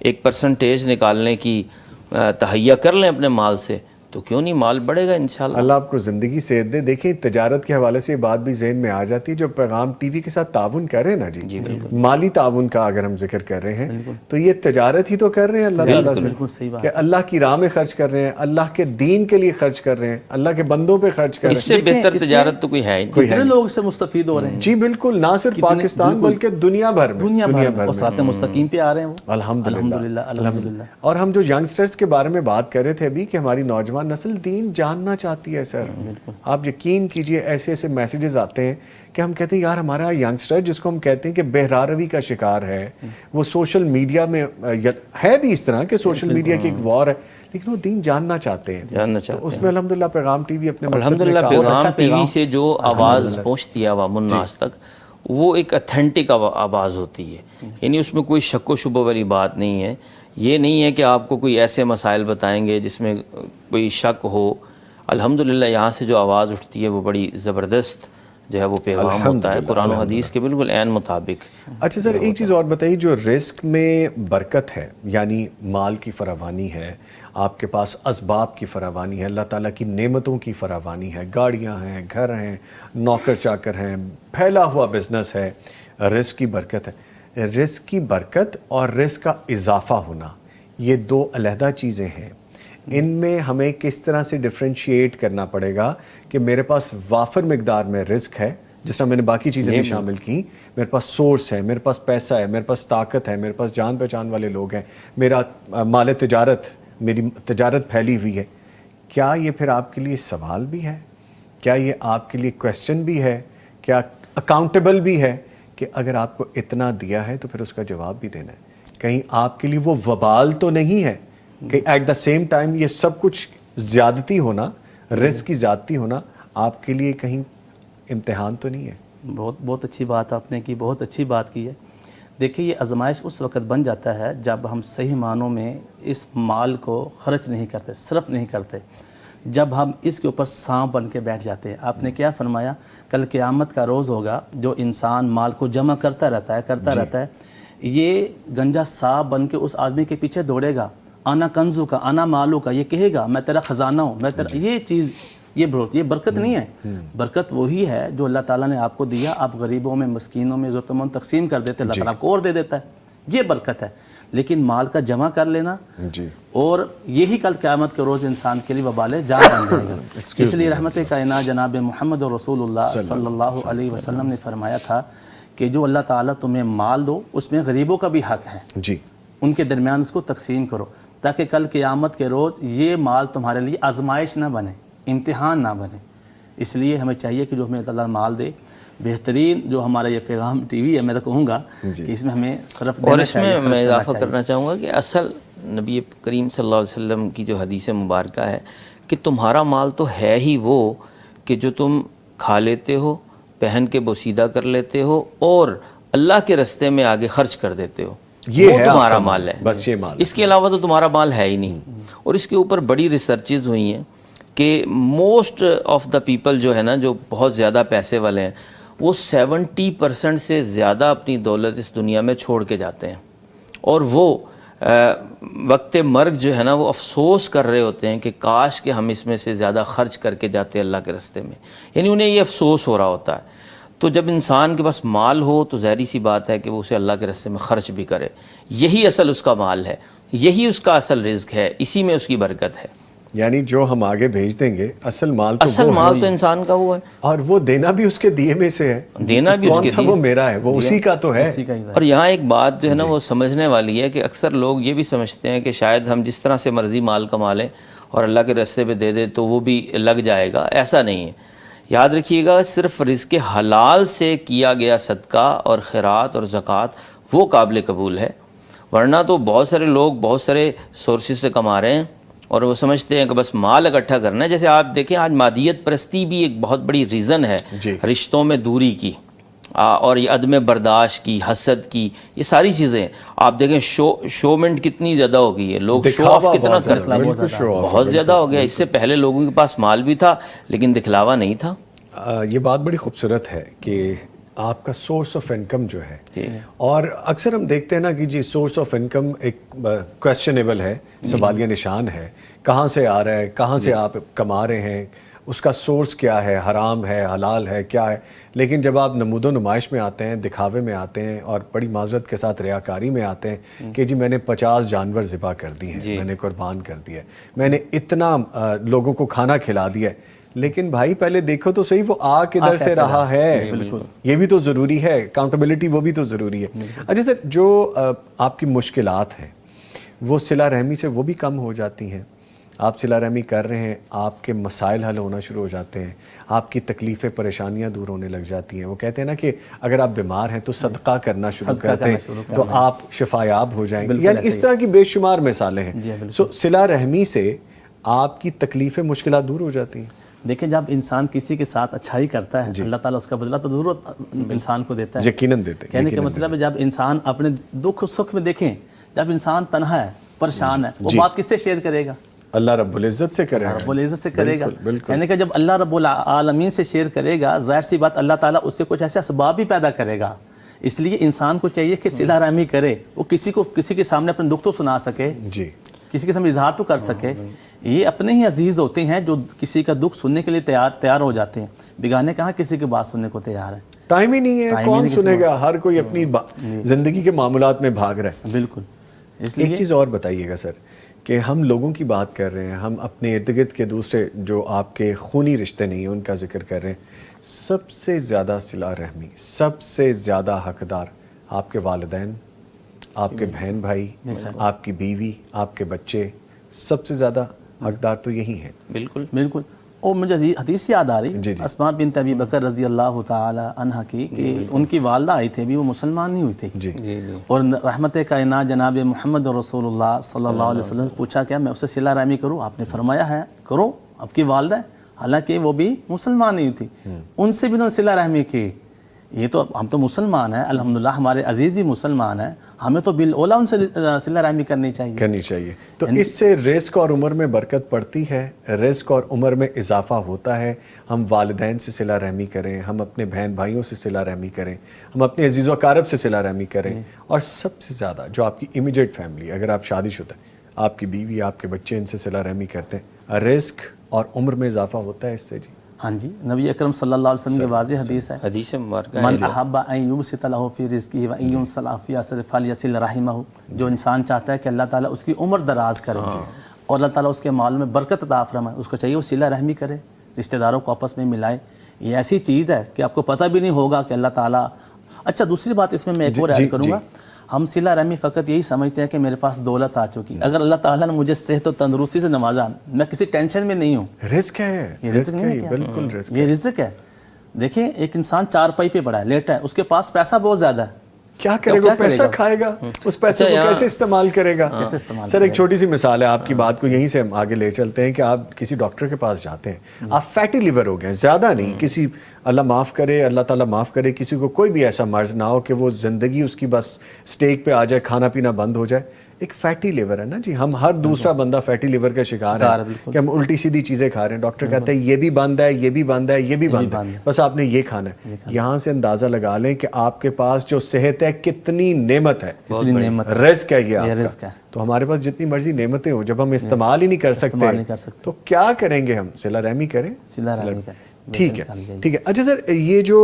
ایک پرسنٹیج نکالنے کی تہیہ کر لیں اپنے مال سے، تو کیوں نہیں مال بڑھے گا انشاءاللہ. اللہ آپ کو زندگی صحت دے. دیکھیں تجارت کے حوالے سے یہ بات بھی ذہن میں آ جاتی ہے، جو پیغام ٹی وی کے ساتھ تعاون کر رہے ہیں نا جی، مالی تعاون کا اگر ہم ذکر کر رہے ہیں تو یہ تجارت ہی تو کر رہے ہیں اللہ تعالیٰ سے، کہ اللہ کی راہ میں خرچ کر رہے ہیں، اللہ کے دین کے لیے خرچ کر رہے ہیں، اللہ کے بندوں پہ خرچ کر رہے ہیں. اس سے بہتر تجارت تو کوئی ہے نہیں. کتنے لوگ اس سے مستفید ہو رہے ہیں. جی بالکل، نہ صرف پاکستان بلکہ دنیا بھر میں صراط مستقیم پہ آ رہے ہیں وہ. الحمدللہ. اور ہم جو ینگسٹرز کے بارے میں بات کر رہے تھے ابھی کہ ہماری نوجوان نسل دین جاننا چاہتی ہے. سر آپ یقین کیجئے ایسے ایسے میسیجز آتے ہیں کہ ہم کہتے ہیں یار ہمارا ینگسٹر جس کو ہم کہتے ہیں کہ بہراروی کا شکار ہے، وہ سوشل میڈیا میں ہے بھی اس طرح کہ سوشل میڈیا کی ایک وار ہے، لیکن وہ دین جاننا چاہتے ہیں. تو اس میں الحمدللہ پیغام ٹی وی اپنے الحمدللہ پیغام ٹی وی سے جو آواز پہنچتی ہے عوام الناس تک وہ ایک اتھینٹک آواز ہوتی ہے. یعنی اس میں کوئی شک و شبہ والی بات نہیں ہے. یہ نہیں ہے کہ آپ کو کوئی ایسے مسائل بتائیں گے جس میں کوئی شک ہو. الحمدللہ یہاں سے جو آواز اٹھتی ہے وہ بڑی زبردست جو ہے وہ پیغام ہوتا ہے قرآن و حدیث کے بالکل عین مطابق. اچھا سر ایک چیز اور بتائیے، جو رزق میں برکت ہے یعنی مال کی فراوانی ہے، آپ کے پاس اسباب کی فراوانی ہے، اللہ تعالیٰ کی نعمتوں کی فراوانی ہے، گاڑیاں ہیں، گھر ہیں، نوکر چاکر ہیں، پھیلا ہوا بزنس ہے، رزق کی برکت ہے. رزق کی برکت اور رزق کا اضافہ ہونا یہ دو علیحدہ چیزیں ہیں. ان میں ہمیں کس طرح سے ڈفرینشیٹ کرنا پڑے گا کہ میرے پاس وافر مقدار میں رزق ہے، جس طرح میں نے باقی چیزیں بھی شامل کی، میرے پاس سورس ہے، میرے پاس پیسہ ہے، میرے پاس طاقت ہے، میرے پاس جان پہچان والے لوگ ہیں، میرا مال تجارت، میری تجارت پھیلی ہوئی ہے. کیا یہ پھر آپ کے لیے سوال بھی ہے؟ کیا یہ آپ کے لیے کویسچن بھی ہے؟ کیا اکاؤنٹیبل بھی ہے کہ اگر آپ کو اتنا دیا ہے تو پھر اس کا جواب بھی دینا ہے؟ کہیں آپ کے لیے وہ وبال تو نہیں ہے کہ ایٹ دا سیم ٹائم یہ سب کچھ زیادتی ہونا، رزق کی زیادتی ہونا آپ کے لیے کہیں امتحان تو نہیں ہے؟ بہت اچھی بات آپ نے کی، بہت اچھی بات کی ہے. دیکھیے یہ آزمائش اس وقت بن جاتا ہے جب ہم صحیح معنوں میں اس مال کو خرچ نہیں کرتے، صرف نہیں کرتے، جب ہم اس کے اوپر سانپ بن کے بیٹھ جاتے ہیں. آپ نے کیا فرمایا؟ کل قیامت کا روز ہوگا، جو انسان مال کو جمع کرتا رہتا ہے یہ گنجا سانپ بن کے اس آدمی کے پیچھے دوڑے گا. آنا کنزو کا، آنا مالو کا، یہ کہے گا میں تیرا خزانہ ہوں، میں تیرا. یہ چیز یہ برکت نہیں ہے. برکت وہی ہے جو اللہ تعالیٰ نے آپ کو دیا، آپ غریبوں میں، مسکینوں میں، ضرورت مند تقسیم کر دیتے، اللہ تعالیٰ کو اور دے دیتا ہے. یہ برکت ہے. لیکن مال کا جمع کر لینا اور یہی کل قیامت کے روز انسان کے لیے وبال جان بن جائے گا. اس لیے رحمت کائنات جناب محمد رسول اللہ صلی اللہ علیہ وسلم نے فرمایا تھا کہ جو اللہ تعالیٰ تمہیں مال دو اس میں غریبوں کا بھی حق ہے، ان کے درمیان اس کو تقسیم کرو، تاکہ کل قیامت کے روز یہ مال تمہارے لیے آزمائش نہ بنے، امتحان نہ بنے. اس لیے ہمیں چاہیے کہ جو ہمیں اللہ مال دے، بہترین جو ہمارا یہ پیغام ٹی وی ہے، میں تو کہوں گا کہ اس میں ہمیں صرف دینا چاہیے. اور اس میں میں اضافہ کرنا چاہوں گا کہ اصل نبی کریم صلی اللہ علیہ وسلم کی جو حدیث مبارکہ ہے کہ تمہارا مال تو ہے ہی وہ کہ جو تم کھا لیتے ہو, پہن کے بوسیدہ کر لیتے ہو اور اللہ کے راستے میں آگے خرچ کر دیتے ہو, یہ وہ ہے تمہارا آپ کا مال ہے. بس یہ مال. اس کے علاوہ تو تمہارا مال ہے ہی نہیں. اور اس کے اوپر بڑی ریسرچز ہوئی ہیں کہ موسٹ آف دا پیپل جو ہے نا, جو بہت زیادہ پیسے والے ہیں, وہ 70% سے زیادہ اپنی دولت اس دنیا میں چھوڑ کے جاتے ہیں, اور وہ وقت مرگ جو ہے نا وہ افسوس کر رہے ہوتے ہیں کہ کاش کہ ہم اس میں سے زیادہ خرچ کر کے جاتے اللہ کے راستے میں. یعنی انہیں یہ افسوس ہو رہا ہوتا ہے. تو جب انسان کے پاس مال ہو تو ظاہری سی بات ہے کہ وہ اسے اللہ کے راستے میں خرچ بھی کرے. یہی اصل اس کا مال ہے, یہی اس کا اصل رزق ہے, اسی میں اس کی برکت ہے. یعنی جو ہم آگے بھیج دیں گے اصل مال تو اصل مال تو انسان کا وہ ہے, اور وہ دینا بھی اس کے دیے میں سے ہے. دینا بھی اس کے دیے, وہ میرا ہے, وہ اسی کا تو ہے. اور یہاں ایک بات جو ہے نا وہ سمجھنے والی ہے کہ اکثر لوگ یہ بھی سمجھتے ہیں کہ شاید ہم جس طرح سے مرضی مال کما لیں اور اللہ کے راستے پہ دے دے تو وہ بھی لگ جائے گا. ایسا نہیں ہے. یاد رکھیے گا, صرف رزق حلال سے کیا گیا صدقہ اور خیرات اور زکوٰۃ وہ قابل قبول ہے. ورنہ تو بہت سارے لوگ بہت سارے سورسز سے کما رہے ہیں اور وہ سمجھتے ہیں کہ بس مال اکٹھا کرنا ہے. جیسے آپ دیکھیں آج مادیت پرستی بھی ایک بہت بڑی ریزن ہے رشتوں میں دوری کی, اور یہ عدم برداشت کی, حسد کی, یہ ساری چیزیں. آپ دیکھیں شومنٹ کتنی زیادہ ہو گئی ہے, لوگ شو آف کتنا کرتے ہیں, بہت زیادہ ہو گیا. اس سے پہلے لوگوں کے پاس مال بھی تھا لیکن دکھلاوا نہیں تھا. یہ بات بڑی خوبصورت ہے کہ آپ کا سورس آف انکم جو ہے, اور اکثر ہم دیکھتے ہیں نا کہ جی سورس آف انکم ایک کویسچنیبل ہے, سوالیہ نشان ہے, کہاں سے آ رہا ہے, کہاں سے آپ کما رہے ہیں, اس کا سورس کیا ہے, حرام ہے, حلال ہے, کیا ہے. لیکن جب آپ نمود و نمائش میں آتے ہیں, دکھاوے میں آتے ہیں اور بڑی معذرت کے ساتھ ریاکاری میں آتے ہیں کہ جی میں نے 50 جانور ذبح کر دی ہیں, میں نے قربان کر دیا ہے, میں نے اتنا لوگوں کو کھانا کھلا دیا ہے, لیکن بھائی پہلے دیکھو تو صحیح وہ آ کدھر سے رہا ہے, یہ بھی تو ضروری ہے. اکاؤنٹیبلٹی وہ بھی تو ضروری ہے. اچھا سر, جو آپ کی مشکلات ہیں وہ صلہ رحمی سے وہ بھی کم ہو جاتی ہیں. آپ صلہ رحمی کر رہے ہیں, آپ کے مسائل حل ہونا شروع ہو جاتے ہیں, آپ کی تکلیفیں پریشانیاں دور ہونے لگ جاتی ہیں. وہ کہتے ہیں نا کہ اگر آپ بیمار ہیں تو صدقہ کرنا شروع کرتے ہیں تو آپ شفا یاب ہو جائیں گے. یعنی اس طرح کی بے شمار مثالیں ہیں. سو صلہ رحمی سے آپ کی تکلیفیں مشکلات دور ہو جاتی ہیں. دیکھیں جب انسان کسی کے ساتھ اچھائی کرتا ہے اللہ تعالیٰ اس کا بدلہ تو ضرور انسان کو دیتا ہے. یقیناً دیتے ہیں. کہنے کا مطلب ہے جب انسان اپنے دکھ سکھ میں دیکھیں, جب انسان تنہا ہے, پریشان ہے, وہ بات کس سے شیئر کرے گا؟ اللہ رب العزت سے کرے گا. رب العزت سے کرے گا. یعنی کہ جب اللہ رب العالمین سے شیئر کرے گا, ظاہر سی بات اللہ تعالیٰ اس سے کچھ ایسے اسباب بھی پیدا کرے گا. اس لیے انسان کو چاہیے کہ صلہ رحمی کرے, وہ کسی کے سامنے اپنے دکھ تو سنا سکے, کسی کے سامنے اظہار تو کر سکے. یہ اپنے ہی عزیز ہوتے ہیں جو کسی کا دکھ سننے کے لیے تیار ہو جاتے ہیں. بیگانے کہاں کسی کی بات سننے کو تیار ہے, ٹائم ہی نہیں ہے, کون سنے گا, ہر کوئی اپنی زندگی کے معاملات میں بھاگ رہا ہے. بالکل. ایک چیز اور بتائیے گا سر, کہ ہم لوگوں کی بات کر رہے ہیں, ہم اپنے ارد گرد کے دوسرے جو آپ کے خونی رشتے نہیں ہیں ان کا ذکر کر رہے ہیں. سب سے زیادہ صلہ رحمی, سب سے زیادہ حقدار آپ کے والدین, آپ کے بہن بھائی, آپ کی بیوی, آپ کے بچے, سب سے زیادہ حقدار تو یہی ہیں. بالکل بالکل. اور مجھے حدیث یاد آ رہی اسماء بنت ابی بکر رضی اللہ تعالی عنہ کی, کہ ان کی والدہ آئی تھی, ابھی وہ مسلمان نہیں ہوئی تھی, اور رحمت کائنات جناب محمد رسول اللہ صلی اللہ علیہ وسلم سے پوچھا کیا میں اسے صلہ رحمی کروں؟ آپ نے فرمایا ہے کرو, آپ کی والدہ ہے, حالانکہ وہ بھی مسلمان نہیں تھی, ان سے بھی انہوں نے صلہ رحمی کی. یہ تو ہم تو مسلمان ہیں الحمدللہ, ہمارے عزیز بھی مسلمان ہیں, ہمیں تو بالاولیٰ ان سے صلہ رحمی کرنی چاہیے. تو اس سے رزق اور عمر میں برکت پڑتی ہے, رزق اور عمر میں اضافہ ہوتا ہے. ہم والدین سے صلہ رحمی کریں, ہم اپنے بہن بھائیوں سے صلہ رحمی کریں, ہم اپنے عزیز و اقارب سے صلہ رحمی کریں, اور سب سے زیادہ جو آپ کی امیڈیٹ فیملی, اگر آپ شادی شدہ ہیں, آپ کی بیوی, آپ کے بچے, ان سے صلہ رحمی کرتے ہیں, رزق اور عمر میں اضافہ ہوتا ہے اس سے. ہاں جی, نبی اکرم صلی اللہ علیہ وسلم کی واضح حدیث ہے, حدیث مبارکہ, من احب ان یبسط له فی رزقہ و ان ينسل فی عسره فلیصل رحمہ. جو انسان چاہتا ہے کہ اللہ تعالیٰ اس کی عمر دراز کرے اور اللہ تعالیٰ اس کے مال میں برکت عطا فرمائے, اس کو چاہیے وہ صلہ رحمی کرے, رشتہ داروں کو آپس میں ملائے. یہ ایسی چیز ہے کہ آپ کو پتہ بھی نہیں ہوگا کہ اللہ تعالیٰ. اچھا دوسری بات اس میں ایک اور ایڈ کروں گا, ہم صلہ رحمی فقط یہی سمجھتے ہیں کہ میرے پاس دولت آ چکی, اگر اللہ تعالیٰ نے مجھے صحت و تندرستی سے نوازا, میں کسی ٹینشن میں نہیں ہوں. رزق ہے, یہ رزق نہیں ہے, بالکل رزق, یہ رزق ہے. دیکھیں ایک انسان چارپائی پہ پڑا ہے, لیٹا ہے, اس کے پاس پیسہ بہت زیادہ ہے, کیا کرے گا؟ پیسہ کھائے گا، اس پیسے کو کیسے استعمال کرے گا؟ سر ایک چھوٹی سی مثال ہے آپ کی بات کو یہیں سے ہم آگے لے چلتے ہیں کہ آپ کسی ڈاکٹر کے پاس جاتے ہیں، آپ فیٹی لیور ہو گئے، زیادہ نہیں، کسی اللہ معاف کرے، اللہ تعالیٰ معاف کرے، کسی کو کوئی بھی ایسا مرض نہ ہو کہ وہ زندگی اس کی بس سٹیک پہ آ جائے، کھانا پینا بند ہو جائے، ایک فیٹی لیور ہے نا جی، ہم ہر دوسرا بندہ فیٹی لیور کا شکار ہے کہ ہم الٹی سیدھی چیزیں کھا رہے ہیں، ڈاکٹر کہتا ہے یہ بھی بند ہے، یہ بھی بند ہے، یہ بھی بند ہے، بس آپ نے یہ کھانا ہے۔ یہاں سے اندازہ لگا لیں کہ آپ کے پاس جو صحت ہے کتنی نعمت ہے، رزق ہے، یہ آپ کا۔ تو ہمارے پاس جتنی مرضی نعمتیں ہوں، جب ہم استعمال ہی نہیں کر سکتے تو کیا کریں گے؟ ہم صلہ رحمی کریں۔ ٹھیک ہے ٹھیک ہے۔ اچھا سر، یہ جو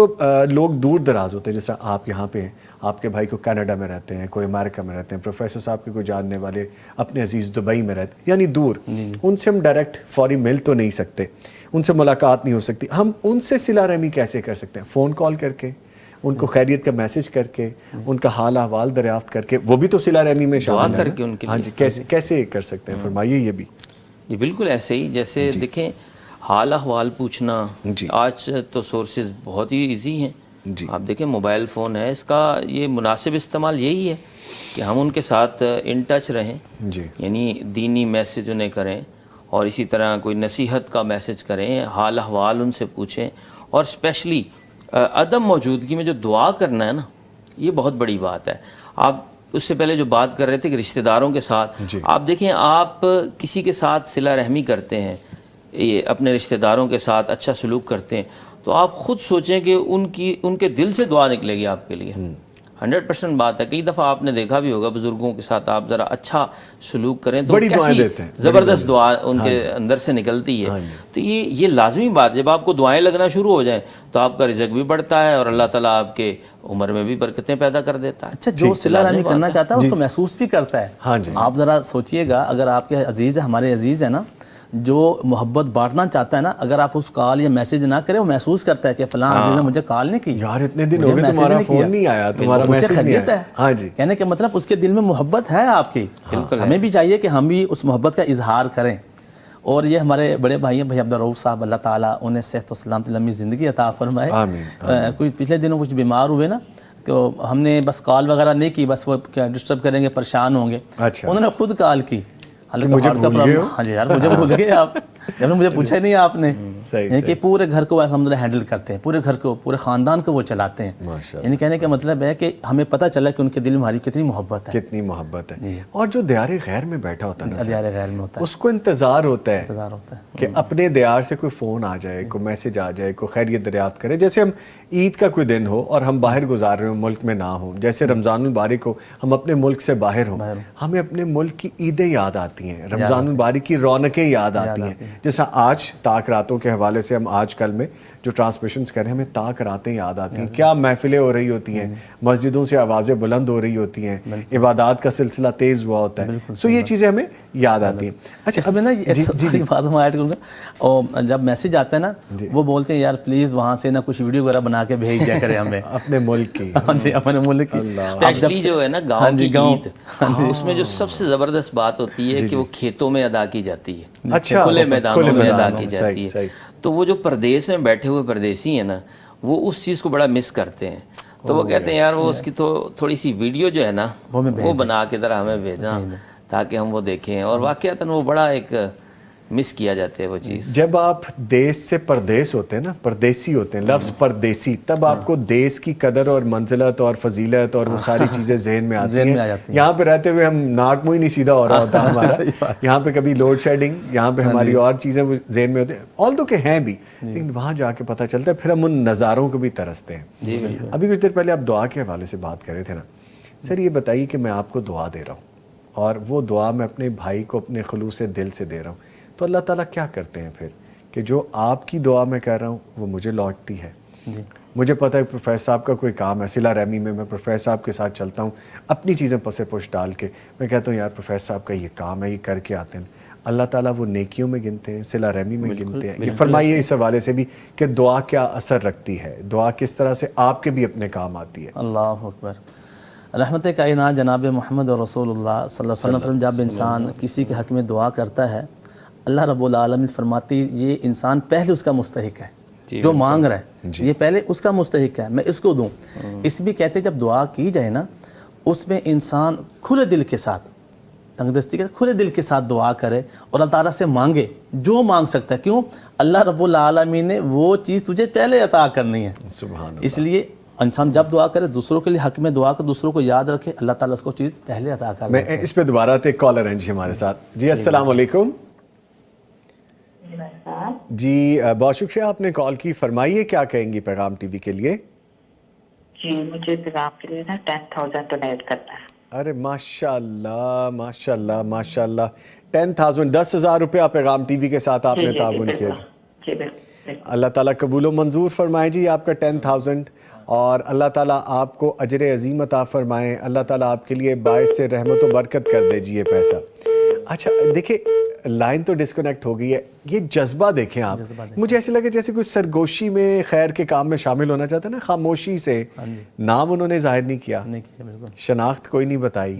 لوگ دور دراز ہوتے ہیں، جس طرح آپ یہاں پہ ہیں، آپ کے بھائی کو کینیڈا میں رہتے ہیں، کوئی امریکہ میں رہتے ہیں، پروفیسر صاحب کے کوئی جاننے والے اپنے عزیز دبئی میں رہتے ہیں، یعنی دور، ان سے ہم ڈائریکٹ فوری مل تو نہیں سکتے، ان سے ملاقات نہیں ہو سکتی، ہم ان سے صلہ رحمی کیسے کر سکتے ہیں؟ فون کال کر کے، ان کو خیریت کا میسج کر کے، ان کا حال احوال دریافت کر کے، وہ بھی تو صلہ رحمی میں شامل ہے۔ ہاں جی، کیسے کر سکتے ہیں؟ فرمائیے یہ بھی۔ جی بالکل ایسے ہی، جیسے دیکھیں حال احوال پوچھنا، آج تو سورسز بہت ہی ایزی ہیں، آپ دیکھیں موبائل فون ہے، اس کا یہ مناسب استعمال یہی ہے کہ ہم ان کے ساتھ ان ٹچ رہیں، یعنی دینی میسج انہیں کریں، اور اسی طرح کوئی نصیحت کا میسج کریں، حال احوال ان سے پوچھیں، اور اسپیشلی عدم موجودگی میں جو دعا کرنا ہے نا، یہ بہت بڑی بات ہے۔ آپ اس سے پہلے جو بات کر رہے تھے کہ رشتہ داروں کے ساتھ، آپ دیکھیں آپ کسی کے ساتھ صلہ رحمی کرتے ہیں، یہ اپنے رشتہ داروں کے ساتھ اچھا سلوک کرتے ہیں، تو آپ خود سوچیں کہ ان کے دل سے دعا نکلے گی آپ کے لیے، 100% بات ہے۔ کئی دفعہ آپ نے دیکھا بھی ہوگا بزرگوں کے ساتھ آپ ذرا اچھا سلوک کریں تو کیسی زبردست دعا ان کے اندر سے نکلتی ہے۔ تو یہ لازمی بات، جب آپ کو دعائیں لگنا شروع ہو جائیں تو آپ کا رزق بھی بڑھتا ہے، اور اللہ تعالیٰ آپ کے عمر میں بھی برکتیں پیدا کر دیتا ہے۔ اچھا، جو صلہ رحمی کرنا چاہتا ہے اس کو محسوس بھی کرتا ہے۔ آپ ذرا سوچئے گا، اگر آپ کے عزیز ہے، ہمارے عزیز ہے نا، جو محبت بانٹنا چاہتا ہے نا، اگر آپ اس کال یا میسج نہ کریں، وہ محسوس کرتا ہے کہ فلاں عزیز نے مجھے کال نہیں کی، یار اتنے دن ہو گئے تمہارا فون نہیں آیا، تمہارا میسج نہیں آیا۔ ہاں جی، کہنے کا مطلب اس کے دل میں محبت ہے آپ کی۔ ہمیں بھی چاہیے کہ ہم بھی اس محبت کا اظہار کریں۔ اور یہ ہمارے بڑے بھائی ہیں بھائی عبدالرؤف صاحب، اللہ تعالیٰ انہیں صحت و سلامت لمبی زندگی عطا فرمائے۔ کچھ پچھلے دنوں کچھ بیمار ہوئے نا، تو ہم نے بس کال وغیرہ نہیں کی، بس وہ ڈسٹرب کریں گے، پریشان ہوں گے، انہوں نے خود کال کی، مجھے بھول گئے ہو؟ ہاں جی یار، مجھے بھول گئے آپ، جب مجھے پوچھا ہی نہیں آپ نے۔ یعنی کہ پورے گھر کو الحمدللہ ہینڈل کرتے ہیں، پورے گھر کو، پورے خاندان کو وہ چلاتے ہیں۔ یعنی کہنے کا مطلب ہے کہ ہمیں پتہ چلا کہ ان کے دل میں ہماری کتنی محبت ہے، کتنی محبت ہے۔ اور جو دیار غیر میں بیٹھا ہوتا ہے، دیار غیر میں ہوتا ہے، اس کو انتظار ہوتا ہے کہ اپنے دیار سے کوئی فون آ جائے، کوئی میسج آ جائے، کوئی خیریت دریافت کرے۔ جیسے ہم عید کا کوئی دن ہو اور ہم باہر گزار رہے ہوں، ملک میں نہ ہوں، جیسے رمضان المبارک ہو، ہم اپنے ملک سے باہر ہوں، ہمیں اپنے ملک کی عیدیں یاد آتی ہیں، رمضان المبارک کی رونقیں یاد آتی ہیں۔ جیسا آج تاک راتوں کے حوالے سے ہم آج کل میں جو ٹرانسمیشنز کر رہے ہیں، ہمیں تاک راتیں یاد آتی ہیں، کیا محفلیں ہو رہی ہوتی ہیں، مسجدوں سے آوازیں بلند ہو رہی ہوتی ہیں، عبادات کا سلسلہ تیز ہوا ہوتا ہے، سو یہ چیزیں ہمیں یاد آتی ہیں۔ اچھا، اس میں نا ایک بات میں ایڈ کروں گا، اور جب میسج آتا ہے نا، وہ بولتے ہیں یار پلیز وہاں سے نا کچھ ویڈیو وغیرہ بنا کے بھیج دیا کرے ہمیں، اپنے ملک کی۔ ہاں جی، اپنے ملک کی، اسپیشلی جو ہے نا گاؤں کی عید، اس میں جو سب سے زبردست بات ہوتی ہے کہ وہ کھیتوں میں ادا کی جاتی ہے، کھلے میدانوں میں ادا کی جاتی ہے۔ تو وہ جو پردیس میں بیٹھے ہوئے پردیسی ہیں نا، وہ اس چیز کو بڑا مس کرتے ہیں، تو وہ کہتے ہیں یار وہ اس کی تو تھوڑی سی ویڈیو جو ہے نا وہ بنا کے ذرا ہمیں بھیجنا تاکہ ہم وہ دیکھیں، اور واقعتاً وہ بڑا ایک مس کیا جاتا ہے وہ چیز۔ جب آپ دیس سے پردیس ہوتے ہیں نا، پردیسی ہوتے ہیں، لفظ پردیسی، تب آپ کو دیس کی قدر اور منزلت اور فضیلت اور وہ ساری چیزیں ذہن میں آتی ہیں۔ یہاں پہ رہتے ہوئے ہم ناک منہ ہی نہیں سیدھا ہو رہا ہوتا ہمارا، یہاں پہ کبھی لوڈ شیڈنگ، یہاں پہ ہماری اور چیزیں ذہن میں ہوتی ہیں، آلدو کہ ہیں بھی، لیکن وہاں جا کے پتہ چلتا ہے، پھر ہم ان نظاروں کو بھی ترستے ہیں۔ ابھی کچھ دیر پہلے آپ دعا کے حوالے سے بات کر رہے تھے نا، سر یہ بتائیے کہ میں آپ کو دعا دے رہا ہوں، اور وہ دعا میں اپنے بھائی کو اپنے خلوص دل سے دے رہا ہوں، تو اللہ تعالیٰ کیا کرتے ہیں پھر کہ جو آپ کی دعا میں کر رہا ہوں وہ مجھے لوٹتی ہے۔ مجھے پتہ ہے پروفیسر صاحب کا کوئی کام ہے، صلہ رحمی میں پروفیسر صاحب کے ساتھ چلتا ہوں، اپنی چیزیں پسے پوش ڈال کے میں کہتا ہوں یار پروفیسر صاحب کا یہ کام ہے، یہ کر کے آتے ہیں، اللہ تعالیٰ وہ نیکیوں میں گنتے ہیں، صلہ رحمی میں گنتے ہیں۔ یہ فرمائیے اس حوالے سے بھی کہ دعا کیا اثر رکھتی ہے، دعا کس طرح سے آپ کے بھی اپنے کام آتی ہے۔ اللہ اکبر۔ رحمت کائنات جناب محمد اور رسول اللہ صلی اللہ علیہ وسلم، جب انسان کسی کے حق میں دعا کرتا ہے، اللہ رب العالمین فرماتی یہ انسان پہلے اس کا مستحق ہے، جو مانگ رہا ہے یہ پہلے اس کا مستحق ہے، میں اس کو دوں۔ اس بھی کہتے جب دعا کی جائے نا اس میں انسان کھلے دل کے ساتھ، تنگ دستی کے کھلے دل کے ساتھ دعا کرے اور اللہ تعالیٰ سے مانگے جو مانگ سکتا ہے۔ کیوں؟ اللہ رب العالمین نے وہ چیز تجھے پہلے عطا کرنی ہے، سبحان اللہ۔ اس لیے انسان جب دعا کرے دوسروں کے لیے حق میں دعا کر، دوسروں کو یاد رکھے، اللہ تعالیٰ اس کو چیز پہلے عطا کر۔ میں اس پہ دوبارہ ایک کالر ہیں جی ہمارے ساتھ۔ جی السلام علیکم۔ جی بہت شکریہ آپ نے کال کی، فرمائیے کیا کہیں گی پیغام ٹی وی کے لیے؟ جی مجھے پیغام کے لیے نا 10,000 ڈونیٹ کرنا ہے۔ ارے ماشاء اللہ ماشاء اللہ ماشاء اللہ، 10,000 10,000 روپیہ پیغام ٹی وی کے ساتھ آپ نے تعاون کیا جی۔ اللہ تعالیٰ قبول و منظور فرمائے جی آپ کا 10,000، اور اللہ تعالیٰ آپ کو اجر عظیم عطا فرمائیں، اللہ تعالیٰ آپ کے لیے باعث سے رحمت و برکت کر دے جی یہ پیسہ۔ اچھا دیکھیں لائن تو ڈسکنیکٹ ہو گئی ہے، یہ جذبہ دیکھیں آپ، مجھے ایسے لگے جیسے کوئی سرگوشی میں خیر کے کام میں شامل ہونا چاہتا ہے نا، خاموشی سے، نام انہوں نے ظاہر نہیں کیا، شناخت کوئی نہیں بتائی،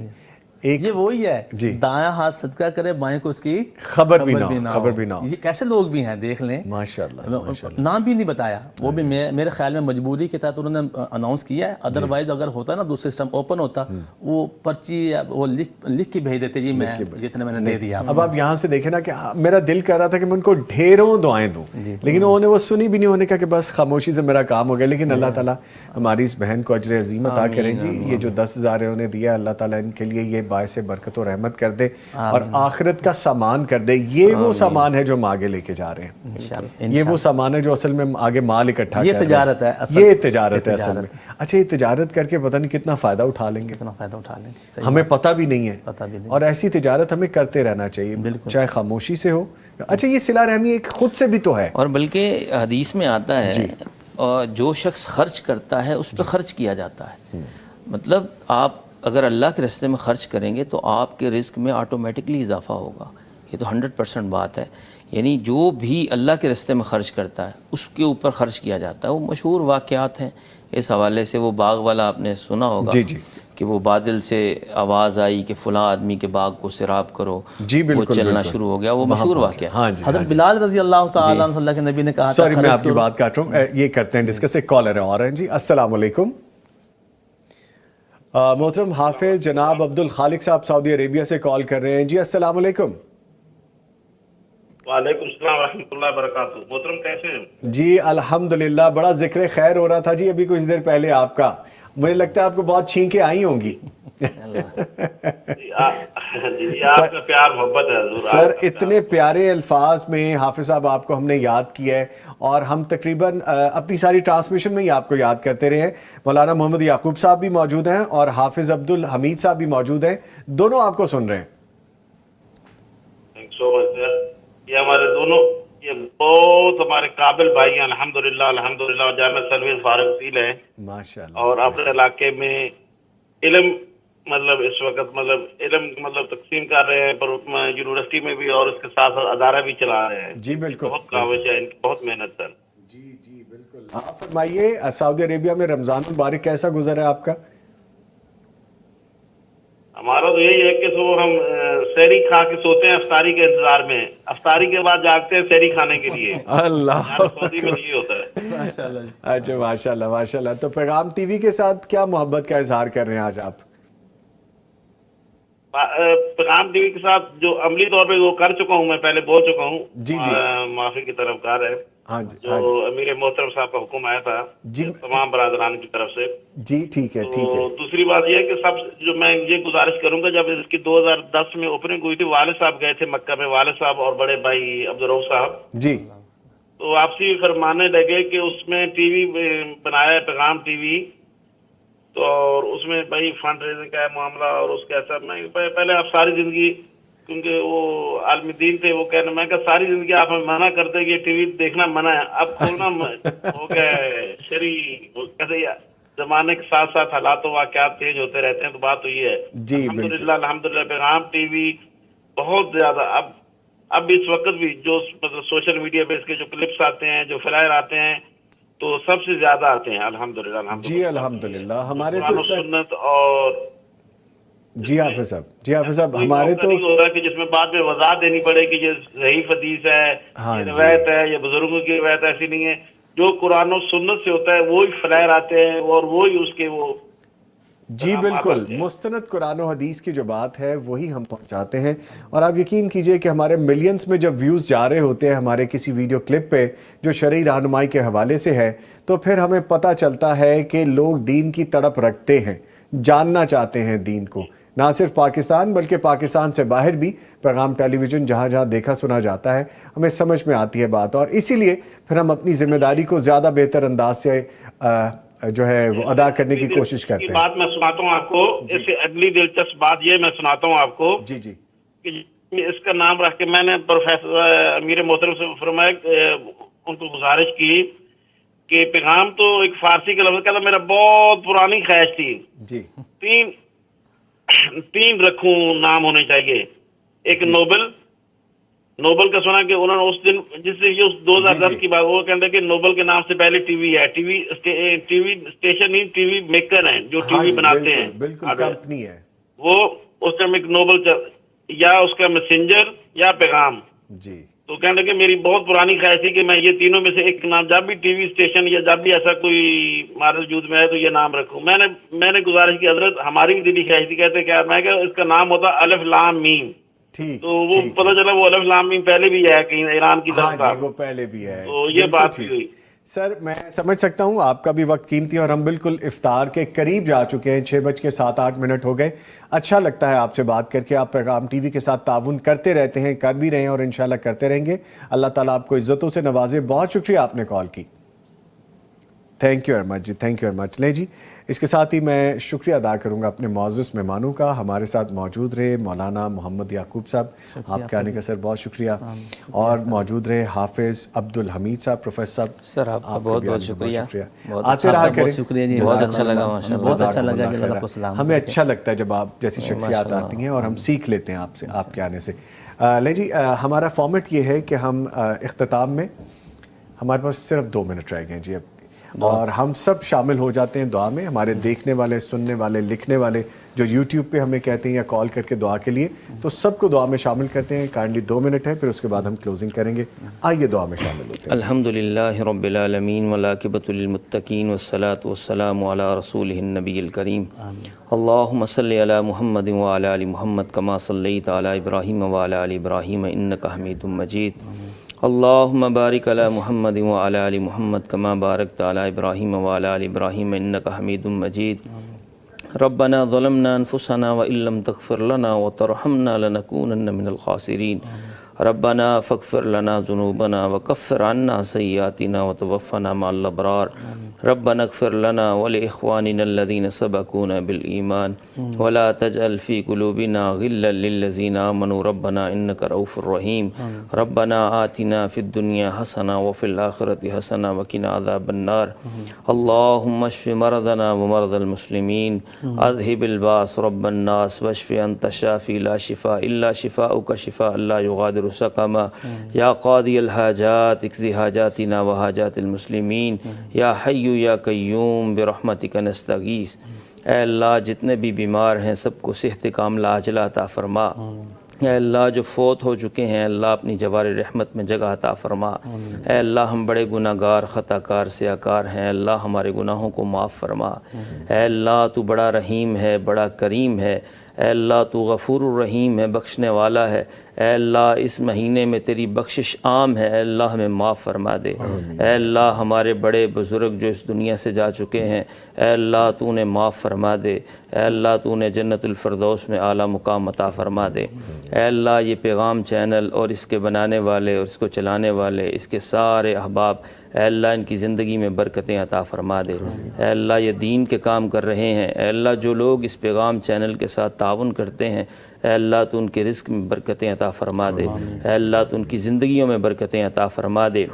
یہ وہی ہے جی دایاں ہاتھ صدقہ کرے بائیں کو اس کی خبر بھی نہ ہو۔ یہ کیسے لوگ بھی ہیں دیکھ لیں، ماشاءاللہ نام بھی نہیں بتایا، وہ بھی میرے خیال میں مجبوری کے تحت انہوں نے اناؤنس کیا ہے، ادروائز اگر ہوتا نا دوسرا سسٹم اوپن ہوتا وہ پرچی وہ لکھ کے بھیج دیتے جی میں جتنے میں نے دے دیا۔ اب آپ یہاں سے دیکھیں نا کہ میرا دل کر رہا تھا کہ میں ان کو ڈھیروں دعائیں دوں، لیکن انہوں نے وہ سنی بھی نہیں، ہونے کا کہ بس خاموشی سے میرا کام ہو گیا۔ لیکن اللہ تعالیٰ ہماری اس بہن کو اجر عظیم عطا کریں جی، یہ جو 10,000 انہوں نے دیا اللہ تعالیٰ ان کے لیے یہ باعث برکت و رحمت کر دے اور آخرت کا سامان کر دے۔ یہ وہ سامان ہے جو ہم آگے لے کے جا رہے ہیں، یہ وہ سامان ہے جو اصل میں آگے مال اکٹھا کر رہے ہیں، یہ تجارت ہے، یہ تجارت ہے اصل میں۔ اچھا یہ تجارت کر کے پتہ نہیں کتنا فائدہ اٹھا لیں گے، ہمیں پتہ بھی نہیں ہے، اور ایسی تجارت ہمیں کرتے رہنا چاہیے چاہے خاموشی سے ہو۔ اچھا یہ صلہ رحمی ایک خود سے بھی تو ہے، اور بلکہ حدیث میں آتا ہے اور جو شخص خرچ کرتا ہے اس پہ خرچ کیا جاتا ہے، مطلب آپ اگر اللہ کے راستے میں خرچ کریں گے تو آپ کے رزق میں آٹومیٹکلی اضافہ ہوگا، یہ تو 100% بات ہے۔ یعنی جو بھی اللہ کے راستے میں خرچ کرتا ہے اس کے اوپر خرچ کیا جاتا ہے۔ وہ مشہور واقعات ہیں اس حوالے سے، وہ باغ والا آپ نے سنا ہوگا کہ وہ بادل سے آواز آئی کہ فلاں آدمی کے باغ کو سیراب کرو، وہ چلنا شروع ہو گیا، وہ مشہور واقعہ۔ حضرت بلال رضی اللہ تعالیٰ عنہ اللہ کے نبی نے کہا تھا، سوری میں آپ کی بات کاٹ رہا ہوں، یہ کرتے ہیں ڈسکس، ایک کالر اور ہیں جی السلام علیکم۔ محترم حافظ جناب عبد الخالق صاحب سعودی عربیہ سے کال کر رہے ہیں جی السلام علیکم۔ وعلیکم السلام ورحمۃ اللہ وبرکاتہ، محترم کیسے ہیں؟ جی الحمدللہ، بڑا ذکر خیر ہو رہا تھا جی ابھی کچھ دیر پہلے آپ کا، مجھے لگتا ہے آپ کو بہت چھینکیں آئی ہوں گی۔ آپ کا پیار محبت ہے حضور، سر اتنے پیارے الفاظ میں حافظ صاحب آپ کو ہم نے یاد کیا ہے، اور ہم تقریباً اپنی ساری ٹرانسمیشن میں ہی آپ کو یاد کرتے رہے ہیں۔ مولانا محمد یعقوب صاحب بھی موجود ہیں اور حافظ عبد الحمید صاحب بھی موجود ہیں، دونوں آپ کو سن رہے ہیں۔ تھینک سو مچ سر، یہ ہمارے دونوں یہ بہت ہمارے قابل بھائی ہیں الحمدللہ الحمدللہ، جامع سروس فارغ تحصیل ہیں ماشاءاللہ، اور اپنے علاقے میں علم مطلب اس وقت مطلب علم مطلب تقسیم کر رہے ہیں، پر یونیورسٹی میں بھی اور اس کے ساتھ ساتھ ادارہ بھی چلا رہے ہیں جی بالکل، بہت کاوش ہے ان کی، بہت محنت سر۔ جی جی بالکل، آپ فرمائیے سعودی عربیہ میں رمضان المبارک کیسا گزرا ہے آپ کا؟ ہمارا تو یہی ہے کہ ہم سحری کھا کے سوتے ہیں افطاری کے انتظار میں، افطاری کے بعد جاگتے ہیں سحری کھانے کے لیے، اللہ سعودی میں یہ ہوتا ہے۔ اچھا ماشاءاللہ ماشاءاللہ، تو پیغام ٹی وی کے ساتھ کیا محبت کا اظہار کر رہے ہیں آج آپ؟ پیغام ٹی وی کے ساتھ جو عملی طور پہ وہ کر چکا ہوں، میں پہلے بول چکا ہوں، جی جی معافی کی طرف کار ہے جو امیر محترم صاحب کا حکم آیا تھا تمام برادران کی طرف سے، جی ٹھیک ہے ٹھیک ہے۔ دوسری بات یہ ہے کہ سب جو میں یہ گزارش کروں گا، جب اس کی 2010 میں اوپننگ ہوئی تھی، والد صاحب گئے تھے مکہ میں، والد صاحب اور بڑے بھائی عبدالرؤف صاحب جی، تو آپسی فرمانے لگے کہ اس میں ٹی وی بنایا ہے پیغام ٹی وی، تو اور اس میں بھائی فنڈ ریزنگ کا ہے معاملہ، اور اس کا ایسا میں پہلے آپ ساری زندگی، کیونکہ وہ عالم دین تھے، وہ کہنا میں کہ ساری زندگی آپ ہمیں منع کرتے کہ ٹی وی دیکھنا منع ہے، اب کھولنا ہو گیا ہے شرعی، کیسے زمانے کے ساتھ ساتھ حالات و واقعات چینج ہوتے رہتے ہیں، تو بات تو یہ ہے جی الحمدللہ الحمدللہ پیغام ٹی وی بہت زیادہ اب اس وقت بھی جو مطلب سوشل میڈیا پہ اس کے جو کلپس آتے ہیں، جو فلائر آتے ہیں، تو سب سے زیادہ آتے ہیں الحمدللہ الحمدللہ جی الحمدللہ۔ ہمارے تو سنت اور جی حافظ صاحب، جی حافظ صاحب ہمارے تو ہو رہا ہے کہ جس میں بعد میں وضاحت دینی پڑے کہ یہ ضعیف حدیث ہے، یہ روایت ہے، یہ بزرگوں کی روایت ایسی نہیں ہے، جو قرآن و سنت سے ہوتا ہے وہی فلائر آتے ہیں اور وہی اس کے وہ جی بالکل، مستند قرآن و حدیث کی جو بات ہے وہی ہم پہنچاتے ہیں، اور آپ یقین کیجئے کہ ہمارے ملینز میں جب ویوز جا رہے ہوتے ہیں ہمارے کسی ویڈیو کلپ پہ جو شرعی رہنمائی کے حوالے سے ہے، تو پھر ہمیں پتہ چلتا ہے کہ لوگ دین کی تڑپ رکھتے ہیں، جاننا چاہتے ہیں دین کو، نہ صرف پاکستان بلکہ پاکستان سے باہر بھی پیغام ٹیلی ویژن جہاں جہاں دیکھا سنا جاتا ہے ہمیں سمجھ میں آتی ہے بات، اور اسی لیے پھر ہم اپنی ذمہ داری کو زیادہ بہتر انداز سے جو ہے وہ ادا کرنے کی کوشش کرتے ہیں۔ بات میں سناتا ہوں آپ کو، اس سے اگلی دلچسپ بات یہ میں سناتا ہوں آپ کو جی جی کہ اس کا نام رکھ کے میں نے پروفیسر امیر محترم سے فرمایا، ان کو گزارش کی کہ پیغام تو ایک فارسی کا لفظ کہتا، میرا بہت پرانی خواہش تھی جی تین رکھوں نام ہونے چاہیے، ایک نوبل کا سنا کہ انہوں نے اس دن جس سے یہ 2010 کی بات، وہ کہتے ہیں کہ نوبل کے نام سے پہلے ٹی وی ہے، ٹی وی اسٹیشن نہیں، ٹی وی میکر ہیں جو ٹی وی بناتے ہیں، بالکل کمپنی ہے وہ اس ٹائم ایک نوبل یا اس کا میسنجر یا پیغام۔ جی تو کہنے کہ میری بہت پرانی خواہش تھی کہ میں یہ تینوں میں سے ایک نام، جب بھی ٹی وی اسٹیشن یا جب بھی ایسا کوئی ہمارے وجود میں ہے تو یہ نام رکھوں۔ میں نے گزارش کی حضرت ہماری بھی دلی خواہش تھی، کہتے کیا میں کہ اس کا نام ہوتا الف لام میم، تو وہ پتہ چلا وہ الف لام میم پہلے بھی ہے کہیں ایران کی طرف، ہاں جی وہ پہلے بھی ہے، تو یہ بات ہوئی۔ سر میں سمجھ سکتا ہوں آپ کا بھی وقت قیمتی ہے، اور ہم بالکل افطار کے قریب جا چکے ہیں، 6:07 ہو گئے۔ اچھا لگتا ہے آپ سے بات کر کے، آپ پیغام ٹی وی کے ساتھ تعاون کرتے رہتے ہیں، کر بھی رہے ہیں اور انشاءاللہ کرتے رہیں گے۔ اللہ تعالیٰ آپ کو عزتوں سے نوازے۔ بہت شکریہ آپ نے کال کی، تھینک یو ویری مچ جی، تھینک یو ویری مچ۔ لیں جی، اس کے ساتھ ہی میں شکریہ ادا کروں گا اپنے معزز مہمانوں کا، ہمارے ساتھ موجود رہے مولانا محمد یعقوب صاحب، آپ کے آنے کا سر بہت شکریہ، اور موجود رہے حافظ عبدالحمید صاحب، پروفیسر صاحب، سر آپ کا بہت بہت شکریہ، آتے رہا کریں، شکریہ جی، بہت اچھا لگا ماشاءاللہ، بہت اچھا لگا کہ اللہ کو سلام، ہمیں اچھا لگتا ہے جب آپ جیسی شخصیات آتی ہیں اور ہم سیکھ لیتے ہیں آپ سے، آپ کے آنے سے۔ لیں جی، ہمارا فارمیٹ یہ ہے کہ ہم اختتام میں، ہمارے پاس صرف 2 منٹ رہ گئے جی اب، اور ہم سب شامل ہو جاتے ہیں دعا میں، ہمارے دیکھنے والے، سننے والے، لکھنے والے جو یوٹیوب پہ ہمیں کہتے ہیں یا کال کر کے دعا کے لیے، تو سب کو دعا میں شامل کرتے ہیں۔ کائنڈلی 2 منٹ ہے، پھر اس کے بعد ہم کلوزنگ کریں گے۔ آئیے دعا میں شامل ہوتے ہیں۔ الحمدللہ رب العالمین والعاقبۃ للمتقین والصلاۃ والسلام علی رسولہ النبی الکریم، اللہم صلی علی محمد وعلی آل محمد کما صلیت علی ابراہیم وعلی آل ابراہیم انک حمید مجید، اللہم بارک علی محمد وعلی آل محمد کما بارکت علی ابراہیم وعلی آل ابراہیم انک حمید مجید، ربنا ظلمنا انفسنا وان لم تغفر لنا وترحمنا لنکونن من الخاسرین، ربنا فاغفر لنا ذنوبنا وکفر عنا سیئاتنا وتوفنا مع الابرار، ربنا اغفر لنا ولاخواننا الذين سبقونا بالایمان ولا تجعل في قلوبنا غلا للذين آمنوا ربنا انك رؤوف رحيم، ربنا آتنا في الدنيا حسنة وفي الآخرة حسنة وقنا عذاب النار، اللهم اشف مرضنا ومرضى المسلمين، اذهب الباس رب الناس واشف انت الشافي لا شفاء الا شفاؤك شفاء لا يغادر سقما، یا قاضی الحاجات اقض حاجاتنا وحاجات المسلمین، یا حی یا قیوم برحمتک نستغیث۔ اے اللہ جتنے بھی بیمار ہیں سب کو صحت کاملہ عاجلہ عطا فرما، اے اللہ جو فوت ہو چکے ہیں اللہ اپنی جوار رحمت میں جگہ عطا فرما، اے اللہ ہم بڑے گناہ گار، خطا کار، سیاہ کار ہیں، اللہ ہمارے گناہوں کو معاف فرما، اے اللہ تو بڑا رحیم ہے، بڑا کریم ہے، اے اللہ تو غفور الرحیم ہے، بخشنے والا ہے، اے اللہ اس مہینے میں تیری بخشش عام ہے، اے اللہ ہمیں معاف فرما دے، اے اللہ ہمارے بڑے بزرگ جو اس دنیا سے جا چکے ہیں اے اللہ تو انہیں معاف فرما دے، اے اللہ تو انہیں جنت الفردوس میں اعلیٰ مقام عطا فرما دے، اے اللہ یہ پیغام چینل اور اس کے بنانے والے اور اس کو چلانے والے، اس کے سارے احباب، اے اللہ ان کی زندگی میں برکتیں عطا فرما دے، اے اللہ یہ دین کے کام کر رہے ہیں، اے اللہ جو لوگ اس پیغام چینل کے ساتھ تعاون کرتے ہیں اے اللہ تو ان کے رزق میں برکتیں عطا فرما دے، اے اللہ تو ان کی زندگیوں میں برکتیں عطا فرما دے،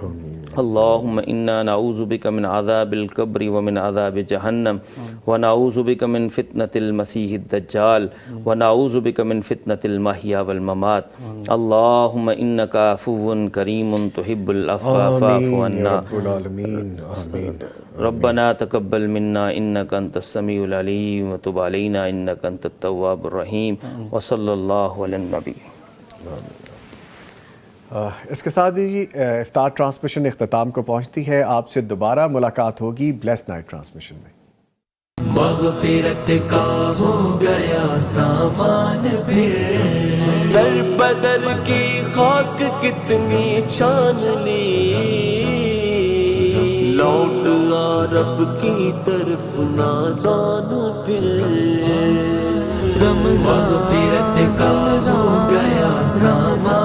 اللہم انا نعوذ بک من عذاب القبر ومن عذاب جہنم ونعوذ بک من فتنة المسیح الدجال ونعوذ بک من فتنة المحیا والممات، اللہم انکا عفو کریم تحب العفو فاعف عنا، ربنا تقبل منا انک انت السمیع العلیم وتب علینا انک انت التواب الرحیم، وصلی اللہ علی النبی۔ اس کے ساتھ ہی افطار ٹرانسمیشن اختتام کو پہنچتی ہے. آپ سے دوبارہ ملاقات ہوگی بلیس نائٹ ٹرانسمیشن میں. مغفرت کا ہو گیا سامان پھر در بدر کی خاک کتنی چھان لی لوٹ آ رب کی طرف نادان پھر مغفرت کا ہو گیا سامان